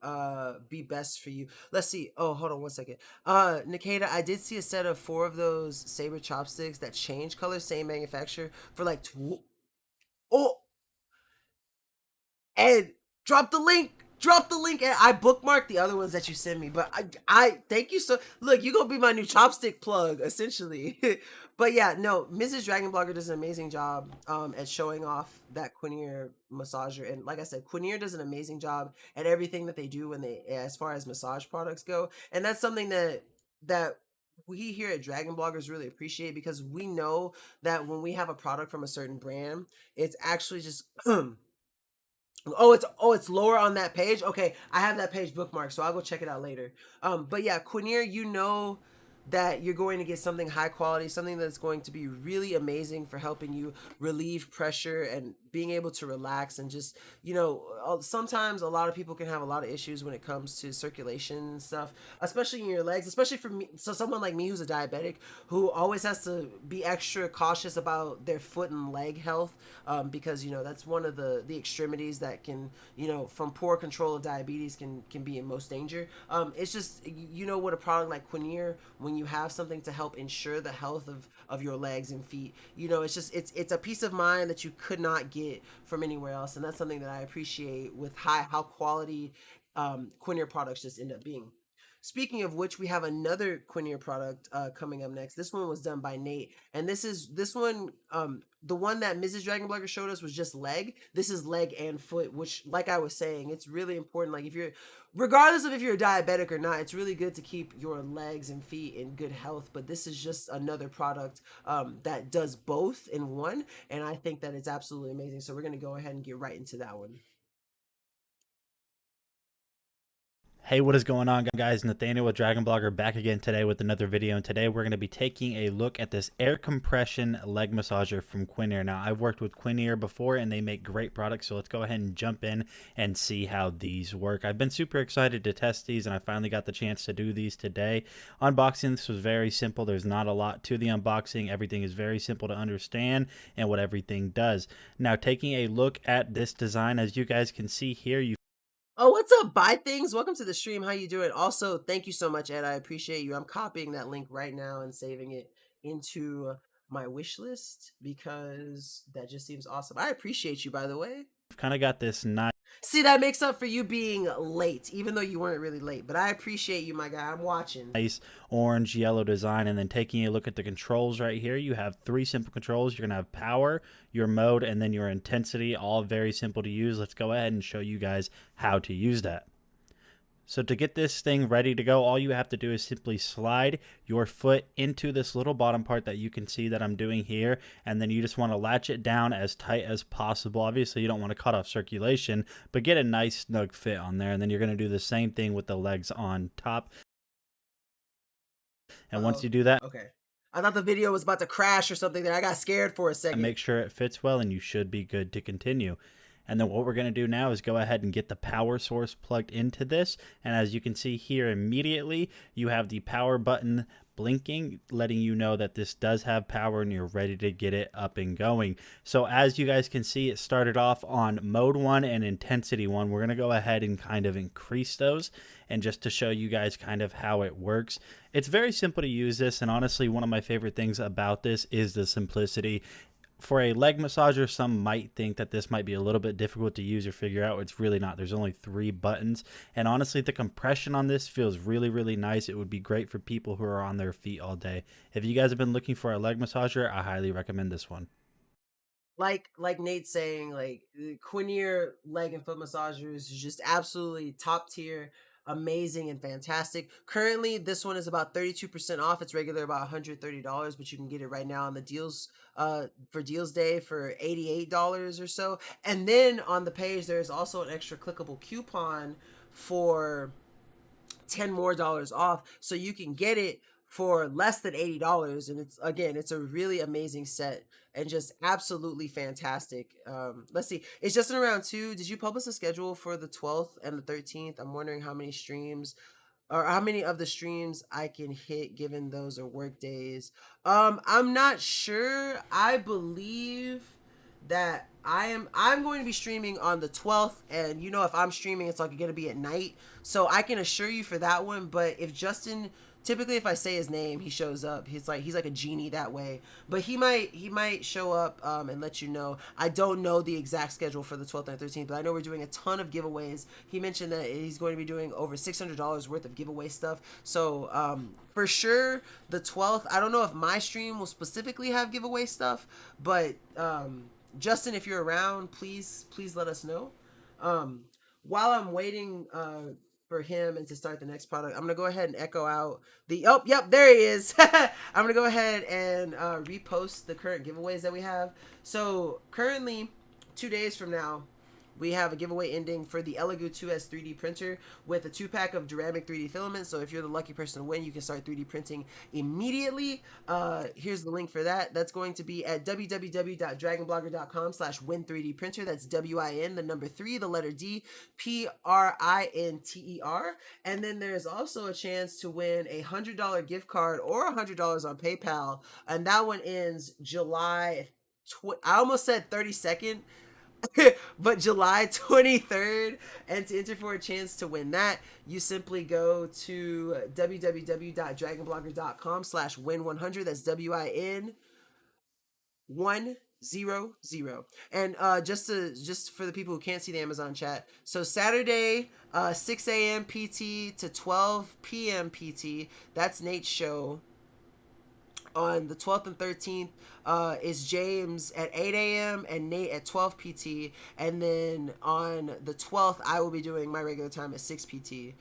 be best for you. Let's see. Oh, hold on one second. Nkda, I did see a set of 4 of those saber chopsticks that change color, same manufacturer, for like and drop the link. And I bookmarked the other ones that you sent me, but I thank you so. Look, you gonna be my new chopstick plug, essentially. But yeah, no, Mrs. Dragon Blogger does an amazing job at showing off that Quinier massager, and like I said, Quinier does an amazing job at everything that they do as far as massage products go, and that's something that we here at Dragon Bloggers really appreciate, because we know that when we have a product from a certain brand, it's actually just Oh, it's lower on that page. Okay, I have that page bookmarked, so I'll go check it out later. But yeah, Quinier, you know that you're going to get something high quality, something that's going to be really amazing for helping you relieve pressure and being able to relax. And just, sometimes a lot of people can have a lot of issues when it comes to circulation and stuff, especially in your legs, especially for me. So someone like me who's a diabetic, who always has to be extra cautious about their foot and leg health, because that's one of the extremities that can, from poor control of diabetes can be in most danger. It's just, what a product like Quinier, when you have something to help ensure the health of your legs and feet, it's a peace of mind that you could not get from anywhere else. And that's something that I appreciate with how quality Quinier products just end up being. Speaking of which, we have another Quinier product coming up next. This one was done by Nate, and this one, the one that Mrs. Dragon Blogger showed us was just leg. This is leg and foot, which, like I was saying, it's really important. Like, regardless of if you're a diabetic or not, it's really good to keep your legs and feet in good health. But this is just another product that does both in one, and I think that it's absolutely amazing. So we're gonna go ahead and get right into that one. Hey, what is going on, guys? Nathaniel with Dragon Blogger back again today with another video, and today we're going to be taking a look at this air compression leg massager from Quinier. Now, I've worked with Quinier before, and they make great products, so let's go ahead and jump in and see how these work. I've been super excited to test these, and I finally got the chance to do these today. Unboxing this was very simple. There's not a lot to the unboxing. Everything is very simple to understand and what everything does. Now, taking a look at this design, as you guys can see here, Oh, what's up, Buy Things? Welcome to the stream. How you doing? Also, thank you so much, Ed. I appreciate you. I'm copying that link right now and saving it into my wish list because that just seems awesome. I appreciate you, by the way. I've kind of got this nice... See, that makes up for you being late, even though you weren't really late. But I appreciate you, my guy. I'm watching. Nice orange yellow design. And then taking a look at the controls right here, you have 3 simple controls. You're going to have power, your mode, and then your intensity, all very simple to use. Let's go ahead and show you guys how to use that. So to get this thing ready to go, all you have to do is simply slide your foot into this little bottom part that you can see that I'm doing here, and then you just want to latch it down as tight as possible. Obviously, you don't want to cut off circulation, but get a nice snug fit on there, and then you're going to do the same thing with the legs on top. And once you do that... Okay. I thought the video was about to crash or something there. I got scared for a second. Make sure it fits well, and you should be good to continue. And then what we're going to do now is go ahead and get the power source plugged into this. And as you can see here immediately, you have the power button blinking, letting you know that this does have power and you're ready to get it up and going. So as you guys can see, it started off on mode 1 and intensity 1. We're going to go ahead and kind of increase those. And just to show you guys kind of how it works, it's very simple to use this. And honestly, one of my favorite things about this is the simplicity. For a leg massager, some might think that this might be a little bit difficult to use or figure out. It's really not. There's only 3 buttons. And honestly, the compression on this feels really, really nice. It would be great for people who are on their feet all day. If you guys have been looking for a leg massager, I highly recommend this one. Like Nate's saying, like Quinier leg and foot massagers is just absolutely top tier, amazing and fantastic. Currently, this one is about 32% off. It's regular about $130, but you can get it right now on the deals for deals day for $88 or so. And then on the page, there's also an extra clickable coupon for $10 more off, so you can get it for less than $80. And it's a really amazing set and just absolutely fantastic. Let's see, it's just in around 2. Did you publish a schedule for the 12th and the 13th? I'm wondering how many streams or how many of the streams I can hit given those are work days. I'm not sure. I believe that I'm going to be streaming on the 12th, and if I'm streaming, it's like going to be at night, so I can assure you for that one. But if Justin, typically if I say his name, he shows up. He's like a genie that way, but he might show up and let you know. I don't know the exact schedule for the 12th and 13th, but I know we're doing a ton of giveaways. He mentioned that he's going to be doing over $600 worth of giveaway stuff, so for sure the 12th. I don't know if my stream will specifically have giveaway stuff, but Justin, if you're around, please let us know. While I'm waiting for him and to start the next product, I'm gonna go ahead and echo out yep, there he is. I'm gonna go ahead and repost the current giveaways that we have. So currently, 2 days from now, we have a giveaway ending for the Elegoo 2S 3D printer with a 2-pack of Duramic 3D filaments. So if you're the lucky person to win, you can start 3D printing immediately. Here's the link for that. That's going to be at www.dragonblogger.com/win3D printer. That's WIN, the number 3, the letter D, PRINTER. And then there's also a chance to win a $100 gift card or $100 on PayPal. And that one ends July, I almost said 32nd. But July 23rd. And to enter for a chance to win that, you simply go to www.dragonblogger.com/win100. That's WIN 100. And just for the people who can't see the Amazon chat, so Saturday 6 a.m. PT to 12 p.m. PT, that's Nate's show. On the 12th and 13th is James at 8 a.m. and Nate at 12 PT. And then on the 12th, I will be doing my regular time at 6 PT.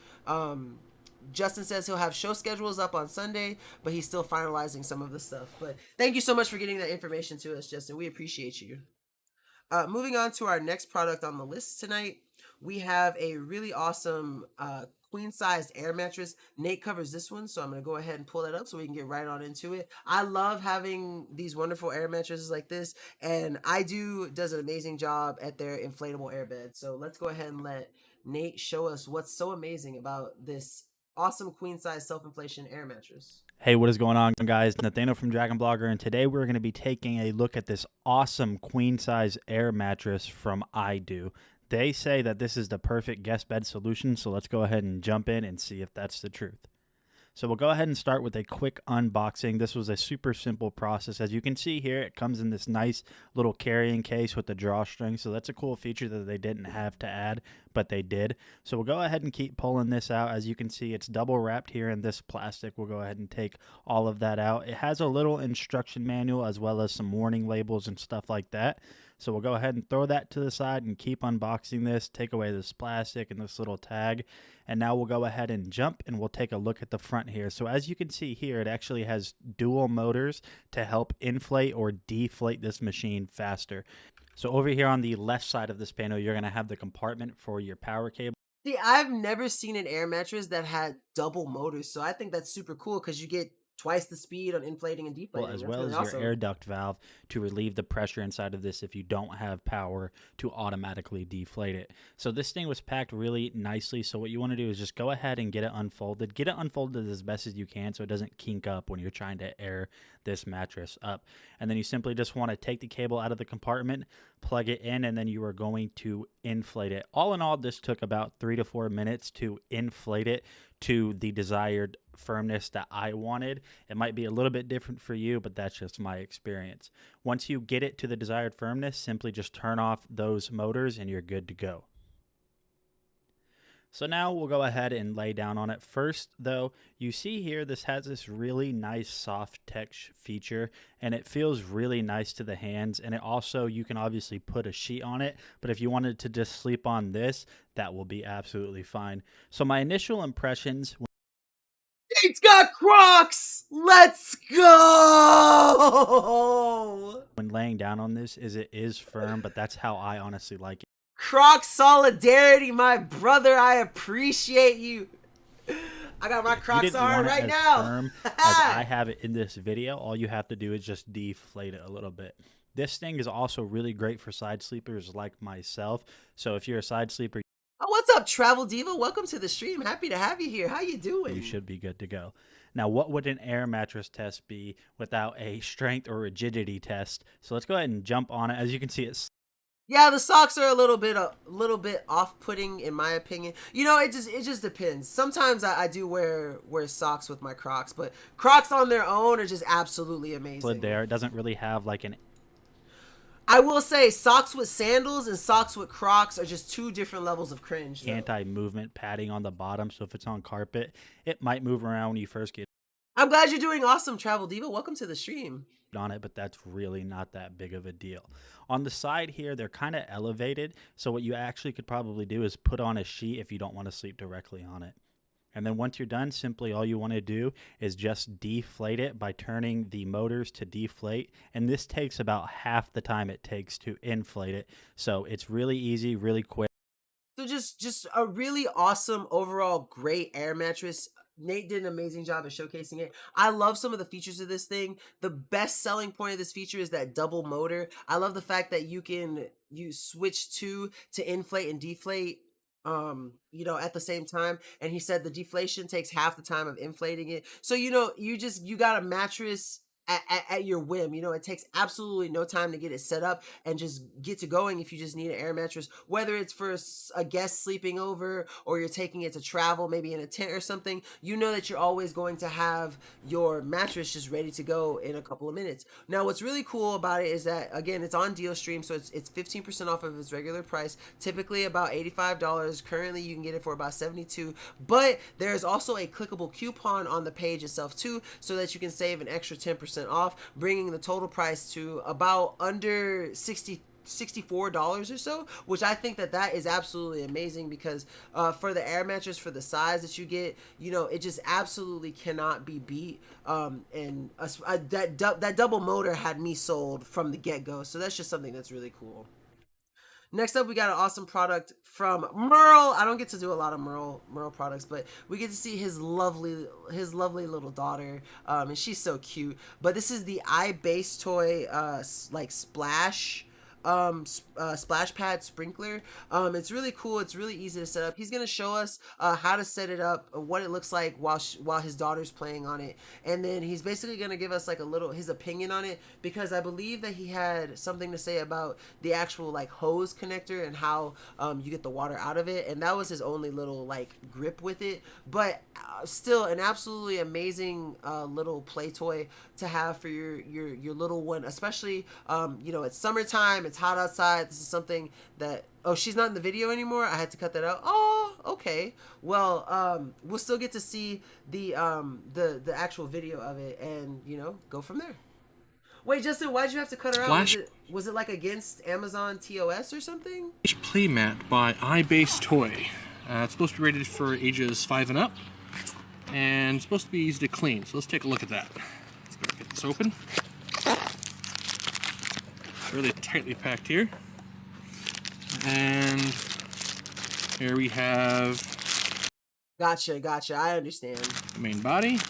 Justin says he'll have show schedules up on Sunday, but he's still finalizing some of the stuff. But thank you so much for getting that information to us, Justin. We appreciate you. Moving on to our next product on the list tonight, we have a really awesome queen-sized air mattress. Nate covers this one, so I'm going to go ahead and pull that up so we can get right on into it. I love having these wonderful air mattresses like this, and IDO does an amazing job at their inflatable air bed. So let's go ahead and let Nate show us what's so amazing about this awesome queen-size self-inflation air mattress. Hey, what is going on, guys? Nathaniel from Dragon Blogger, and today we're going to be taking a look at this awesome queen-size air mattress from IDO. They say that this is the perfect guest bed solution, so let's go ahead and jump in and see if that's the truth. So we'll go ahead and start with a quick unboxing. This was a super simple process. As you can see here, it comes in this nice little carrying case with the drawstring. So that's a cool feature that they didn't have to add, but they did. So we'll go ahead and keep pulling this out. As you can see, it's double wrapped here in this plastic. We'll go ahead and take all of that out. It has a little instruction manual as well as some warning labels and stuff like that. So we'll go ahead and throw that to the side and keep unboxing this, take away this plastic and this little tag. And now we'll go ahead and jump and we'll take a look at the front here. So as you can see here, it actually has dual motors to help inflate or deflate this machine faster. So over here on the left side of this panel, you're going to have the compartment for your power cable. See, I've never seen an air mattress that had double motors, so I think that's super cool because you get twice the speed on inflating and deflating. As well as your air duct valve to relieve the pressure inside of this if you don't have power to automatically deflate it. So this thing was packed really nicely. So what you want to do is just go ahead and get it unfolded. Get it unfolded as best as you can so it doesn't kink up when you're trying to air this mattress up. And then you simply just want to take the cable out of the compartment, plug it in, and then you are going to inflate it. All in all, this took about 3 to 4 minutes to inflate it to the desired firmness that I wanted. It might be a little bit different for you, but that's just my experience. Once you get it to the desired firmness, simply just turn off those motors and you're good to go. So now we'll go ahead and lay down on it. First, though, you see here this has this really nice soft touch feature, and it feels really nice to the hands. And it also, you can obviously put a sheet on it, but if you wanted to just sleep on this, that will be absolutely fine. So my initial impressions... It's got Crocs! Let's go! when laying down on this is it is firm, but that's how I honestly like it. Croc solidarity, my brother. I appreciate you. I got my Crocs on right now. Firm as I have it in this video, all you have to do is just deflate it a little bit. This thing is also really great for side sleepers like myself. So if you're a side sleeper, oh, what's up, Travel Diva? Welcome to the stream. Happy to have you here. How you doing? you should be good to go. Now, what would an air mattress test be without a strength or rigidity test? So let's go ahead and jump on it. As you can see, it's... yeah, the socks are a little bit off-putting in my opinion. You know, it just depends. Sometimes I do wear socks with my Crocs, but Crocs on their own are just absolutely amazing. there. It doesn't really have like an... I will say socks with sandals and socks with Crocs are just two different levels of cringe. anti-movement padding on the bottom, so if it's on carpet, it might move around when you first get... I'm glad you're doing awesome, Travel Diva. Welcome to the stream. On it, but that's really not that big of a deal. On the side here, they're kind of elevated, so what you actually could probably do is put on a sheet if you don't want to sleep directly on it. And then once you're done, simply all you want to do is just deflate it by turning the motors to deflate, and this takes about half the time it takes to inflate it, so it's really easy, really quick. So just a really awesome overall great air mattress. Nate did an amazing job of showcasing it. I love some of the features of this thing. The best selling point of this feature is that double motor. I love the fact that you switch to inflate and deflate you know, at the same time. And he said the deflation takes half the time of inflating it. So, you know, you got a mattress at your whim. You know, it takes absolutely no time to get it set up and just get to going if you just need an air mattress, whether it's for a guest sleeping over or you're taking it to travel, maybe in a tent or something. You know that you're always going to have your mattress just ready to go in a couple of minutes. Now, what's really cool about it is that, again, it's on deal stream, so it's 15% off of its regular price, typically about $85. Currently, you can get it for about $72, but there's also a clickable coupon on the page itself too, so that you can save an extra 10% off, bringing the total price to about under $64 or so, which I think that is absolutely amazing because for the air mattress, for the size that you get, you know, it just absolutely cannot be beat. And that double motor had me sold from the get-go, so that's just something that's really cool. Next up, we got an awesome product from Merle. I don't get to do a lot of Merle products, but we get to see his lovely little daughter, and she's so cute. But this is the iBase toy, like splash pad sprinkler. It's really cool. It's really easy to set up. He's gonna show us how to set it up, what it looks like while his daughter's playing on it, and then he's basically gonna give us like his opinion on it, because I believe that he had something to say about the actual like hose connector and how you get the water out of it, and that was his only little like grip with it. But still an absolutely amazing little play toy to have for your little one, especially you know, it's summertime, it's hot outside. This is something that... oh, she's not in the video anymore. I had to cut that out. Oh, okay. Well, we'll still get to see the actual video of it, and you know, go from there. Wait, Justin, why'd you have to cut her out? Was it like against Amazon TOS or something? Playmat by iBase Toy. It's supposed to be rated for ages 5 and up, and it's supposed to be easy to clean. So let's take a look at that. Let's go get this open. Really tightly packed here. And here we have... Gotcha, I understand. The main body. Get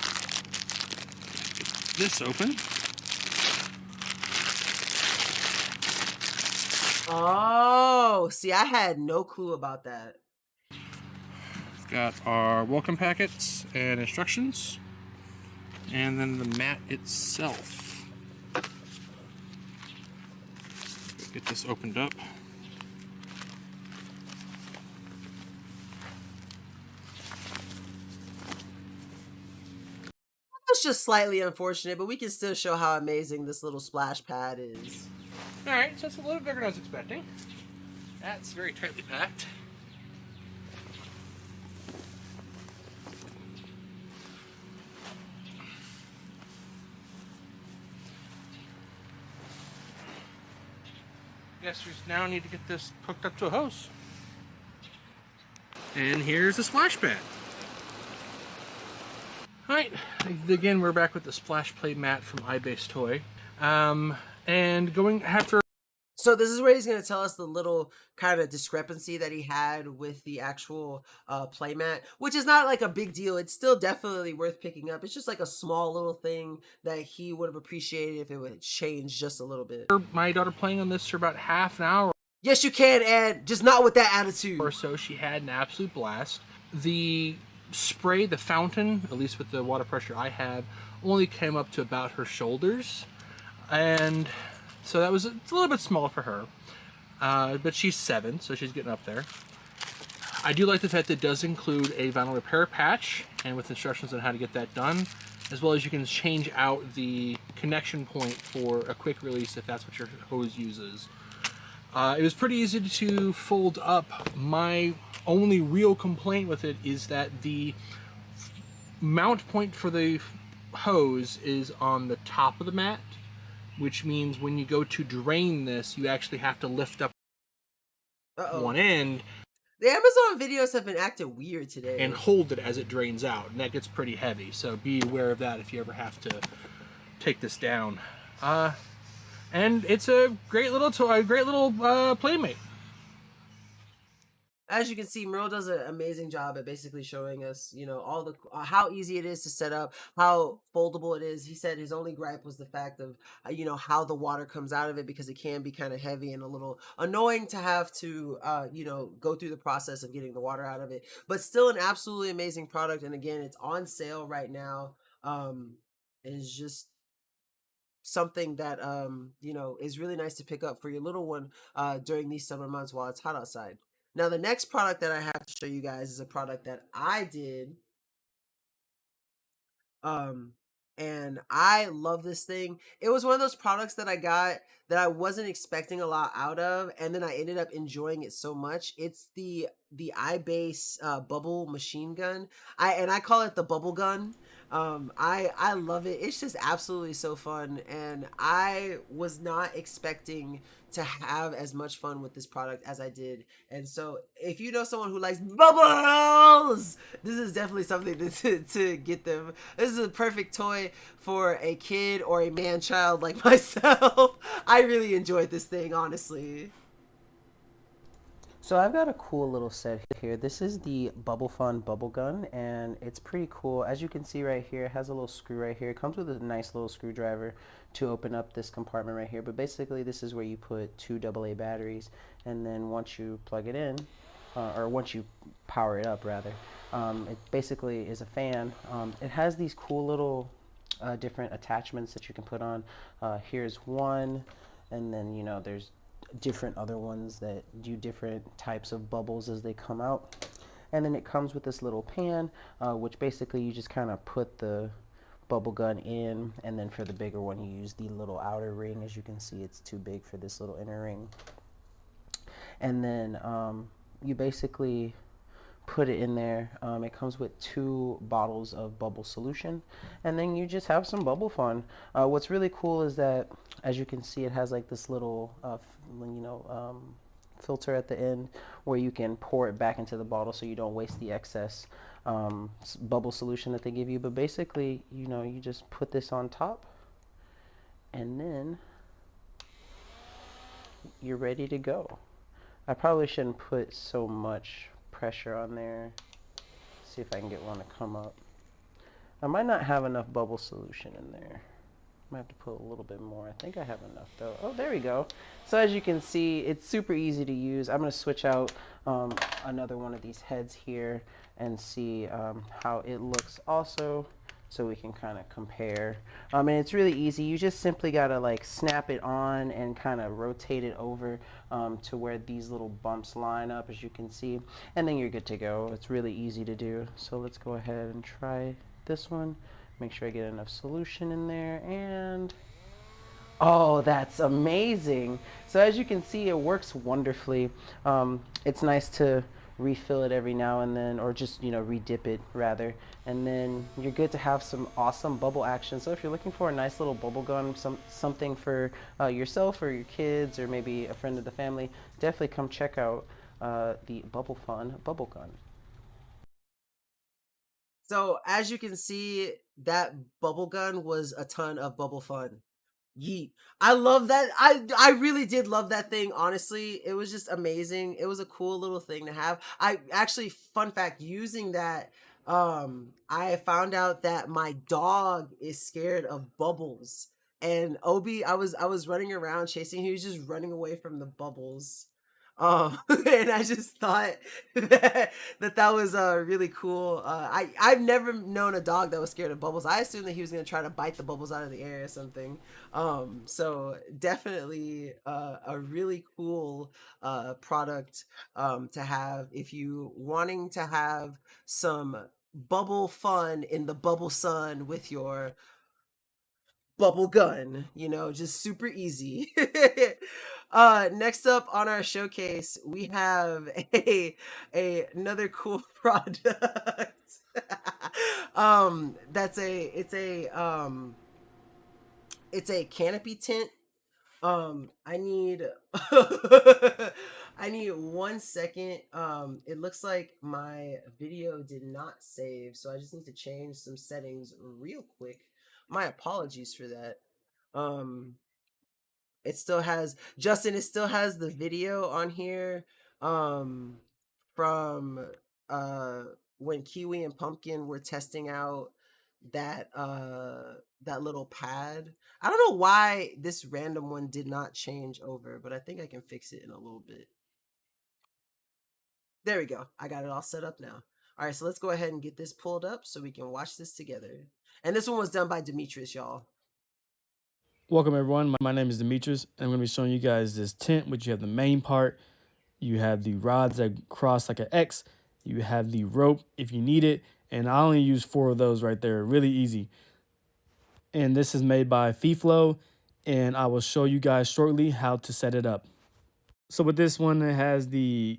this open. Oh, see, I had no clue about that. We've got our welcome packets and instructions. And then the mat itself. Get this opened up. was just slightly unfortunate, but we can still show how amazing this little splash pad is. Alright, so it's a little bigger than I was expecting. That's very tightly packed. Guess we now need to get this hooked up to a hose. And here's the splash pad. Alright, again we're back with the splash play mat from iBase Toy. And going after... So this is where he's going to tell us the little kind of discrepancy that he had with the actual playmat, which is not like a big deal. It's still definitely worth picking up. It's just like a small little thing that he would have appreciated if it would change just a little bit. My daughter playing on this for about half an hour. Yes, you can, Ed. Just not with that attitude. Or so. She had an absolute blast. The spray, the fountain, at least with the water pressure I had, only came up to about her shoulders. And so that was a little bit small for her. But she's 7, so she's getting up there. I do like the fact that it does include a vinyl repair patch, and with instructions on how to get that done, as well as you can change out the connection point for a quick release if that's what your hose uses. It was pretty easy to fold up. My only real complaint with it is that the mount point for the hose is on the top of the mat, which means when you go to drain this, you actually have to lift up one end. The Amazon videos have been acting weird today. And hold it as it drains out, and that gets pretty heavy, so be aware of that if you ever have to take this down. And it's a great little toy, great little playmate. As you can see, Merle does an amazing job at basically showing us, you know, all the how easy it is to set up, how foldable it is. He said his only gripe was the fact of, you know, how the water comes out of it, because it can be kind of heavy and a little annoying to have to, you know, go through the process of getting the water out of it. But still an absolutely amazing product. And again, it's on sale right now. It's just something that, you know, is really nice to pick up for your little one during these summer months while it's hot outside. Now, the next product that I have to show you guys is a product that I did. And I love this thing. It was one of those products that I got that I wasn't expecting a lot out of, and then I ended up enjoying it so much. It's the iBase bubble machine gun. I call it the bubble gun. I love it. It's just absolutely so fun, and I was not expecting to have as much fun with this product as I did. And so if you know someone who likes bubbles, this is definitely something to get them. This is a perfect toy for a kid or a man-child like myself. I really enjoyed this thing, honestly. So I've got a cool little set here. This is the Bubble Fun Bubble Gun, and it's pretty cool. As you can see right here, it has a little screw right here. It comes with a nice little screwdriver to open up this compartment right here. But basically, this is where you put 2 AA batteries, and then once you plug it in, or once you power it up rather, it basically is a fan. It has these cool little different attachments that you can put on. Here's one, and then, you know, there's different other ones that do different types of bubbles as they come out. And then it comes with this little pan, which basically you just kind of put the bubble gun in, and then for the bigger one you use the little outer ring. As you can see, it's too big for this little inner ring. And then you basically put it in there. It comes with 2 bottles of bubble solution, and then you just have some bubble fun. What's really cool is that, as you can see, it has like this little filter at the end where you can pour it back into the bottle so you don't waste the excess bubble solution that they give you. But basically, you know, you just put this on top, and then you're ready to go. I probably shouldn't put so much pressure on there. See if I can get one to come up. I might not have enough bubble solution in there. Might have to put a little bit more. I think I have enough though. Oh, there we go. So as you can see, it's super easy to use. I'm going to switch out another one of these heads here and see how it looks also, so we can kind of compare. And it's really easy. You just simply got to like snap it on and kind of rotate it over to where these little bumps line up, as you can see, and then you're good to go. It's really easy to do. So let's go ahead and try this one. Make sure I get enough solution in there, and oh, that's amazing. So as you can see, it works wonderfully. It's nice to refill it every now and then, or just, redip it rather. And then you're good to have some awesome bubble action. So if you're looking for a nice little bubble gun, something for yourself or your kids, or maybe a friend of the family, definitely come check out the Bubble Fun Bubble Gun. So as you can see, that bubble gun was a ton of bubble fun. Yeet. I love that. I really did love that thing, honestly. It was just amazing. It was a cool little thing to have. I actually, fun fact, using that, I found out that my dog is scared of bubbles. And Obi, I was running around chasing, he was just running away from the bubbles. And I just thought that was really cool. I've never known a dog that was scared of bubbles. I assumed that he was gonna try to bite the bubbles out of the air or something. So definitely a really cool product to have if you wanting to have some bubble fun in the bubble sun with your bubble gun, just super easy. Next up on our showcase, we have another cool product. That's it's a canopy tent. I need I need 1 second. It looks like my video did not save, so I just need to change some settings real quick. My apologies for that. Um, it still has Justin. It still has the video on here. Um, from uh when Kiwi and Pumpkin were testing out that little pad. I don't know why this random one did not change over, but I think I can fix it in a little bit. There we go. I got it all set up now. All right, so let's go ahead and get this pulled up so we can watch this together. And this one was done by Demetrius, y'all. Welcome everyone, my name is Demetrius, and I'm going to be showing you guys this tent, which you have the main part, you have the rods that cross like an X, you have the rope if you need it, and I only use 4 of those right there, really easy. And this is made by FeeFlow, and I will show you guys shortly how to set it up. So with this one, it has the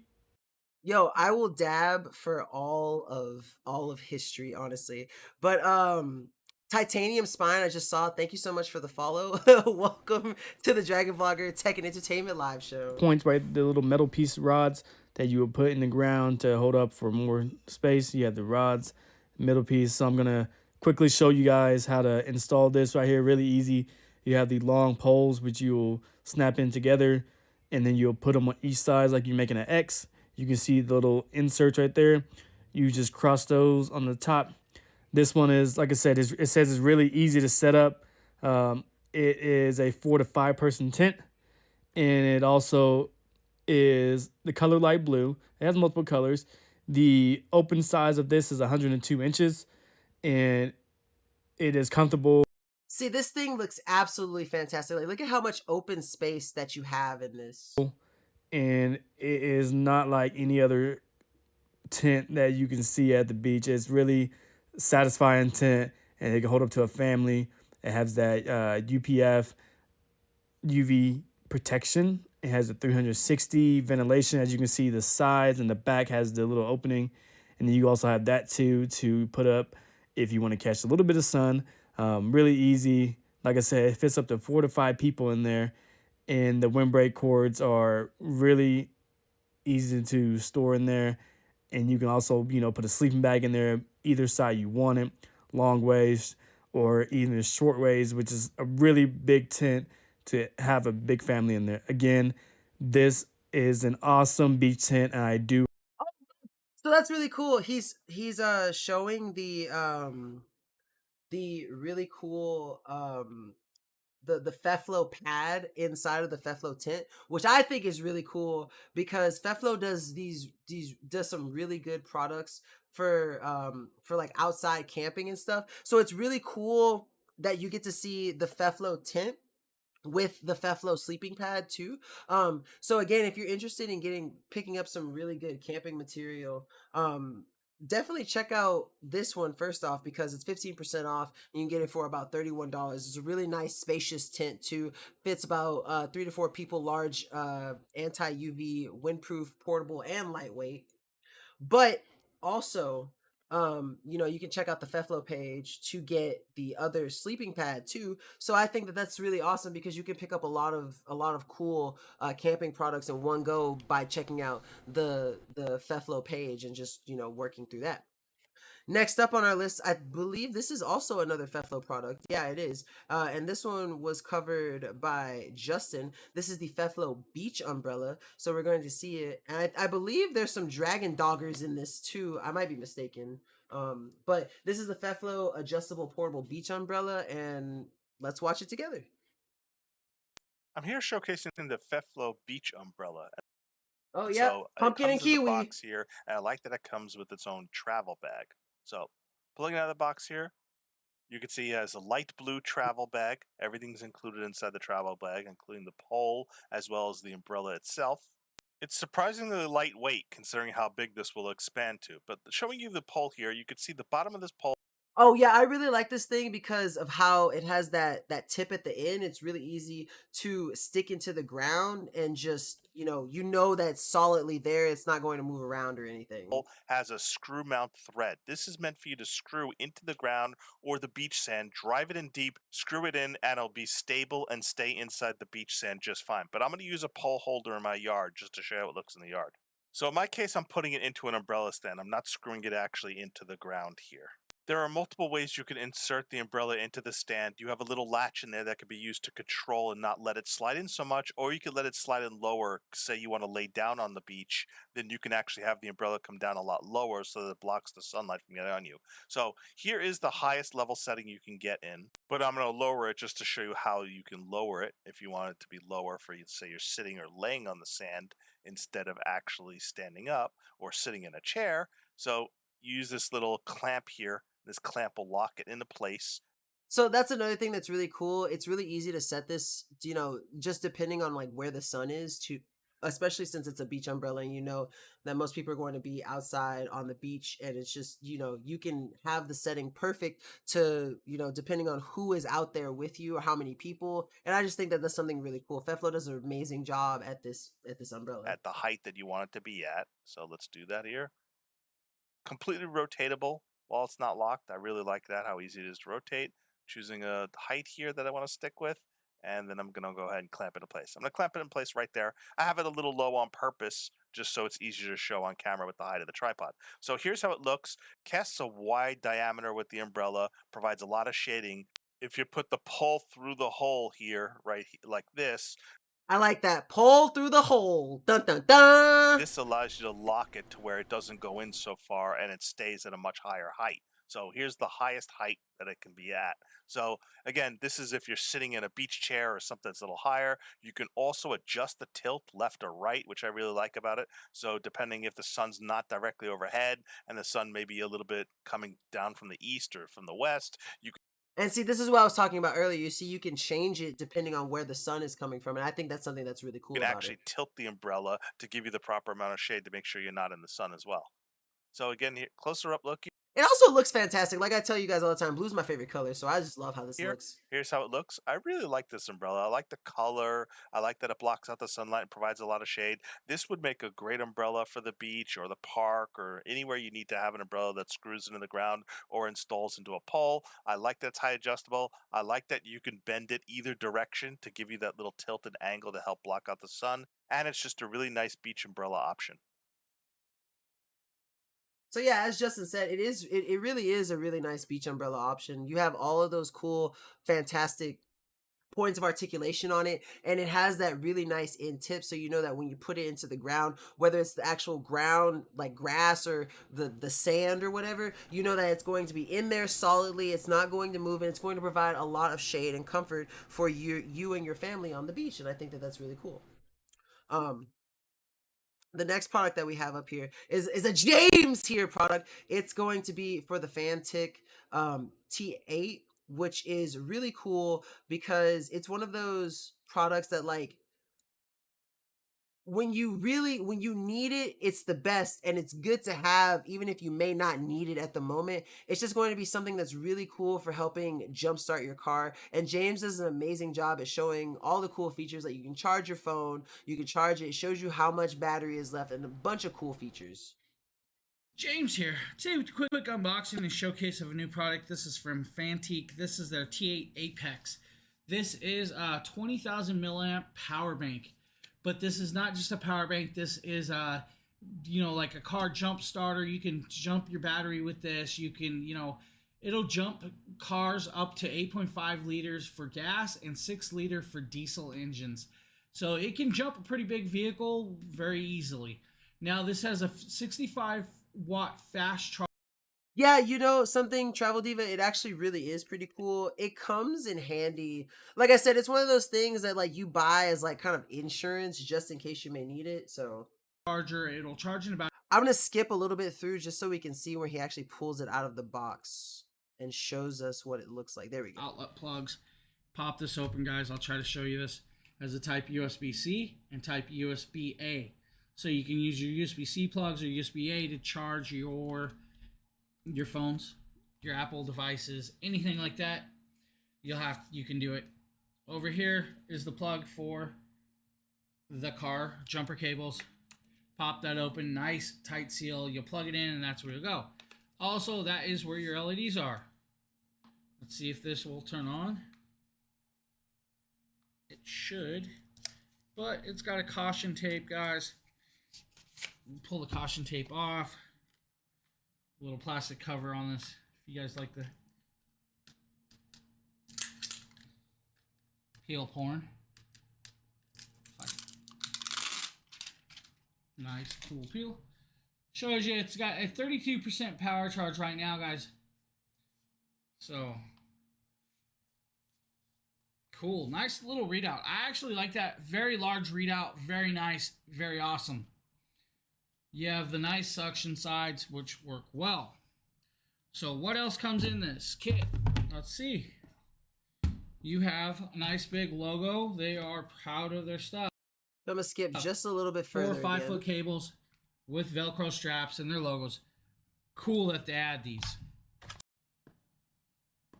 Yo, I will dab for all of history, honestly. But Titanium Spine, I just saw. Thank you so much for the follow. Welcome to the Dragon Vlogger Tech and Entertainment Live Show. points, right? The little metal piece rods that you would put in the ground to hold up for more space. You have the rods, middle piece. So I'm going to quickly show you guys how to install this right here. Really easy. You have the long poles, which you will snap in together, and then you'll put them on each side like you're making an X. You can see the little inserts right there. You just cross those on the top. This one is, like I said, it says it's really easy to set up. It is a 4 to 5 person tent, and it also is the color light blue. It has multiple colors. The open size of this is 102 inches, and it is comfortable. See, this thing looks absolutely fantastic. Like, look at how much open space that you have in this. And it is not like any other tent that you can see at the beach. It's really satisfying tent, and it can hold up to a family. It has that UPF UV protection. It has a 360 ventilation. As you can see, the sides and the back has the little opening, and then you also have that too to put up if you want to catch a little bit of sun. Really easy. Like I said, it fits up to 4 to 5 people in there, and the windbreak cords are really easy to store in there. And you can also, put a sleeping bag in there, either side you want it, long ways or even short ways, which is a really big tent to have a big family in there. Again, this is an awesome beach tent, and I do. So that's really cool. He's showing the really cool the Feflo pad inside of the Feflo tent, which I think is really cool because Feflo does does some really good products for like outside camping and stuff. So it's really cool that you get to see the Feflo tent with the Feflo sleeping pad too. So again, if you're interested in picking up some really good camping material, definitely check out this one first off because it's 15% off. And you can get it for about $31. It's a really nice, spacious tent too. Fits about 3 to 4 people, large, anti UV, windproof, portable, and lightweight. But also, you can check out the Feflo page to get the other sleeping pad too. So I think that that's really awesome because you can pick up a lot of cool camping products in one go by checking out the Feflo page and just working through that. Next up on our list, I believe this is also another Feflo product. Yeah, it is. And this one was covered by Justin. This is the Feflo Beach Umbrella. So we're going to see it. And I believe there's some Dragon Doggers in this too. I might be mistaken. But this is the Feflo Adjustable Portable Beach Umbrella. And let's watch it together. I'm here showcasing the Feflo Beach Umbrella. Oh, yeah. So it Pumpkin and comes in the kiwi. box here, and I like that it comes with its own travel bag. So pulling it out of the box here, you can see it has a light blue travel bag. Everything's included inside the travel bag, including the pole as well as the umbrella itself. It's surprisingly lightweight considering how big this will expand to. But showing you the pole here, you can see the bottom of this pole. Oh yeah, I really like this thing because of how it has that tip at the end. It's really easy to stick into the ground and just, that it's solidly there. It's not going to move around or anything. Has a screw mount thread. This is meant for you to screw into the ground or the beach sand, drive it in deep, screw it in, and it'll be stable and stay inside the beach sand just fine. But I'm going to use a pole holder in my yard just to show you how it looks in the yard. So in my case, I'm putting it into an umbrella stand. I'm not screwing it actually into the ground here. There are multiple ways you can insert the umbrella into the stand. You have a little latch in there that can be used to control and not let it slide in so much, or you can let it slide in lower. Say you want to lay down on the beach, then you can actually have the umbrella come down a lot lower so that it blocks the sunlight from getting on you. So here is the highest level setting you can get in, but I'm going to lower it just to show you how you can lower it if you want it to be lower for you. Say you're sitting or laying on the sand instead of actually standing up or sitting in a chair. So use this little clamp here. This clamp will lock it into place. So that's another thing that's really cool. It's really easy to set this, just depending on like where the sun is to, especially since it's a beach umbrella and that most people are going to be outside on the beach and it's just, you can have the setting perfect to, depending on who is out there with you or how many people. And I just think that that's something really cool. Feflo does an amazing job at this umbrella. At the height that you want it to be at. So let's do that here. Completely rotatable while it's not locked. I really like that, how easy it is to rotate. Choosing a height here that I want to stick with, and then I'm going to go ahead and clamp it in place. I'm going to clamp it in place right there. I have it a little low on purpose, just so it's easier to show on camera with the height of the tripod. So here's how it looks. Casts a wide diameter with the umbrella, provides a lot of shading. If you put the pole through the hole here, right, like this, I like that. Pull through the hole. Dun dun dun. this allows you to lock it to where it doesn't go in so far and it stays at a much higher height. So here's the highest height that it can be at. So again, this is if you're sitting in a beach chair or something that's a little higher. You can also adjust the tilt left or right, which I really like about it. So depending if the sun's not directly overhead and the sun may be a little bit coming down from the east or from the west, you can. And see, this is what I was talking about earlier. You see, you can change it depending on where the sun is coming from. And I think that's something that's really cool You can about actually it. tilt the umbrella to give you the proper amount of shade to make sure you're not in the sun as well. So again, here, closer up look. It also looks fantastic. Like I tell you guys all the time, blue's my favorite color. So I just love how this looks. Here's how it looks. I really like this umbrella. I like the color. I like that it blocks out the sunlight and provides a lot of shade. This would make a great umbrella for the beach or the park or anywhere you need to have an umbrella that screws into the ground or installs into a pole. I like that it's high adjustable. I like that you can bend it either direction to give you that little tilted angle to help block out the sun. And it's just a really nice beach umbrella option. So yeah, as Justin said, it really is a really nice beach umbrella option. You have all of those cool, fantastic points of articulation on it, and it has that really nice end tip, so you know that when you put it into the ground, whether it's the actual ground like grass or the sand or whatever, you know that it's going to be in there solidly. It's not going to move, and it's going to provide a lot of shade and comfort for you and your family on the beach. And I think that that's really cool. The next product that we have up here is a James Tier product. It's going to be for the Fantic T8, which is really cool because it's one of those products that, like, when you need it, it's the best, and it's good to have even if you may not need it at the moment. It's just going to be something that's really cool for helping jumpstart your car. And James does an amazing job at showing all the cool features, like you can charge your phone, you can charge it, it shows you how much battery is left, and a bunch of cool features. James here. Today with a quick unboxing and showcase of a new product. This is from Fantique. This is their T8 Apex. This is a 20,000 milliamp power bank. But this is not just a power bank. This is like a car jump starter. You can jump your battery with this. You can, it'll jump cars up to 8.5 liters for gas and 6 liter for diesel engines. So it can jump a pretty big vehicle very easily. Now this has a 65 watt fast charge. Yeah, something, Travel Diva, it actually really is pretty cool. It comes in handy. Like I said, it's one of those things that like you buy as like kind of insurance just in case you may need it. So Charger, it'll charge in about. I'm going to skip a little bit through just so we can see where he actually pulls it out of the box and shows us what it looks like. There we go. Outlet plugs. Pop this open, guys. I'll try to show you this. Has a type USB-C and type USB-A. So you can use your USB-C plugs or USB-A to charge your phones, your Apple devices, anything like that. You can do it. Over here is the plug for the car jumper cables. Pop that open, nice tight seal. You'll plug it in and that's where it'll go. Also, that is where your LEDs are. Let's see if this will turn on. It should, but it's got a caution tape, guys. Pull the caution tape off. Little plastic cover on this, if you guys like the peel porn. Nice, cool peel. Shows you it's got a 32% power charge right now, guys. So, cool, nice little readout. I actually like that. Very large readout, very nice, very awesome. You have the nice suction sides, which work well. So what else comes in this kit? Let's see. You have a nice big logo. They are proud of their stuff. I'm going to skip just a little bit further. 4 or 5 foot cables with Velcro straps and their logos. Cool that they add these.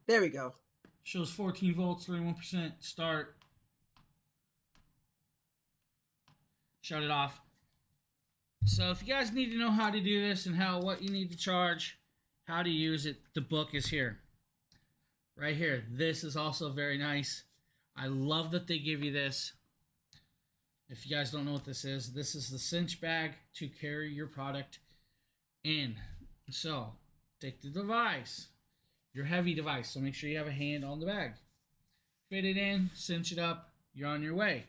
There we go. Shows 14 volts, 31% start. Shut it off. So if you guys need to know how to do this and what you need to charge, how to use it, the book is here. Right here. This is also very nice. I love that they give you this. If you guys don't know what this is the cinch bag to carry your product in. So take the device, your heavy device, so make sure you have a hand on the bag. Fit it in, cinch it up, you're on your way.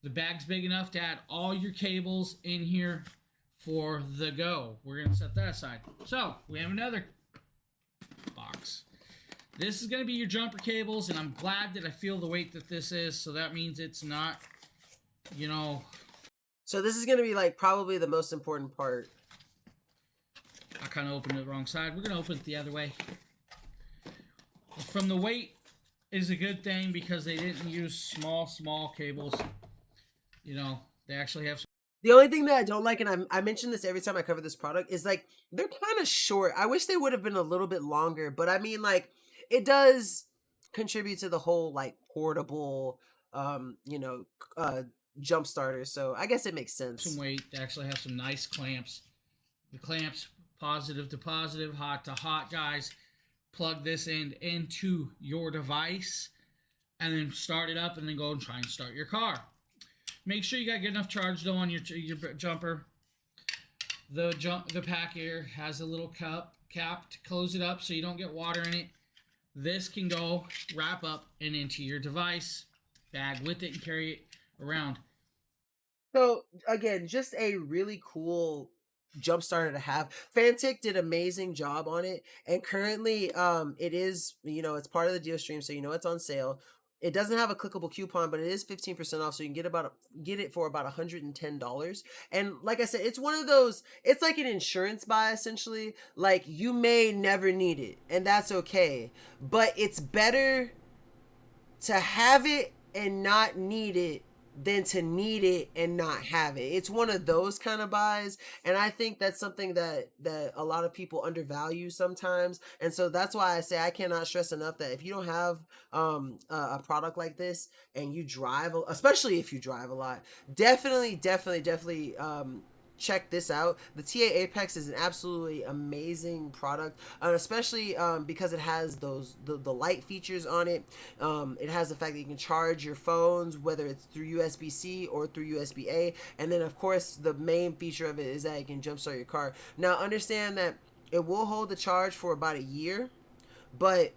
The bag's big enough to add all your cables in here for the go. We're going to set that aside. So, we have another box. This is going to be your jumper cables, and I'm glad that I feel the weight that this is, so that means it's not, So this is going to be like probably the most important part. I kind of opened it the wrong side. We're going to open it the other way. From the weight is a good thing because they didn't use small cables. They actually have some. The only thing that I don't like, and I mention this every time I cover this product, is like they're kind of short. I wish they would have been a little bit longer, but I mean, like, it does contribute to the whole like portable, jump starter. So I guess it makes sense. Some weight. They actually have some nice clamps. The clamps, positive to positive, hot to hot, guys. Plug this end into your device, and then start it up, and then go and try and start your car. Make sure you got good enough charge though on your jumper. The pack here has a little cap to close it up so you don't get water in it. This can go wrap up and into your device bag with it and carry it around. So again, just a really cool jump starter to have. Fantic did an amazing job on it, and currently it is, it's part of the deal stream, so it's on sale. It doesn't have a clickable coupon, but it is 15% off, so you can get it for about $110. And like I said, it's one of those, it's like an insurance buy essentially. Like, you may never need it, and that's okay, but it's better to have it and not need it than to need it and not have it. It's one of those kind of buys, and I think that's something that a lot of people undervalue sometimes. And so that's why I say I cannot stress enough that if you don't have a product like this and you drive, especially if you drive a lot, definitely check this out. The TA Apex is an absolutely amazing product, especially because it has the light features on it. It has the fact that you can charge your phones, whether it's through USB-C or through USB-A, and then of course the main feature of it is that you can jumpstart your car. Now understand that it will hold the charge for about a year, but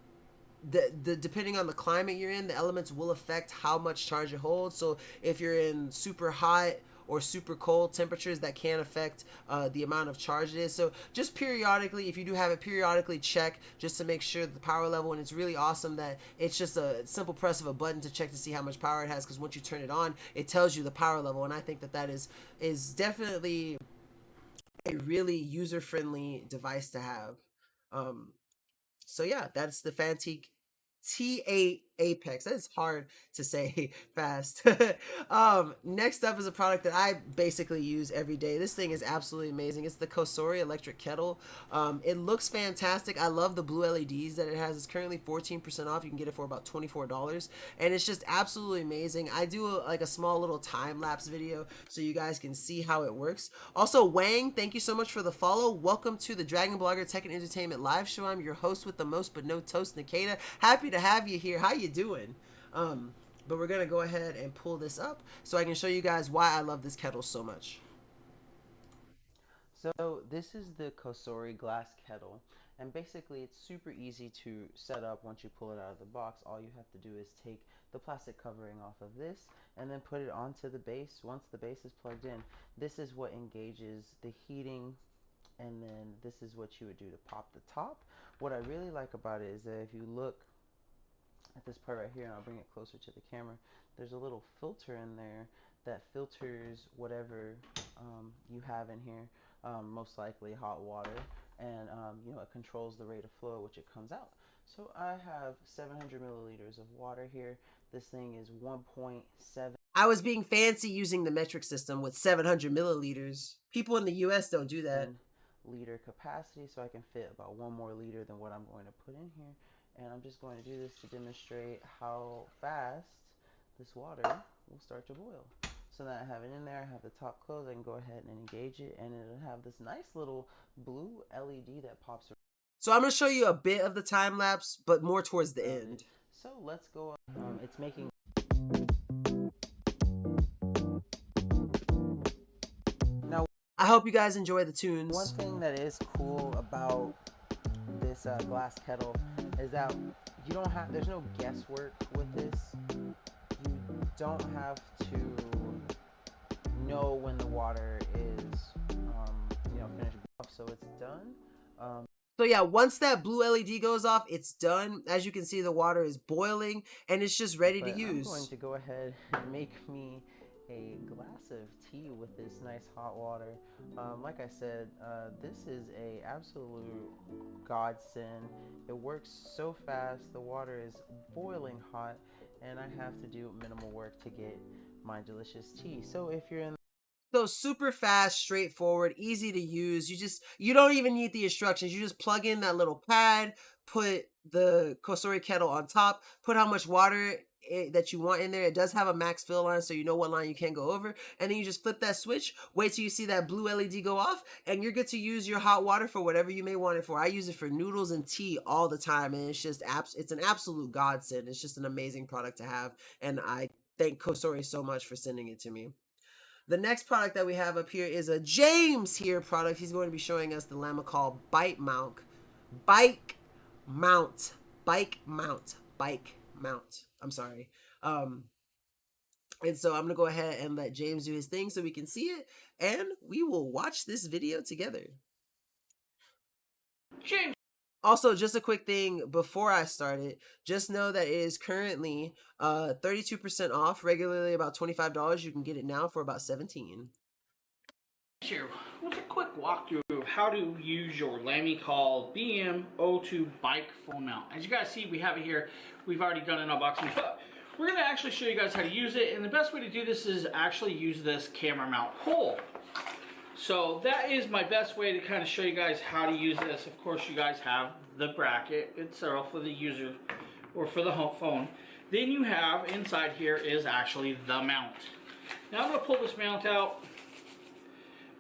the depending on the climate you're in, the elements will affect how much charge it holds. So if you're in super hot or super cold temperatures, that can affect the amount of charge it is. So just periodically, if you do have it, periodically check just to make sure the power level. And it's really awesome that it's just a simple press of a button to check to see how much power it has, because once you turn it on, it tells you the power level. And I think that is definitely a really user-friendly device to have. So yeah, that's the Fantique T8 Apex. That is hard to say fast. Next up is a product that I basically use every day. This thing is absolutely amazing. It's the Kosori electric kettle. It looks fantastic. I love the blue LEDs that it has. It's currently 14% off. You can get it for about $24, and it's just absolutely amazing. I do like a small little time-lapse video so you guys can see how it works. Also, Wang, thank you so much for the follow. Welcome to the Dragon Blogger Tech and Entertainment live show. I'm your host with the most but no toast, Nkda. Happy to have you here. How you doing? But we're gonna go ahead and pull this up so I can show you guys why I love this kettle so much. So this is the Kosori glass kettle, and basically it's super easy to set up once you pull it out of the box. All you have to do is take the plastic covering off of this and then put it onto the base. Once the base is plugged in, this is what engages the heating, and then this is what you would do to pop the top. What I really like about it is that if you look at this part right here, and I'll bring it closer to the camera, there's a little filter in there that filters whatever you have in here, most likely hot water, and you know, it controls the rate of flow at which it comes out. So I have 700 milliliters of water here. This thing is 1.7. I was being fancy using the metric system with 700 milliliters. People in the US don't do that. Liter capacity, so I can fit about 1 more liter than what I'm going to put in here. And I'm just going to do this to demonstrate how fast this water will start to boil. So now I have it in there, I have the top closed, I can go ahead and engage it, and it'll have this nice little blue LED that pops around. So I'm going to show you a bit of the time lapse, but more towards the end. So let's go, it's making... Now, I hope you guys enjoy the tunes. One thing that is cool about this glass kettle is that you don't have, there's no guesswork with this. You don't have to know when the water is, you know, finished off, so it's done. So yeah, once that blue LED goes off, it's done. As you can see, the water is boiling and it's just ready to use. I'm going to go ahead and make me a glass of tea with this nice hot water. Like I said, this is a absolute godsend. It works so fast. The water is boiling hot, and I have to do minimal work to get my delicious tea. So if you're in... So super fast, straightforward, easy to use. You don't even need the instructions. You just plug in that little pad, put the Kosori kettle on top, put how much water that you want in there. It does have a max fill line, so you know what line you can't go over. And then you just flip that switch, wait till you see that blue LED go off, and you're good to use your hot water for whatever you may want it for. I use it for noodles and tea all the time, and it's just it's an absolute godsend. It's just an amazing product to have, and I thank Kosori so much for sending it to me. The next product that we have up here is a James here product. He's going to be showing us the Lamicall Bike Mount. I'm sorry. And so I'm going to go ahead and let James do his thing so we can see it, and we will watch this video together. James. Also, just a quick thing before I start it, just know that it is currently 32% off, regularly about $25. You can get it now for about $17. Here, what's a quick walkthrough of how to use your Lamicall BM02 bike phone mount. As you guys see, we have it here. We've already done an unboxing, but we're going to actually show you guys how to use it, and the best way to do this is actually use this camera mount pole. So that is my best way to kind of show you guys how to use this. Of course, you guys have the bracket itself for the user or for the home phone. Then you have inside here is actually the mount. Now I'm going to pull this mount out.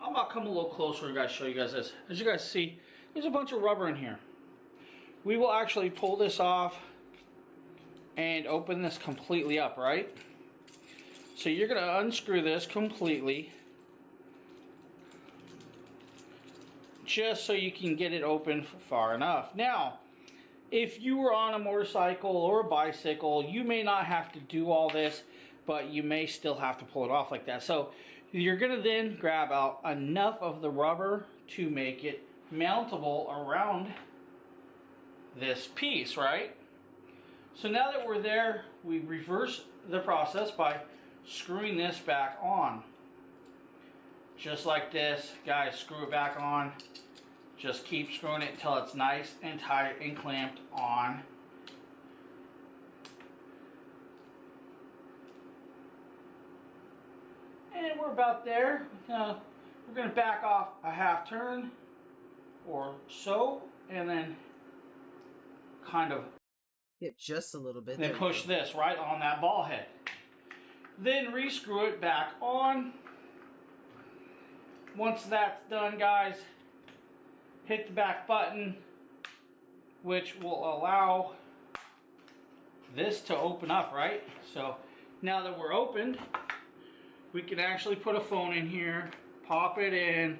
I'm going to come a little closer and show you guys this. As you guys see, there's a bunch of rubber in here. We will actually pull this off and open this completely up, right? So you're going to unscrew this completely, just so you can get it open far enough. Now, if you were on a motorcycle or a bicycle, you may not have to do all this, but you may still have to pull it off like that. So you're going to then grab out enough of the rubber to make it mountable around this piece, right? So now that we're there, we reverse the process by screwing this back on. Just like this, guys, screw it back on. Just keep screwing it until it's nice and tight and clamped on. And we're about there. We're going to back off a half turn or so, and then kind of just a little bit. Then push this right on that ball head. Then re-screw it back on. Once that's done, guys, hit the back button, which will allow this to open up, right? So now that we're opened, we can actually put a phone in here, pop it in,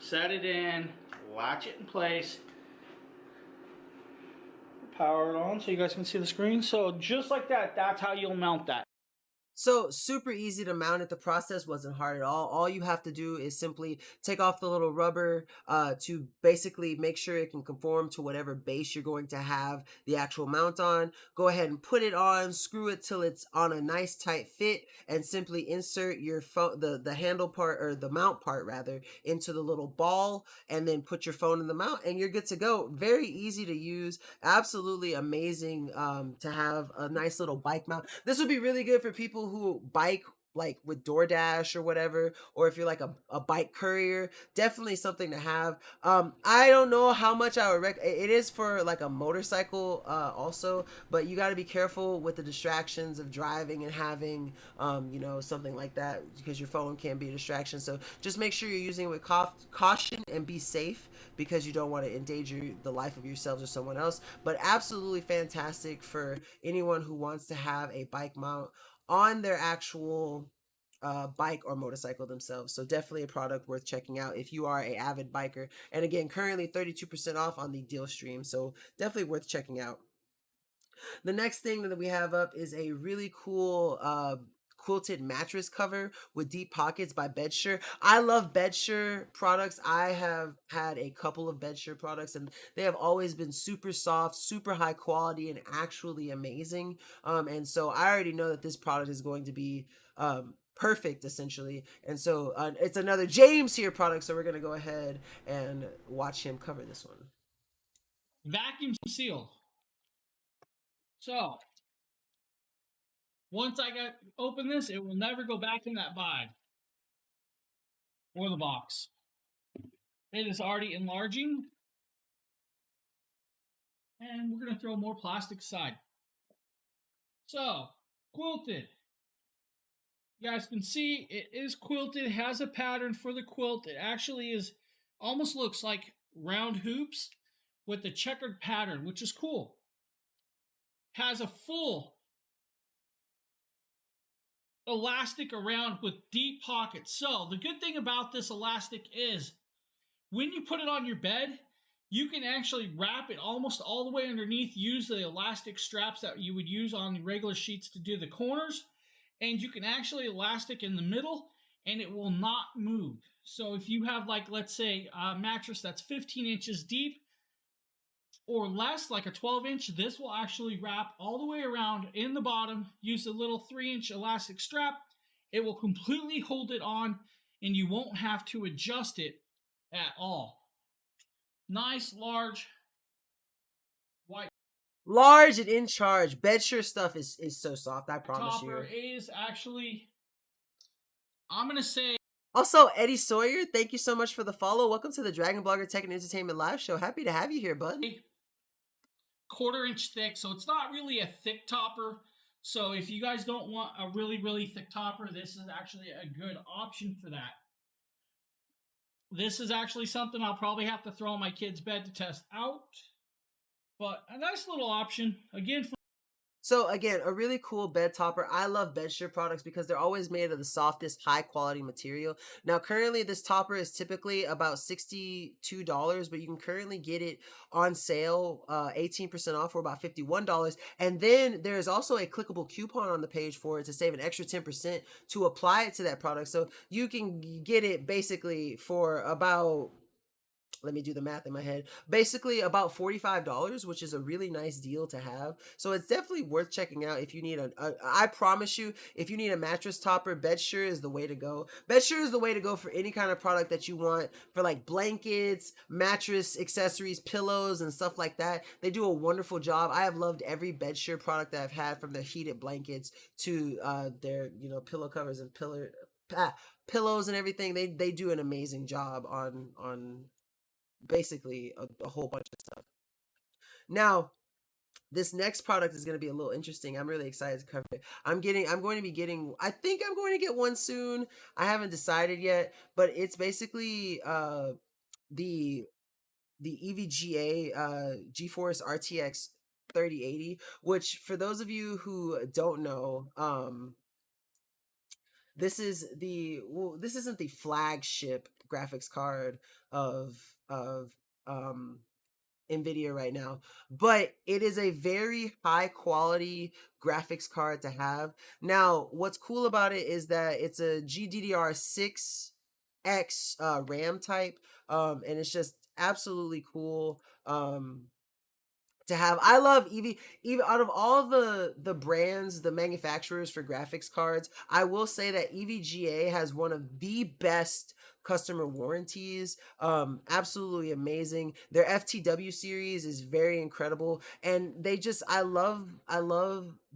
set it in, latch it in place, power it on so you guys can see the screen. So just like that, that's how you'll mount that. So super easy to mount it. The process wasn't hard at all. All you have to do is simply take off the little rubber to basically make sure it can conform to whatever base you're going to have the actual mount on. Go ahead and put it on, screw it till it's on a nice tight fit, and simply insert your phone, the handle part, or the mount part rather, into the little ball, and then put your phone in the mount, and you're good to go. Very easy to use. Absolutely amazing to have a nice little bike mount. This would be really good for people who bike like with DoorDash or whatever, or if you're like a bike courier. Definitely something to have. I don't know how much I would it is for like a motorcycle also, but you got to be careful with the distractions of driving and having you know, something like that, because your phone can be a distraction. So just make sure you're using it with caution and be safe, because you don't want to endanger the life of yourselves or someone else. But absolutely fantastic for anyone who wants to have a bike mount on their actual bike or motorcycle themselves. So definitely a product worth checking out if you are an avid biker. And again, currently 32% off on the deal stream, so definitely worth checking out. The next thing that we have up is a really cool quilted mattress cover with deep pockets by Bedsure. I love Bedsure products. I have had a couple of Bedsure products, and they have always been super soft, super high quality, and actually amazing. And so I already know that this product is going to be perfect, essentially. And so it's another James here product, so we're going to go ahead and watch him cover this one. Vacuum sealed. So once I open this, it will never go back in that bag or the box. It is already enlarging, and we're going to throw more plastic aside. So, quilted. You guys can see it is quilted. It has a pattern for the quilt. It actually is, almost looks like round hoops with a checkered pattern, which is cool. Has a full elastic around with deep pockets. So the good thing about this elastic is when you put it on your bed, you can actually wrap it almost all the way underneath, use the elastic straps that you would use on the regular sheets to do the corners, and you can actually elastic in the middle and it will not move. So if you have, like, let's say a mattress that's 15 inches deep or less, like a 12-inch, this will actually wrap all the way around in the bottom. Use a little 3-inch elastic strap. It will completely hold it on, and you won't have to adjust it at all. Nice, large, white Large and in charge. Bedsure stuff is so soft, I promise Topper you. is actually, I'm going to say, Also, Eddie Sawyer, thank you so much for the follow. Welcome to the Dragon Blogger Tech and Entertainment Live Show. Happy to have you here, bud. 1/4 inch thick, so it's not really a thick topper. So if you guys don't want a really, really thick topper, this is actually a good option for that. This is actually something I'll probably have to throw on my kid's bed to test out. But a nice little option. Again, So again, a really cool bed topper. I love bedsure products because they're always made of the softest, high quality material. Now, currently this topper is typically about $62, but you can currently get it on sale, 18% off for about $51. And then there's also a clickable coupon on the page for it to save an extra 10% to apply it to that product. So you can get it basically for about, let me do the math in my head, basically about $45, which is a really nice deal to have. So it's definitely worth checking out if you need I promise you, if you need a mattress topper, Bedsure is the way to go. Bedsure is the way to go for any kind of product that you want for like blankets, mattress accessories, pillows, and stuff like that. They do a wonderful job. I have loved every Bedsure product that I've had, from their heated blankets to their, pillow covers and pillows and everything. They do an amazing job on basically a whole bunch of stuff. Now, this next product is going to be a little interesting. I'm really excited to cover it. I think I'm going to get one soon. I haven't decided yet, but it's basically the EVGA GeForce RTX 3080, which, for those of you who don't know, this isn't the flagship graphics card of Nvidia right now, but it is a very high quality graphics card to have. Now, what's cool about it is that it's a GDDR6X RAM type, and it's just absolutely cool. To have. I love even out of all the brands, the manufacturers for graphics cards, I will say that EVGA has one of the best customer warranties. Absolutely amazing. Their FTW series is very incredible, and I love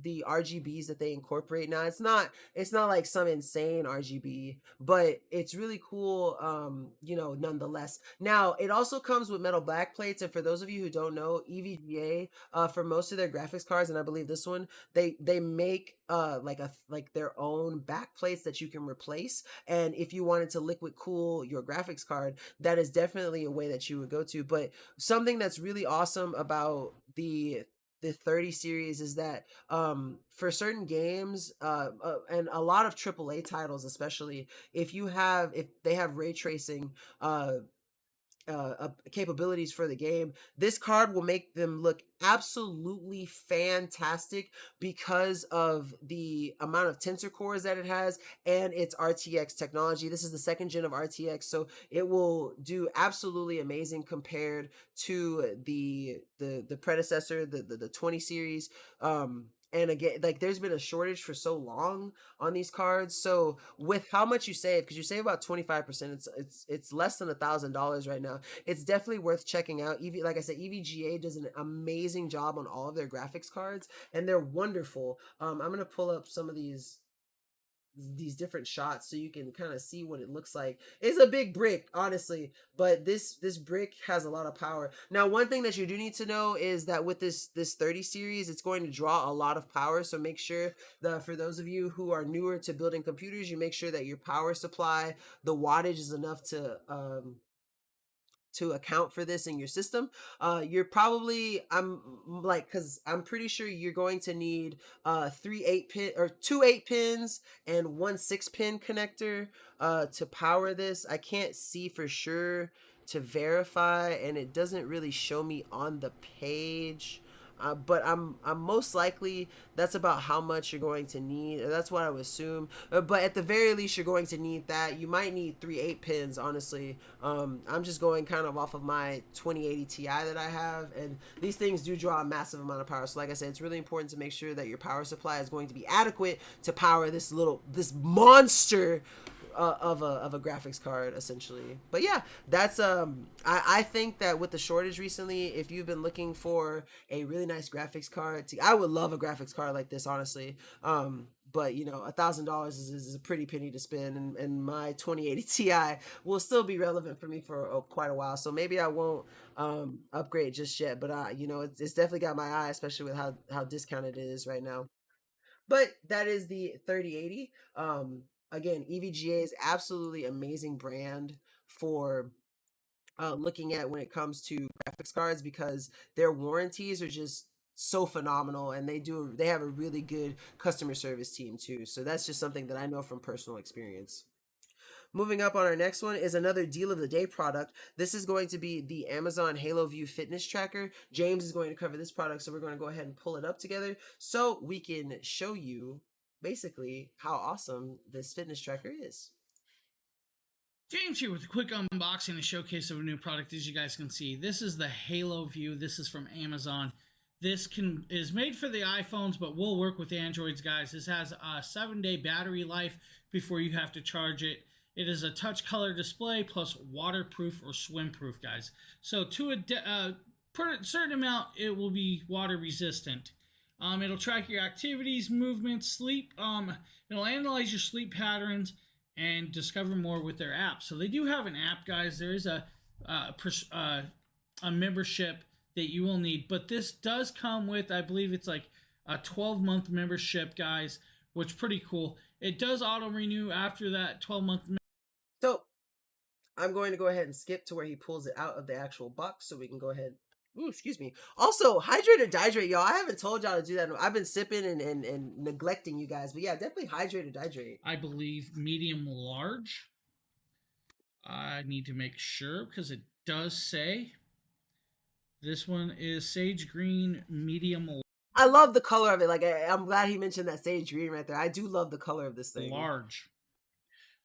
the RGBs that they incorporate. Now, it's not like some insane RGB, but it's really cool, nonetheless. Now, it also comes with metal backplates, and for those of you who don't know, EVGA, for most of their graphics cards, and I believe this one, they make like their own backplates that you can replace. And if you wanted to liquid cool your graphics card, that is definitely a way that you would go to. But something that's really awesome about the 30 series is that for certain games, and a lot of AAA titles, especially if they have ray tracing capabilities for the game, this card will make them look absolutely fantastic because of the amount of tensor cores that it has and its RTX technology. This is the 2nd gen of RTX, so it will do absolutely amazing compared to the predecessor, the 20 series. And again, like, there's been a shortage for so long on these cards. So with how much you save, because you save about 25%, it's less than $1,000 right now. It's definitely worth checking out. Like I said, EVGA does an amazing job on all of their graphics cards, and they're wonderful. I'm gonna pull up some of these different shots so you can kind of see what it looks like. It's a big brick, honestly, but this brick has a lot of power. Now, one thing that you do need to know is that with this 30 series, it's going to draw a lot of power. So make sure that, for those of you who are newer to building computers, you make sure that your power supply, the wattage, is enough to account for this in your system. Because I'm pretty sure you're going to need 2 8-pins and 1 6-pin connector to power this. I can't see for sure to verify, and it doesn't really show me on the page. But I'm most likely that's about how much you're going to need. That's what I would assume. But at the very least, you're going to need that. You might need 3 8-pins, honestly. I'm just going kind of off of my 2080 Ti that I have, and these things do draw a massive amount of power. So like I said, it's really important to make sure that your power supply is going to be adequate to power this monster of a graphics card essentially. But yeah, that's I think that with the shortage recently, if you've been looking for a really nice graphics card, I would love a graphics card like this, honestly. But you know, $1,000 is a pretty penny to spend, and my 2080 Ti will still be relevant for me for quite a while. So maybe I won't upgrade just yet, but you know, it's definitely got my eye, especially with how discounted it is right now. But that is the 3080. Again, EVGA is absolutely amazing brand for looking at when it comes to graphics cards, because their warranties are just so phenomenal, and they have a really good customer service team too. So that's just something that I know from personal experience. Moving up on our next one is another deal of the day product. This is going to be the Amazon Halo View fitness tracker. James is going to cover this product, so we're going to go ahead and pull it up together so we can show you basically how awesome this fitness tracker is. James here with a quick unboxing and showcase of a new product. As you guys can see, this is the Halo View. This is from Amazon. This is made for the iPhones, but will work with Androids, guys. This has a 7-day battery life before you have to charge it. It is a touch color display plus waterproof or swim-proof, guys. So to a certain amount, it will be water resistant. It'll track your activities, movements, sleep. It'll analyze your sleep patterns and discover more with their app. So they do have an app, guys. There is a membership that you will need, but this does come with, I believe it's like a 12-month membership, guys, which is pretty cool. It does auto renew after that 12-month. So I'm going to go ahead and skip to where he pulls it out of the actual box so we can go ahead. Ooh, excuse me. Also, hydrate or dihydrate, y'all. I haven't told y'all to do that. I've been sipping and neglecting you guys. But yeah, definitely hydrate or dihydrate. I believe medium large. I need to make sure because it does say this one is sage green medium I love the color of it. Like, I'm glad he mentioned that sage green right there. I do love the color of this thing. large.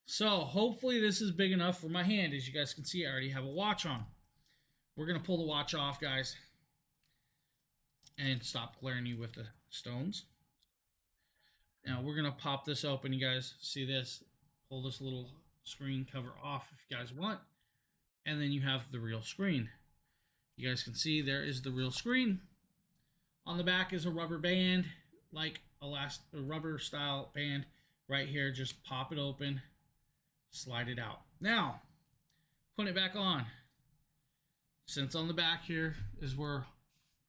So hopefully this is big enough for my hand. As you guys can see, I already have a watch on. We're going to pull the watch off, guys. And stop glaring you with the stones. Now we're going to pop this open. You guys see this? Pull this little screen cover off if you guys want. And then you have the real screen. You guys can see there is the real screen. On the back is a rubber band, like a rubber style band right here. Just pop it open, slide it out. Now, put it back on. Since on the back here is where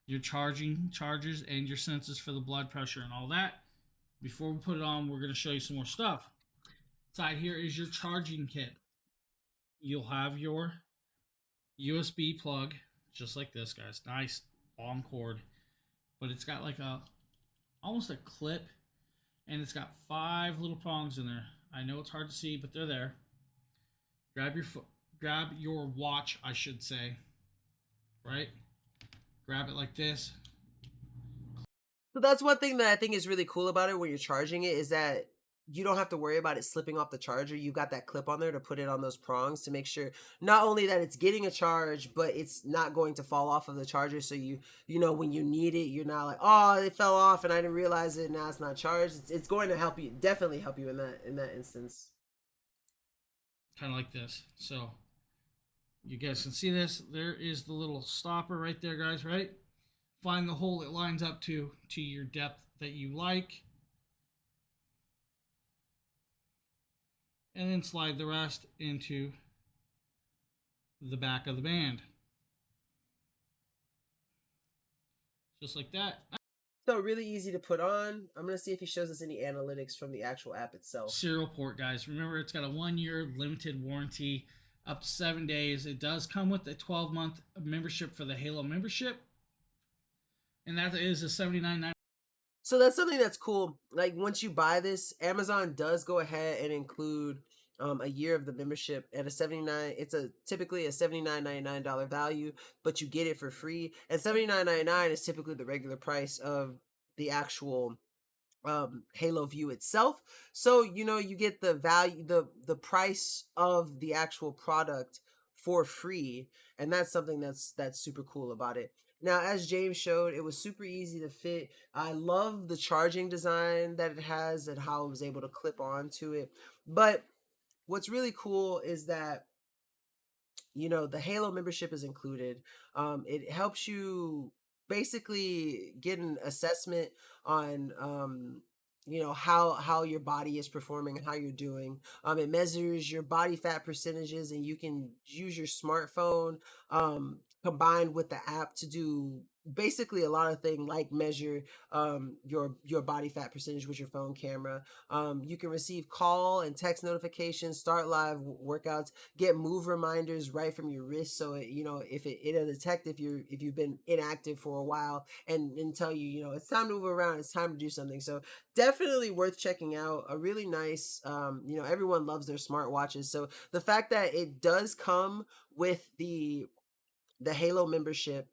your chargers and your sensors for the blood pressure and all that. Before we put it on, we're going to show you some more stuff. Inside here is your charging kit. You'll have your USB plug, just like this, guys. Nice long cord. But it's got like almost a clip, and it's got 5 little prongs in there. I know it's hard to see, but they're there. Grab your watch, I should say. Right? Grab it like this. So that's one thing that I think is really cool about it when you're charging it, is that you don't have to worry about it slipping off the charger. You've got that clip on there to put it on those prongs to make sure not only that it's getting a charge, but it's not going to fall off of the charger. So you know, when you need it, you're not like, oh, it fell off and I didn't realize it. Now it's not charged. It's going to help you, definitely help you in that instance. Kind of like this. So you guys can see this. There is the little stopper right there, guys, right? Find the hole it lines up to your depth that you like. And then slide the rest into the back of the band. Just like that. So really easy to put on. I'm going to see if he shows us any analytics from the actual app itself. Serial port, guys. Remember, it's got a 1-year limited warranty, up to 7 days. It does come with a 12-month membership for the Halo membership. And that is a $79.99. So that's something that's cool. Like, once you buy this, Amazon does go ahead and include a year of the membership at a $79. It's typically a $79.99 value, but you get it for free. And $79.99 is typically the regular price of the actual Halo View itself. So you know, you get the value, the price of the actual product for free, and that's something that's super cool about it. Now, as James showed, it was super easy to fit. I love the charging design that it has and how it was able to clip onto it. But what's really cool is that, you know, the Halo membership is included. It helps you basically get an assessment on, you know, how your body is performing and how you're doing. It measures your body fat percentages, and you can use your smartphone combined with the app to do basically a lot of things, like measure your body fat percentage with your phone camera. You can receive call and text notifications, start live workouts, get move reminders right from your wrist, so it, you know, if it'll detect if you've been inactive for a while, and tell you, you know, it's time to move around, it's time to do something. So definitely worth checking out. A really nice, you know, everyone loves their smartwatches, so the fact that it does come with the Halo membership,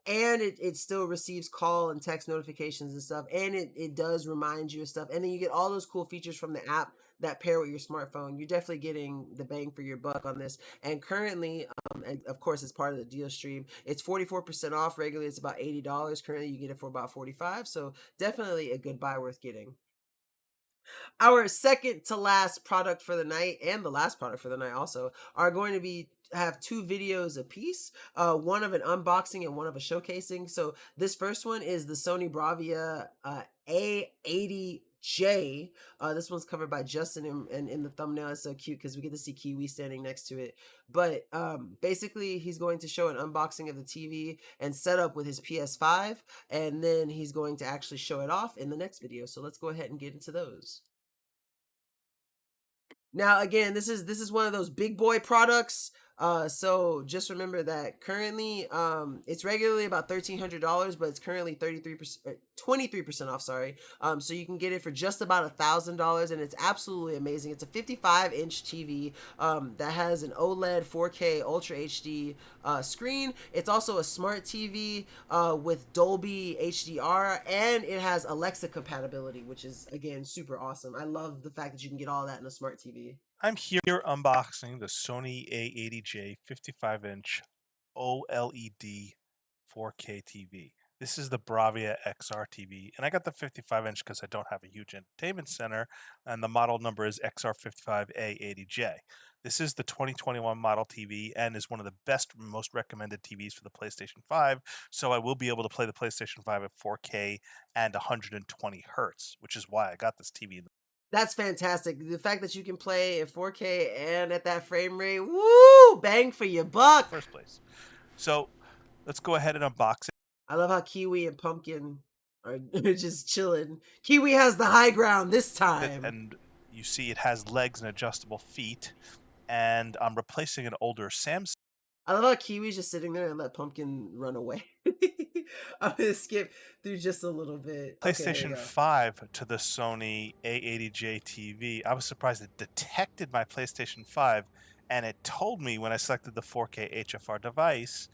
and it still receives call and text notifications and stuff, and it does remind you of stuff, and then you get all those cool features from the app that pair with your smartphone. You're definitely getting the bang for your buck on this. And currently, and of course, it's part of the deal stream, it's 44% off. Regularly it's about $80. Currently you get it for about 45. So definitely a good buy, worth getting. Our second to last product for the night, and the last product for the night also, are going to be have two videos a piece, one of an unboxing and one of a showcasing. So this first one is the Sony Bravia A80J. This one's covered by Justin, and in the thumbnail it's so cute because we get to see Kiwi standing next to it. But basically he's going to show an unboxing of the TV and setup with his PS5, and then he's going to actually show it off in the next video. So let's go ahead and get into those. Now, again, this is one of those big boy products. So just remember that currently, it's regularly about $1,300, but it's currently 23% off. Sorry. So you can get it for just about $1,000, and it's absolutely amazing. It's a 55-inch TV that has an OLED 4K Ultra HD screen. It's also a smart TV with Dolby HDR, and it has Alexa compatibility, which is, again, super awesome. I love the fact that you can get all that in a smart TV. I'm here unboxing the Sony A80J 55-inch OLED 4K TV. This is the Bravia XR TV, and I got the 55-inch because I don't have a huge entertainment center, and the model number is XR55A80J. This is the 2021 model TV and is one of the best, most recommended TVs for the PlayStation 5, so I will be able to play the PlayStation 5 at 4K and 120 hertz, which is why I got this TV. That's fantastic. The fact that you can play at 4K and at that frame rate, woo, bang for your buck. First place. So let's go ahead and unbox it. I love how Kiwi and Pumpkin are just chilling. Kiwi has the high ground this time. And you see it has legs and adjustable feet, and I'm replacing an older Samsung. I love how Kiwi's just sitting there and let Pumpkin run away. I'm going to skip through just a little bit. PlayStation 5 to the Sony A80J TV. I was surprised it detected my PlayStation 5, and it told me when I selected the 4K HFR device,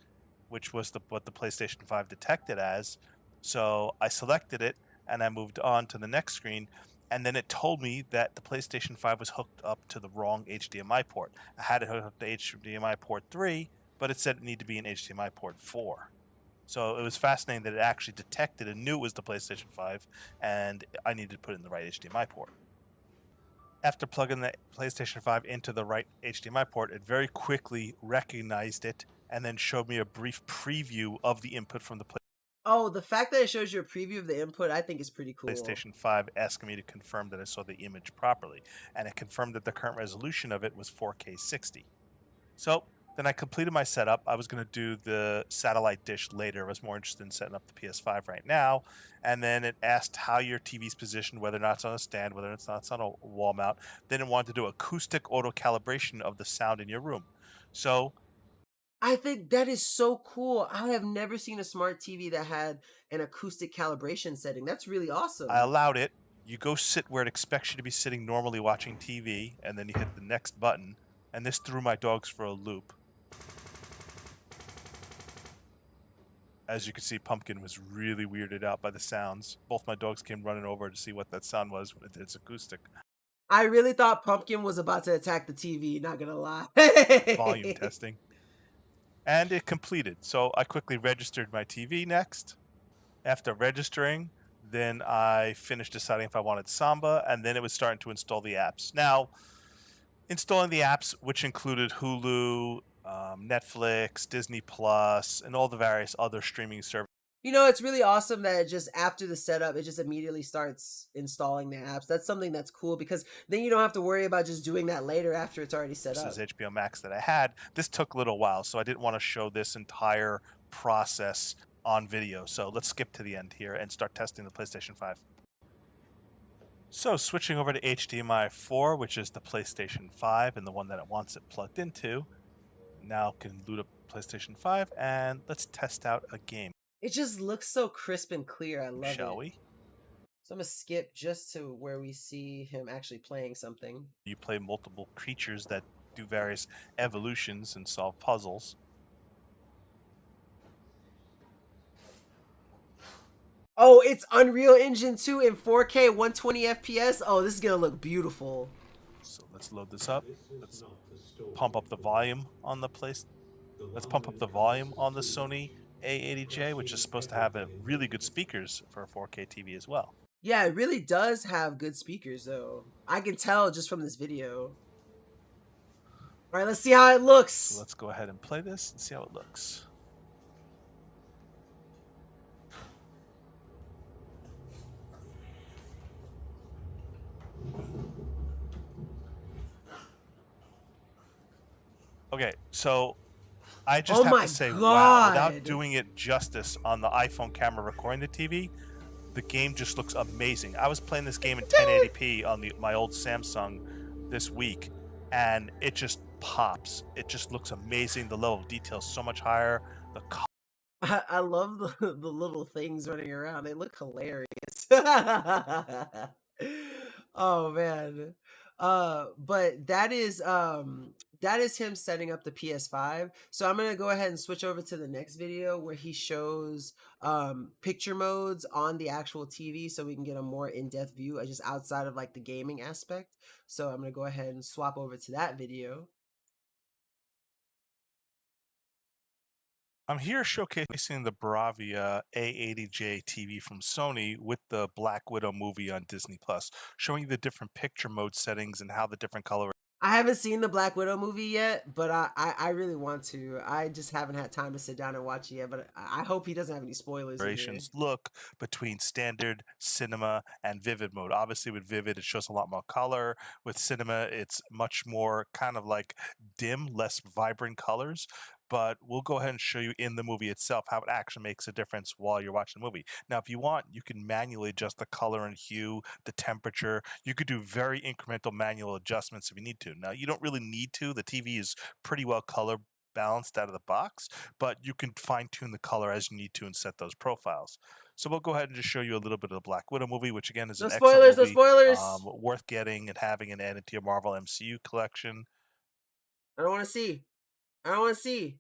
which was what the PlayStation 5 detected as. So I selected it, and I moved on to the next screen, and then it told me that the PlayStation 5 was hooked up to the wrong HDMI port. I had it hooked up to HDMI port 3, but it said it needed to be an HDMI port 4. So it was fascinating that it actually detected and knew it was the PlayStation 5, and I needed to put in the right HDMI port. After plugging the PlayStation 5 into the right HDMI port, it very quickly recognized it and then showed me a brief preview of the input from the Oh, the fact that it shows you a preview of the input, I think is pretty cool. PlayStation 5, asking me to confirm that I saw the image properly, and it confirmed that the current resolution of it was 4K 60. So then I completed my setup. I was going to do the satellite dish later. I was more interested in setting up the PS5 right now. And then it asked how your TV's positioned, whether or not it's on a stand, whether or not it's on a wall mount. Then it wanted to do acoustic auto calibration of the sound in your room. So I think that is so cool. I have never seen a smart TV that had an acoustic calibration setting. That's really awesome. I allowed it. You go sit where it expects you to be sitting normally watching TV, and then you hit the next button. And this threw my dogs for a loop. As you can see, Pumpkin was really weirded out by the sounds. Both my dogs came running over to see what that sound was when it did its acoustic. I really thought Pumpkin was about to attack the TV, not gonna lie. Volume testing. And it completed. So I quickly registered my TV next. After registering, then I finished deciding if I wanted Samba, and then it was starting to install the apps. Now, installing the apps, which included Hulu, Netflix, Disney Plus, and all the various other streaming services. You know, it's really awesome that just after the setup, it just immediately starts installing the apps. That's something that's cool because then you don't have to worry about just doing that later after it's already set up. HBO Max that I had. This took a little while, so I didn't want to show this entire process on video. So let's skip to the end here and start testing the PlayStation 5. So switching over to HDMI 4, which is the PlayStation 5 and the one that it wants it plugged into. Now can loot up PlayStation 5 and let's test out a game. It just looks so crisp and clear. I love it. Shall we? So I'm gonna skip just to where we see him actually playing something. You play multiple creatures that do various evolutions and solve puzzles. Oh, it's Unreal Engine 2 in 4K 120 FPS. Oh, this is gonna look beautiful. So let's load this up. Let's pump up the volume on the place. Let's pump up the volume on the Sony A80J, which is supposed to have really good speakers for a 4K TV as well. Yeah, it really does have good speakers, though. I can tell just from this video. All right, let's see how it looks. So let's go ahead and play this and see how it looks. Okay, so I just have to say, wow, without doing it justice on the iPhone camera recording the TV, the game just looks amazing. I was playing this game in 1080p on my old Samsung this week, and it just pops. It just looks amazing. The level of detail is so much higher. I love the little things running around. They look hilarious. Oh man. But that is him setting up the PS5. So I'm gonna go ahead and switch over to the next video where he shows picture modes on the actual TV so we can get a more in-depth view just outside of like the gaming aspect. So I'm gonna go ahead and swap over to that video. I'm here showcasing the Bravia A80J TV from Sony with the Black Widow movie on Disney Plus, showing you the different picture mode settings and how the different color. I haven't seen the Black Widow movie yet, but I really want to. I just haven't had time to sit down and watch it yet, but I hope he doesn't have any spoilers. Look between standard, cinema, and vivid mode. Obviously, with vivid, it shows a lot more color. With cinema, it's much more kind of like dim, less vibrant colors. But we'll go ahead and show you in the movie itself how it actually makes a difference while you're watching the movie. Now, if you want, you can manually adjust the color and hue, the temperature. You could do very incremental manual adjustments if you need to. Now, you don't really need to. The TV is pretty well color balanced out of the box, but you can fine-tune the color as you need to and set those profiles. So we'll go ahead and just show you a little bit of the Black Widow movie, which again is an excellent movie, worth getting and having and added to your Marvel MCU collection. I don't want to see. I don't want to see.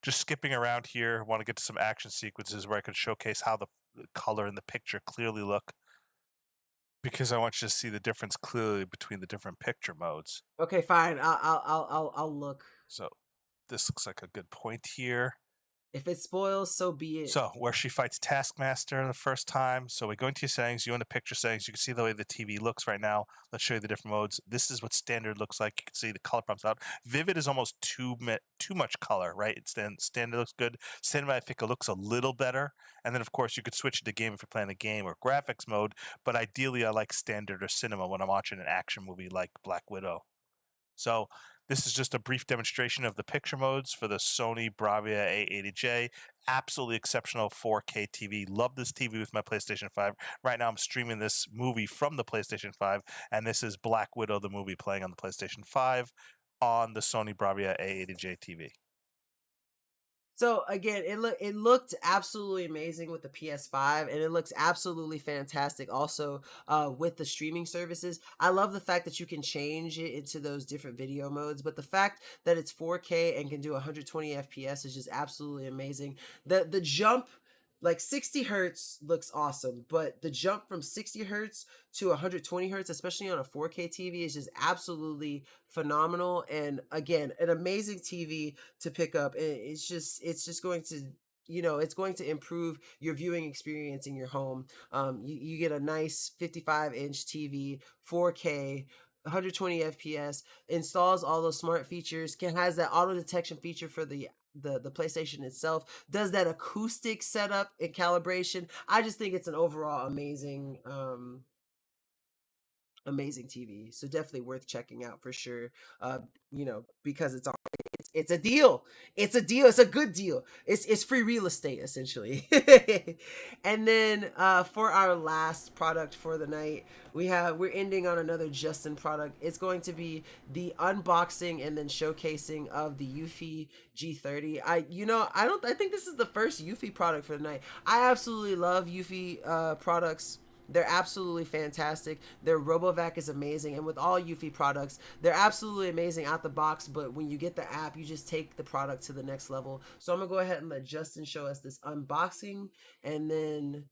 Just skipping around here, want to get to some action sequences where I can showcase how the color and the picture clearly look, because I want you to see the difference clearly between the different picture modes. Okay, fine. I'll look. So this looks like a good point here. If it spoils, so be it. So where she fights Taskmaster the first time. So we go into your settings, you go into picture settings. You can see the way the TV looks right now. Let's show you the different modes. This is what standard looks like. You can see the color prompts out. Vivid is almost too much color, right? Standard looks good. Cinema, I think it looks a little better. And then of course you could switch to game if you're playing a game or graphics mode. But ideally I like standard or cinema when I'm watching an action movie like Black Widow. So this is just a brief demonstration of the picture modes for the Sony Bravia A80J. Absolutely exceptional 4K TV. Love this TV with my PlayStation 5. Right now I'm streaming this movie from the PlayStation 5, and this is Black Widow, the movie, playing on the PlayStation 5 on the Sony Bravia A80J TV. So again, it looked absolutely amazing with the PS5, and it looks absolutely fantastic also with the streaming services. I love the fact that you can change it into those different video modes, but the fact that it's 4K and can do 120 FPS is just absolutely amazing. The jump, like 60 hertz looks awesome, but the jump from 60 hertz to 120 hertz, especially on a 4K TV, is just absolutely phenomenal. And again, an amazing TV to pick up. It's just going to, it's going to improve your viewing experience in your home. You get a nice 55-inch TV, 4K, 120 FPS, installs all those smart features, has that auto detection feature for the PlayStation itself, does that acoustic setup and calibration. I just think it's an overall amazing amazing TV. So definitely worth checking out for sure. Because it's a deal. It's a deal. It's a good deal. It's free real estate essentially. And then for our last product for the night, we're ending on another Justin product. It's going to be the unboxing and then showcasing of the Eufy G30. I think this is the first Eufy product for the night. I absolutely love Eufy products. They're absolutely fantastic. Their RoboVac is amazing. And with all Eufy products, they're absolutely amazing out the box. But when you get the app, you just take the product to the next level. So I'm going to go ahead and let Justin show us this unboxing and then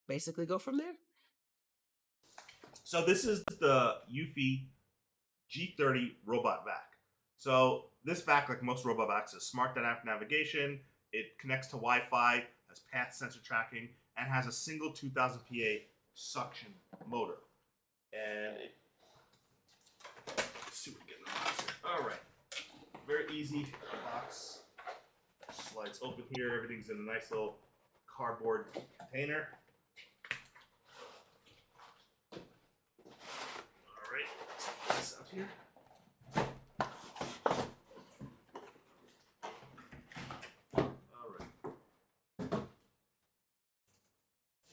basically go from there. So this is the Eufy G30 Robot Vac. So this vac, like most robot vacs, is smart dynamic navigation. It connects to Wi-Fi, has path sensor tracking, and has a single 2000 PA suction motor. And let's see what we get in the box here. All right, very easy box. Slides open here. Everything's in a nice little cardboard container. All right, let's put this out here.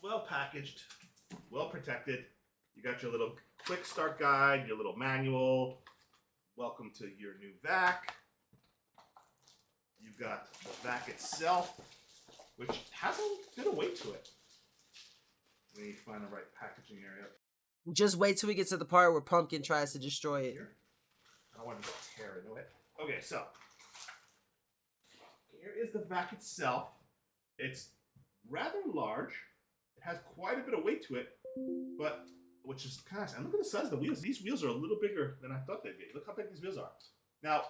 Well packaged, well protected. You got your little quick start guide, your little manual. Welcome to your new vac. You've got the vac itself, which has a bit of weight to it. Let me find the right packaging area. Just wait till we get to the part where Pumpkin tries to destroy it. Here. I don't want to tear into it. Okay, so here is the vac itself. It's rather large. Has quite a bit of weight to it, but which is kind of nice. And look at the size of the wheels. These wheels are a little bigger than I thought they'd be. Look how big these wheels are. Now,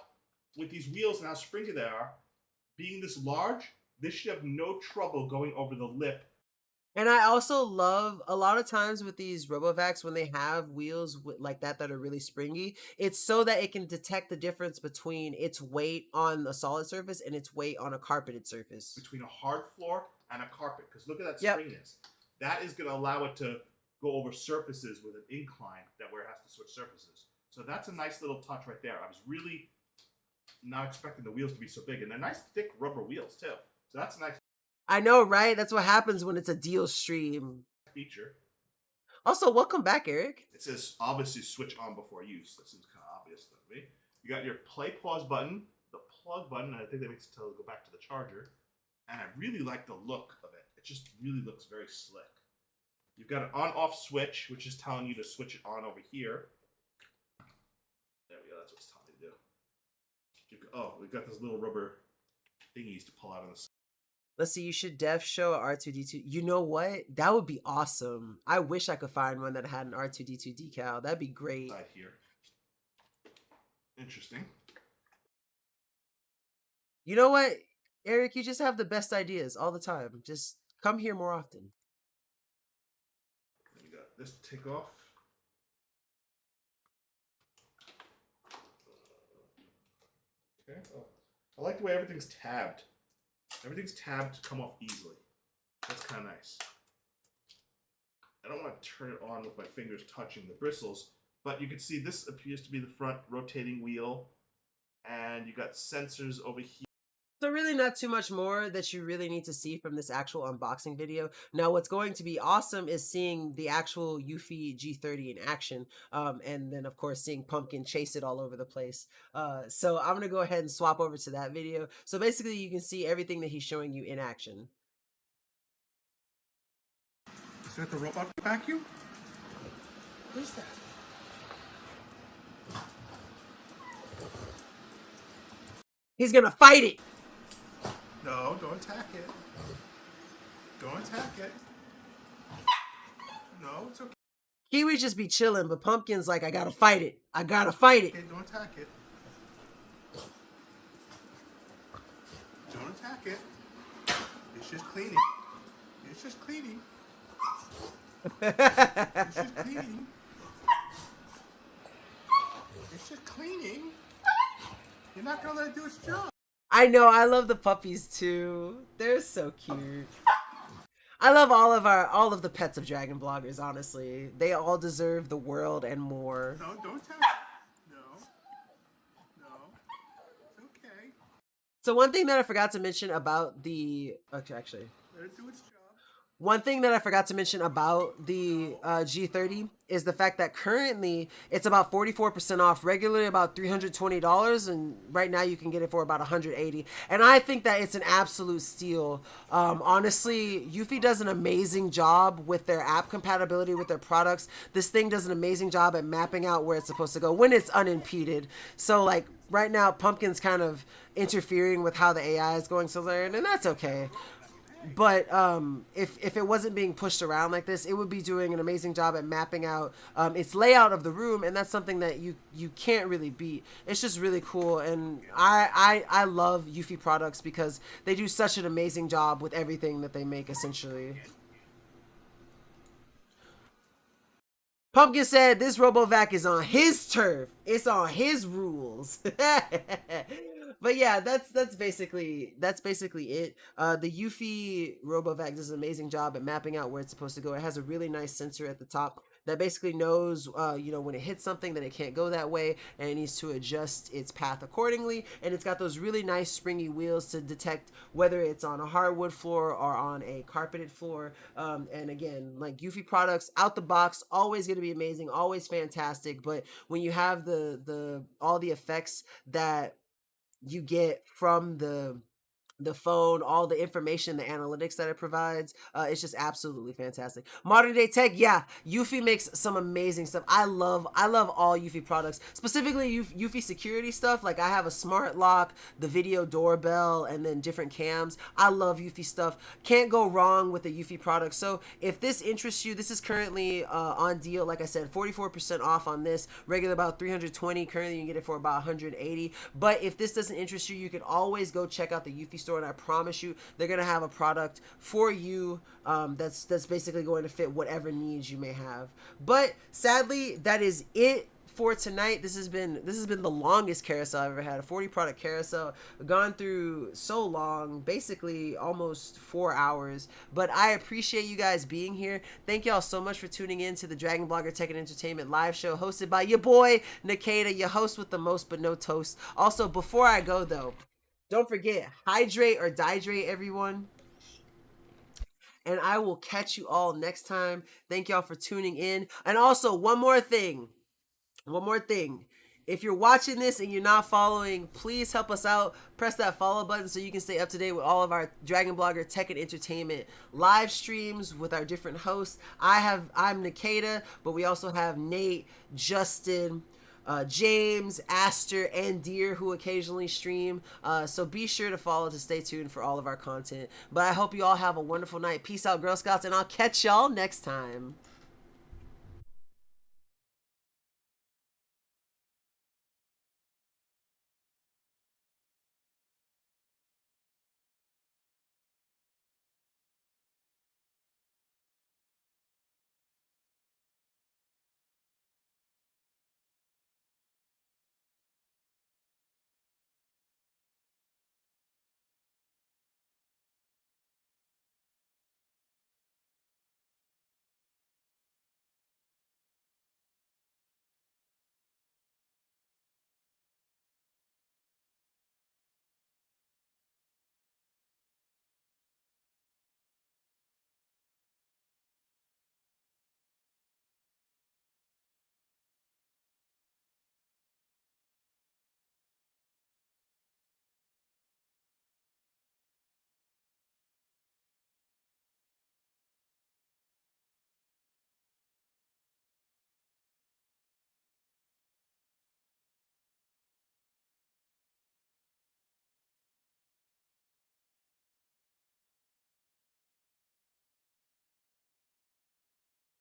with these wheels and how springy they are, being this large, this should have no trouble going over the lip. And I also love a lot of times with these RoboVacs when they have wheels like that are really springy, it's so that it can detect the difference between its weight on a solid surface and its weight on a carpeted surface. Between a hard floor and a carpet, because look at that springiness. That is going to allow it to go over surfaces with an incline where it has to switch surfaces. So that's a nice little touch right there. I was really not expecting the wheels to be so big. And they're nice, thick rubber wheels, too. So that's a nice I know, right? That's what happens when it's a deal stream. Feature. Also, welcome back, Eric. It says, obviously, switch on before use. That seems kind of obvious to me. You got your play pause button, the plug button, and I think that makes it tell it to go back to the charger. And I really like the look of it. It just really looks very slick. You've got an on-off switch, which is telling you to switch it on over here. There we go. That's what it's telling you to do. We've got those little rubber thingies to pull out on the side. Let's see. You should show a R2-D2. You know what? That would be awesome. I wish I could find one that had an R2-D2 decal. That'd be great. Side here. Interesting. You know what? Eric, you just have the best ideas all the time. Just come here more often. You got this to take off. Okay. Oh. I like the way everything's tabbed. Everything's tabbed to come off easily. That's kind of nice. I don't want to turn it on with my fingers touching the bristles, but you can see this appears to be the front rotating wheel, and you got sensors over here. So really not too much more that you really need to see from this actual unboxing video. Now what's going to be awesome is seeing the actual Eufy G30 in action, and then of course seeing Pumpkin chase it all over the place. So I'm gonna go ahead and swap over to that video. So basically you can see everything that he's showing you in action. Is that the robot vacuum? What is that? He's gonna fight it! No, don't attack it. Don't attack it. No, it's okay. Kiwi just be chilling, but Pumpkin's like, I gotta fight it. I gotta fight it. Okay, don't attack it. Don't attack it. It's just cleaning. It's just cleaning. It's just cleaning. It's just cleaning. You're not gonna let it do its job. I know, I love the puppies too. They're so cute. I love all of the pets of Dragon Bloggers, honestly. They all deserve the world and more. No, don't touch. No. No. It's okay. So one thing that I forgot to mention about the actually, Let it do its job. one thing that I forgot to mention about the G30 is the fact that currently it's about 44% off, regularly about $320, and right now you can get it for about $180. And I think that it's an absolute steal. Honestly, Eufy does an amazing job with their app compatibility with their products. This thing does an amazing job at mapping out where it's supposed to go when it's unimpeded. So like right now, Pumpkin's kind of interfering with how the AI is going to learn, and that's okay. But if it wasn't being pushed around like this, it would be doing an amazing job at mapping out its layout of the room, and that's something that you can't really beat. It's just really cool, and I love Eufy products because they do such an amazing job with everything that they make, essentially. Pumpkin said this RoboVac is on his turf. It's on his rules. But yeah, that's basically it. The Eufy RoboVac does an amazing job at mapping out where it's supposed to go. It has a really nice sensor at the top that basically knows, when it hits something that it can't go that way, and it needs to adjust its path accordingly. And it's got those really nice springy wheels to detect whether it's on a hardwood floor or on a carpeted floor. And again, like Eufy products out the box, always going to be amazing, always fantastic. But when you have all the effects that you get from the phone, all the information, the analytics that it provides, it's just absolutely fantastic. Modern day tech, yeah, Eufy makes some amazing stuff. I love all Eufy products, specifically Eufy security stuff. Like I have a smart lock, the video doorbell, and then different cams. I love Eufy stuff. Can't go wrong with the Eufy product. So if this interests you, this is currently on deal. Like I said, 44% off on this. Regular about $320. Currently you can get it for about $180. But if this doesn't interest you, you can always go check out the Eufy store, and I promise you they're gonna have a product for you that's basically going to fit whatever needs you may have. But sadly, that is it for tonight. This has been the longest carousel I've ever had, a 40 product carousel. I've gone through so long, basically almost 4 hours, but I appreciate you guys being here. Thank y'all so much for tuning in to the Dragon Blogger Tech and Entertainment live show hosted by your boy Nkda, your host with the most but no toast. Also, before I go though, don't forget, hydrate or dihydrate, everyone. And I will catch you all next time. Thank y'all for tuning in. And also, one more thing. If you're watching this and you're not following, please help us out. Press that follow button so you can stay up to date with all of our Dragon Blogger Tech and Entertainment live streams with our different hosts. I'm Nkda, but we also have Nate, Justin, James, Aster, and Deer, who occasionally stream. So be sure to follow to stay tuned for all of our content. But I hope you all have a wonderful night. Peace out, Girl Scouts, and I'll catch y'all next time.